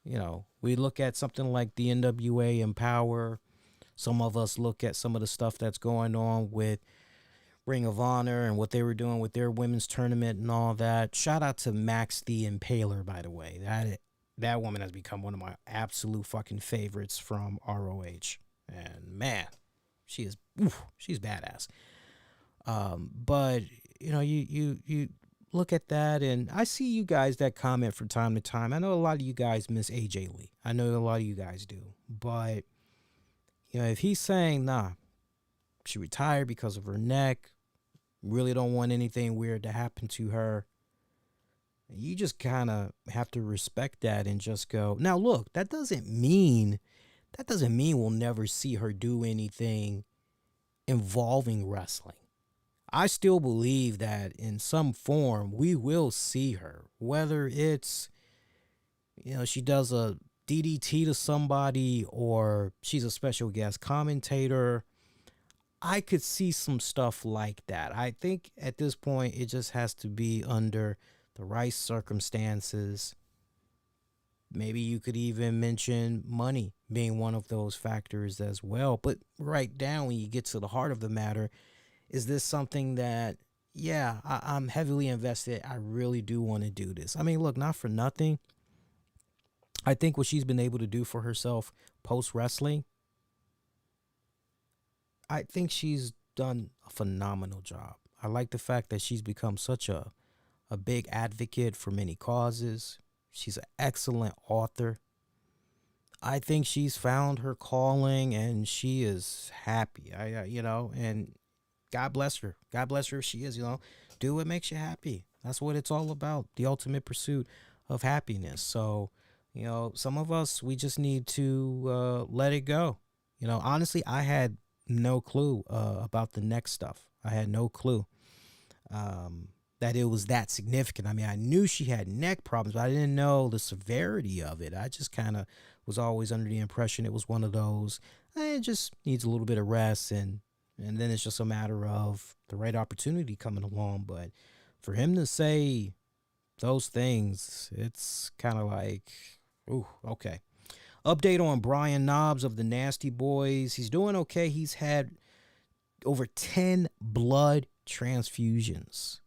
[SPEAKER 1] You know, we look at something like the NWA Empower. Some of us look at some of the stuff that's going on with Ring of Honor and what they were doing with their women's tournament and all that. Shout out to Max the Impaler, by the way. That woman has become one of my absolute fucking favorites from ROH. And man, she's badass. But you know, you look at that, and I see you guys that comment from time to time. I know a lot of you guys miss AJ Lee. I know a lot of you guys do. But you know, if he's saying, nah, she retired because of her neck, really don't want anything weird to happen to her, you just kind of have to respect that and just go. Now, look, that doesn't mean we'll never see her do anything involving wrestling. I still believe that in some form we will see her, whether it's, you know, she does a DDT to somebody or she's a special guest commentator. I could see some stuff like that. I think at this point it just has to be under the right circumstances. Maybe you could even mention money being one of those factors as well. But right down when you get to the heart of the matter, is this something that, yeah, I'm heavily invested. I really do want to do this. I mean, look, not for nothing. I think what she's been able to do for herself post-wrestling, I think she's done a phenomenal job. I like the fact that she's become such a big advocate for many causes. She's an excellent author. I think she's found her calling and she is happy. You know, and God bless her. God bless her if she is, you know. Do what makes you happy. That's what it's all about. The ultimate pursuit of happiness. So, you know, some of us, we just need to let it go. You know, honestly, I had no clue about the neck stuff. I had no clue that it was that significant. I mean, I knew she had neck problems, but I didn't know the severity of it. I just kind of was always under the impression it was one of those, it just needs a little bit of rest, and then it's just a matter of the right opportunity coming along. But for him to say those things, it's kind of like, ooh, okay. Update on Brian Knobs of the Nasty Boys. He's doing okay. He's had over 10 blood transfusions.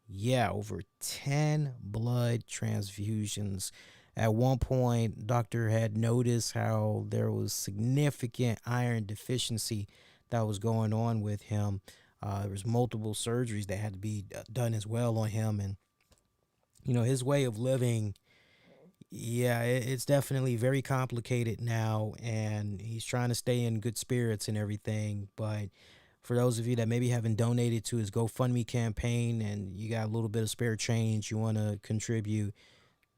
[SPEAKER 1] Yeah, over 10 blood transfusions. At one point, doctor had noticed how there was significant iron deficiency that was going on with him. There was multiple surgeries that had to be done as well on him. And, his way of living, yeah, it's definitely very complicated now. And he's trying to stay in good spirits and everything. But for those of you that maybe haven't donated to his GoFundMe campaign and you got a little bit of spare change, you want to contribute,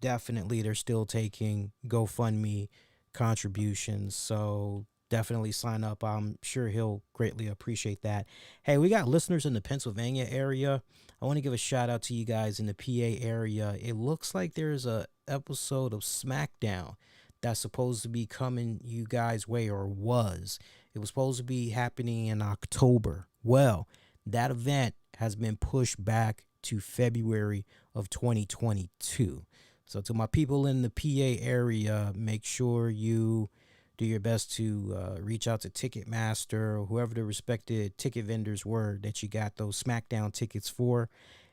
[SPEAKER 1] definitely they're still taking GoFundMe contributions. So definitely sign up. I'm sure he'll greatly appreciate that. Hey, we got listeners in the Pennsylvania area. I want to give a shout out to you guys in the PA area. It looks like there's a episode of SmackDown that's supposed to be coming you guys' way, or was. It was supposed to be happening in October. Well, that event has been pushed back to February of 2022. So to my people in the PA area, make sure you do your best to reach out to Ticketmaster or whoever the respected ticket vendors were that you got those SmackDown tickets for,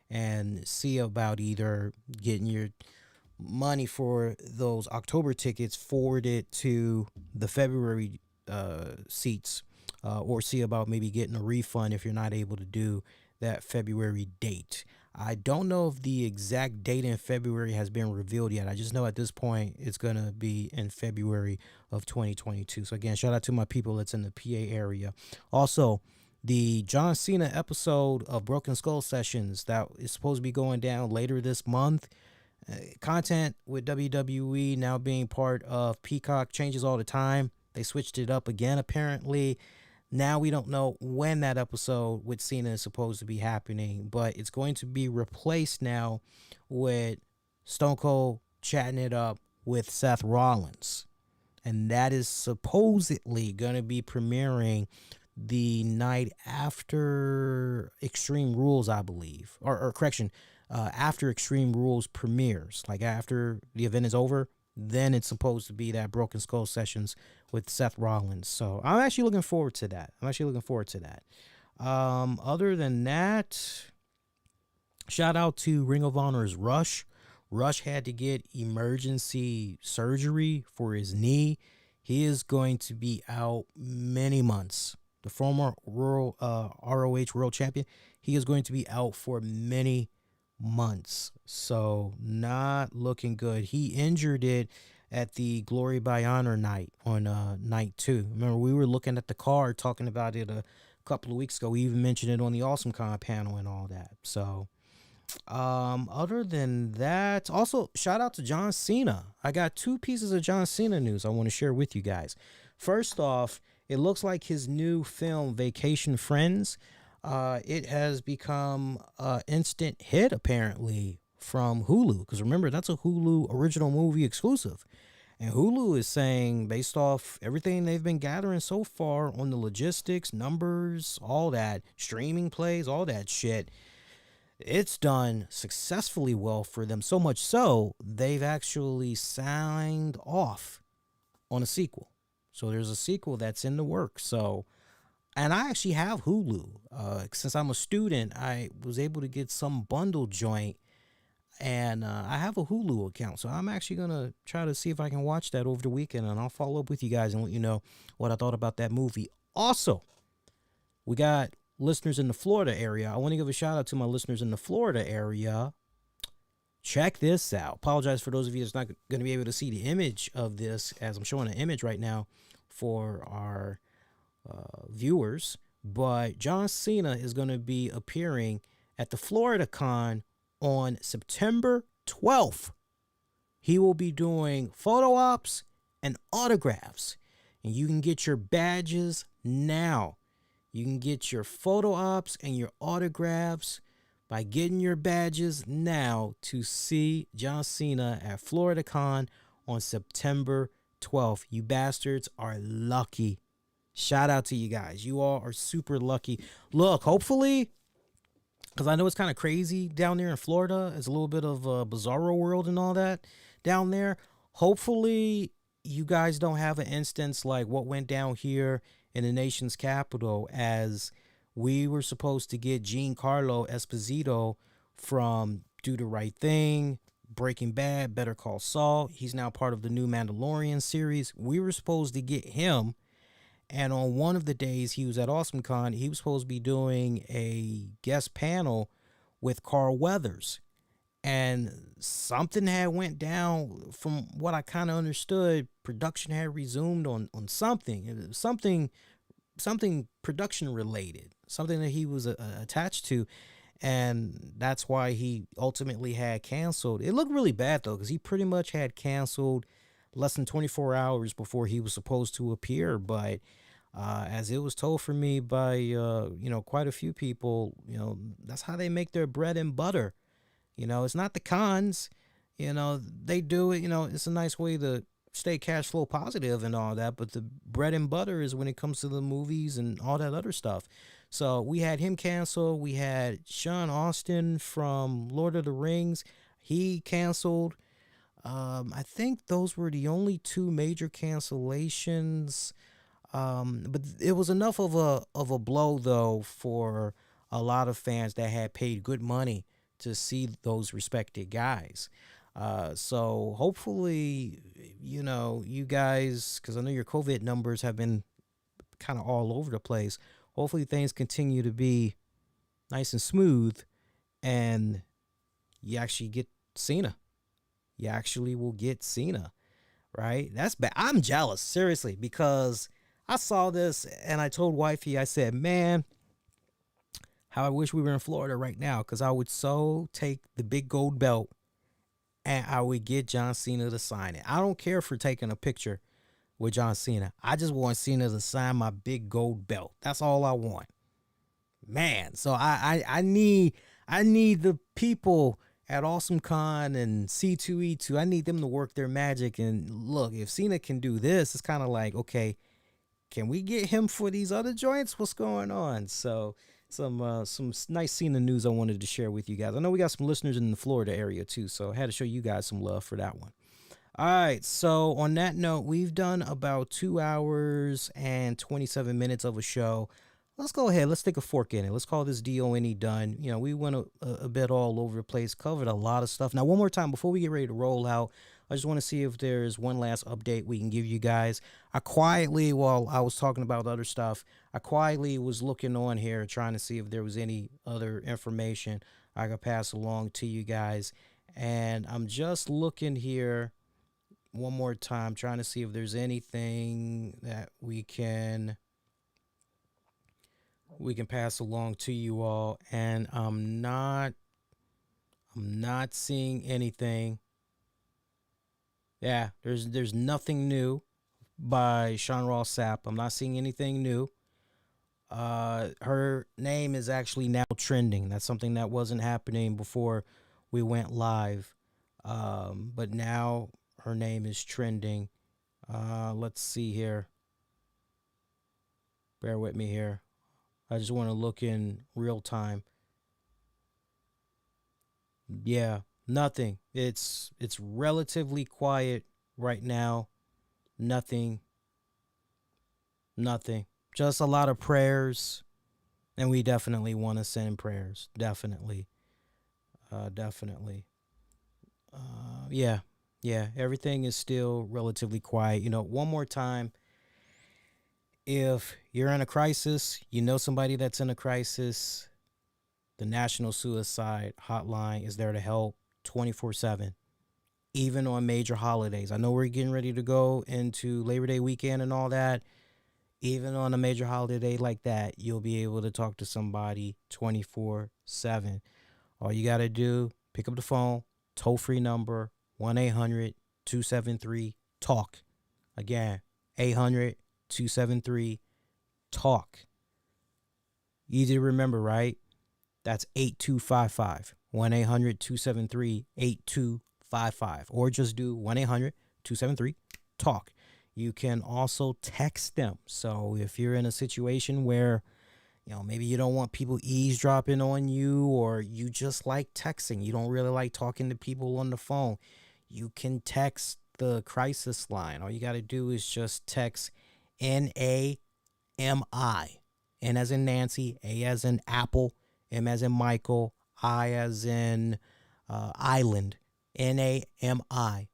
[SPEAKER 1] and see about either getting your money for those October tickets forwarded to the February seats, or see about maybe getting a refund if you're not able to do that February date. I don't know if the exact date in February has been revealed yet. I just know at this point it's going to be in February of 2022. So again, shout out to my people that's in the PA area. Also, the John Cena episode of Broken Skull Sessions that is supposed to be going down later this month. Content with WWE now being part of Peacock changes all the time. They switched it up again, apparently. Now we don't know when that episode with Cena is supposed to be happening, but it's going to be replaced now with Stone Cold chatting it up with Seth Rollins. And that is supposedly going to be premiering the night after Extreme Rules, I believe. Or correction, after Extreme Rules premieres. Like after the event is over, then it's supposed to be that Broken Skull Sessions with Seth Rollins. So I'm actually looking forward to that. Other than that, shout out to Ring of Honor's Rush. Rush had to get emergency surgery for his knee. He is going to be out many months. The former ROH World Champion, he is going to be out for many months. So not looking good. He injured it at the Glory by Honor night on night 2. Remember, we were looking at the card talking about it a couple of weeks ago. We even mentioned it on the Awesome Con panel and all that. So other than that, also shout out to John Cena. I got 2 pieces of John Cena news I want to share with you guys. First off, it looks like his new film Vacation Friends, it has become an instant hit apparently from Hulu, because remember, that's a Hulu original movie exclusive. And Hulu is saying, based off everything they've been gathering so far on the logistics, numbers, all that, streaming plays, all that shit, it's done successfully well for them. So much so, they've actually signed off on a sequel. So there's a sequel that's in the works. So, and I actually have Hulu. Since I'm a student, I was able to get some bundle joint. And I have a Hulu account, so I'm actually going to try to see if I can watch that over the weekend, and I'll follow up with you guys and let you know what I thought about that movie. Also, we got listeners in the Florida area. I want to give a shout out to my listeners in the Florida area. Check this out. Apologize for those of you that's not going to be able to see the image of this, as I'm showing an image right now for our viewers. But John Cena is going to be appearing at the Florida Con on September 12th. He will be doing photo ops and autographs. And you can get your badges now. You can get your photo ops and your autographs by getting your badges now to see John Cena at Florida Con on September 12th. You bastards are lucky. Shout out to you guys. You all are super lucky. Look, hopefully, because I know it's kind of crazy down there in Florida. It's a little bit of a bizarro world and all that down there. Hopefully, you guys don't have an instance like what went down here in the nation's capital, as we were supposed to get Giancarlo Esposito from Do the Right Thing, Breaking Bad, Better Call Saul. He's now part of the new Mandalorian series. We were supposed to get him. And on one of the days he was at AwesomeCon, he was supposed to be doing a guest panel with Carl Weathers. And something had went down. From what I kind of understood, production had resumed on something. It was something production related, something that he was attached to. And that's why he ultimately had canceled. It looked really bad, though, because he pretty much had canceled less than 24 hours before he was supposed to appear. But as it was told for me by, quite a few people, that's how they make their bread and butter. It's not the cons. They do it. It's a nice way to stay cash flow positive and all that. But the bread and butter is when it comes to the movies and all that other stuff. So we had him cancel. We had Sean Austin from Lord of the Rings. He canceled. I think those were the only two major cancellations. But it was enough of a blow, though, for a lot of fans that had paid good money to see those respected guys. So hopefully, you guys, because I know your COVID numbers have been kind of all over the place. Hopefully things continue to be nice and smooth, and you actually get Cena. You actually will get Cena, right? That's bad. I'm jealous, seriously, because I saw this and I told wifey, I said, man, how I wish we were in Florida right now, because I would so take the big gold belt and I would get John Cena to sign it. I don't care for taking a picture with John Cena. I just want Cena to sign my big gold belt. That's all I want. Man, so I need the people at AwesomeCon and C2E2. I need them to work their magic. And look, if Cena can do this, it's kind of like, okay, can we get him for these other joints? What's going on? So some nice Cena news I wanted to share with you guys. I know we got some listeners in the Florida area too, so I had to show you guys some love for that one. All right, so on that note, we've done about 2 hours and 27 minutes of a show. Let's go ahead. Let's take a fork in it. Let's call this DONE done. We went a bit all over the place, covered a lot of stuff. Now, one more time, before we get ready to roll out, I just want to see if there's one last update we can give you guys. While I was talking about other stuff, I quietly was looking on here, trying to see if there was any other information I could pass along to you guys. And I'm just looking here one more time, trying to see if there's anything that we can pass along to you all. And I'm not seeing anything. Yeah, there's nothing new by Sean Ross Sapp. I'm not seeing anything new. Her name is actually now trending. That's something that wasn't happening before we went live. But now her name is trending. Let's see here. Bear with me here. I just want to look in real time. Yeah, nothing. It's relatively quiet right now. Nothing. Just a lot of prayers, and we definitely want to send prayers. Definitely. Yeah. Everything is still relatively quiet. One more time. If you're in a crisis, somebody that's in a crisis, the National Suicide Hotline is there to help 24/7, even on major holidays. I know we're getting ready to go into Labor Day weekend and all that. Even on a major holiday like that, you'll be able to talk to somebody 24/7. All you got to do, pick up the phone, toll-free number, 1-800-273-TALK. Again, 800-273-TALK. Easy to remember, right? That's 8255. 1-800-273-8255. Or just do 1-800-273-TALK. You can also text them. So if you're in a situation where Maybe you don't want people eavesdropping on you, or you just like texting. You don't really like talking to people on the phone. You can text the crisis line. All you got to do is just text NAMI. N as in Nancy, A as in Apple, M as in Michael, I as in Island, NAMI.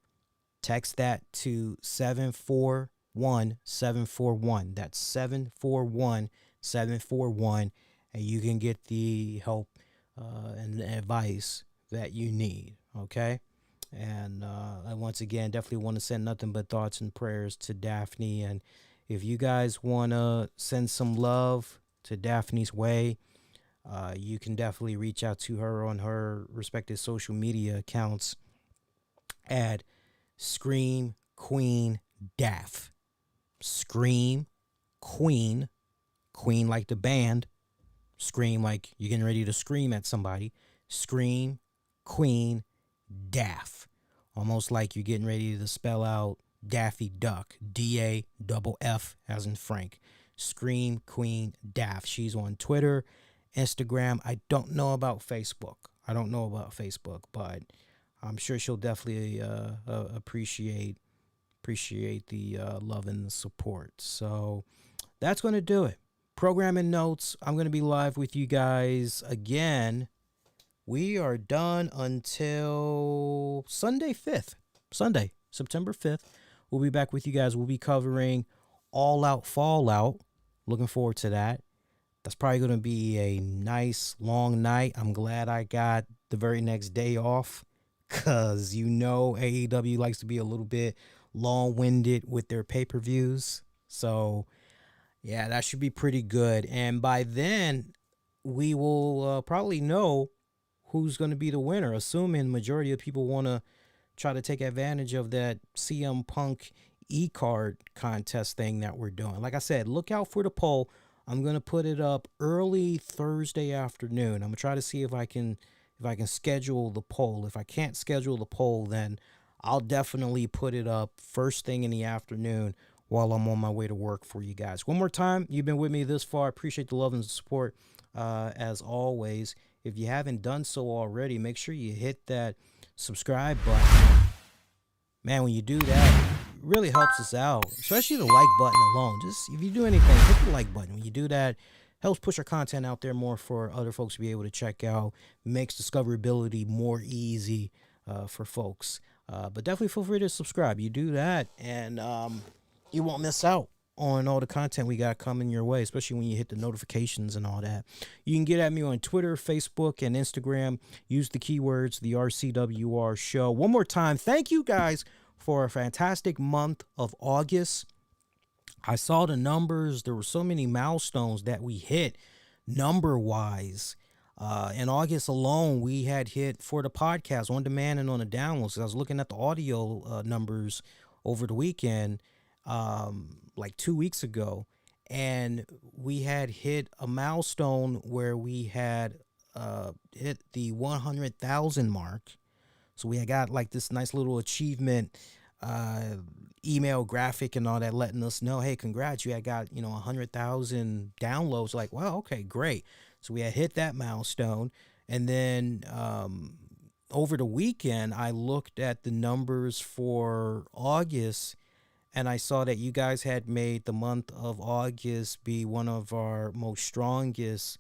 [SPEAKER 1] Text that to 741-741. That's 741-741, and you can get the help and advice that you need, okay? And I once again definitely want to send nothing but thoughts and prayers to Daffney. And if you guys want to send some love to Daffney's way, you can definitely reach out to her on her respective social media accounts at Scream Queen Daff. Scream Queen. Queen like the band. Scream like you're getting ready to scream at somebody. Scream Queen Daff. Almost like you're getting ready to spell out Daffy Duck. DAFF as in Frank. Scream Queen Daff. She's on Twitter, Instagram. I don't know about Facebook. But I'm sure she'll definitely appreciate the love and the support. So that's going to do it. Programming notes. I'm going to be live with you guys again. We are done until Sunday, September 5th. We'll be back with you guys. We'll be covering All Out Fallout. Looking forward to that. That's probably going to be a nice long night. I'm glad I got the very next day off, because AEW likes to be a little bit long-winded with their pay-per-views. So, yeah, that should be pretty good. And by then, we will probably know who's going to be the winner, assuming the majority of people want to try to take advantage of that CM Punk e-card contest thing that we're doing. Like I said, look out for the poll. I'm going to put it up early Thursday afternoon. I'm going to try to see if I can schedule the poll. If I can't schedule the poll, then I'll definitely put it up first thing in the afternoon while I'm on my way to work for you guys. One more time, you've been with me this far. Appreciate the love and support as always. If you haven't done so already, make sure you hit that subscribe button. Man, when you do that, it really helps us out, especially the like button alone. Just if you do anything, hit the like button. When you do that, helps push our content out there more for other folks to be able to check out. Makes discoverability more easy for folks. But definitely feel free to subscribe. You do that, and you won't miss out on all the content we got coming your way, especially when you hit the notifications and all that. You can get at me on Twitter, Facebook, and Instagram. Use the keywords, the RCWR show. One more time, thank you guys for a fantastic month of August. I saw the numbers. There were so many milestones that we hit number-wise. In August alone, we had hit for the podcast on demand and on the downloads. I was looking at the audio numbers over the weekend, like 2 weeks ago, and we had hit a milestone where we had hit the 100,000 mark. So we had got like this nice little achievement email graphic and all that, letting us know, hey, congrats, you had got 100,000 downloads. Like, wow, okay, great. So we had hit that milestone. And then over the weekend, I looked at the numbers for August, and I saw that you guys had made the month of August be one of our most strongest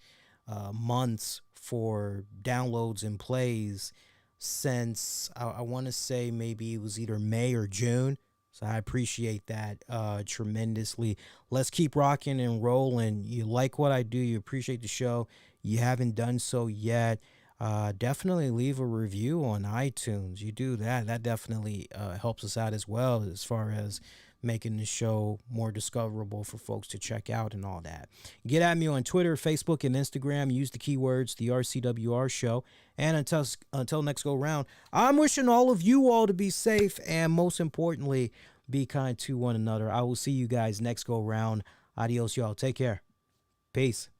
[SPEAKER 1] months for downloads and plays since I want to say maybe it was either May or June. So I appreciate that tremendously. Let's keep rocking and rolling. You like what I do. You appreciate the show. You haven't done so yet. Definitely leave a review on iTunes. You do that. That definitely helps us out as well, as far as making the show more discoverable for folks to check out and all that. Get at me on Twitter, Facebook, and Instagram. Use the keywords, the RCWR show. And until next go round, I'm wishing all of you all to be safe and, most importantly, be kind to one another. I will see you guys next go round. Adios, y'all. Take care. Peace.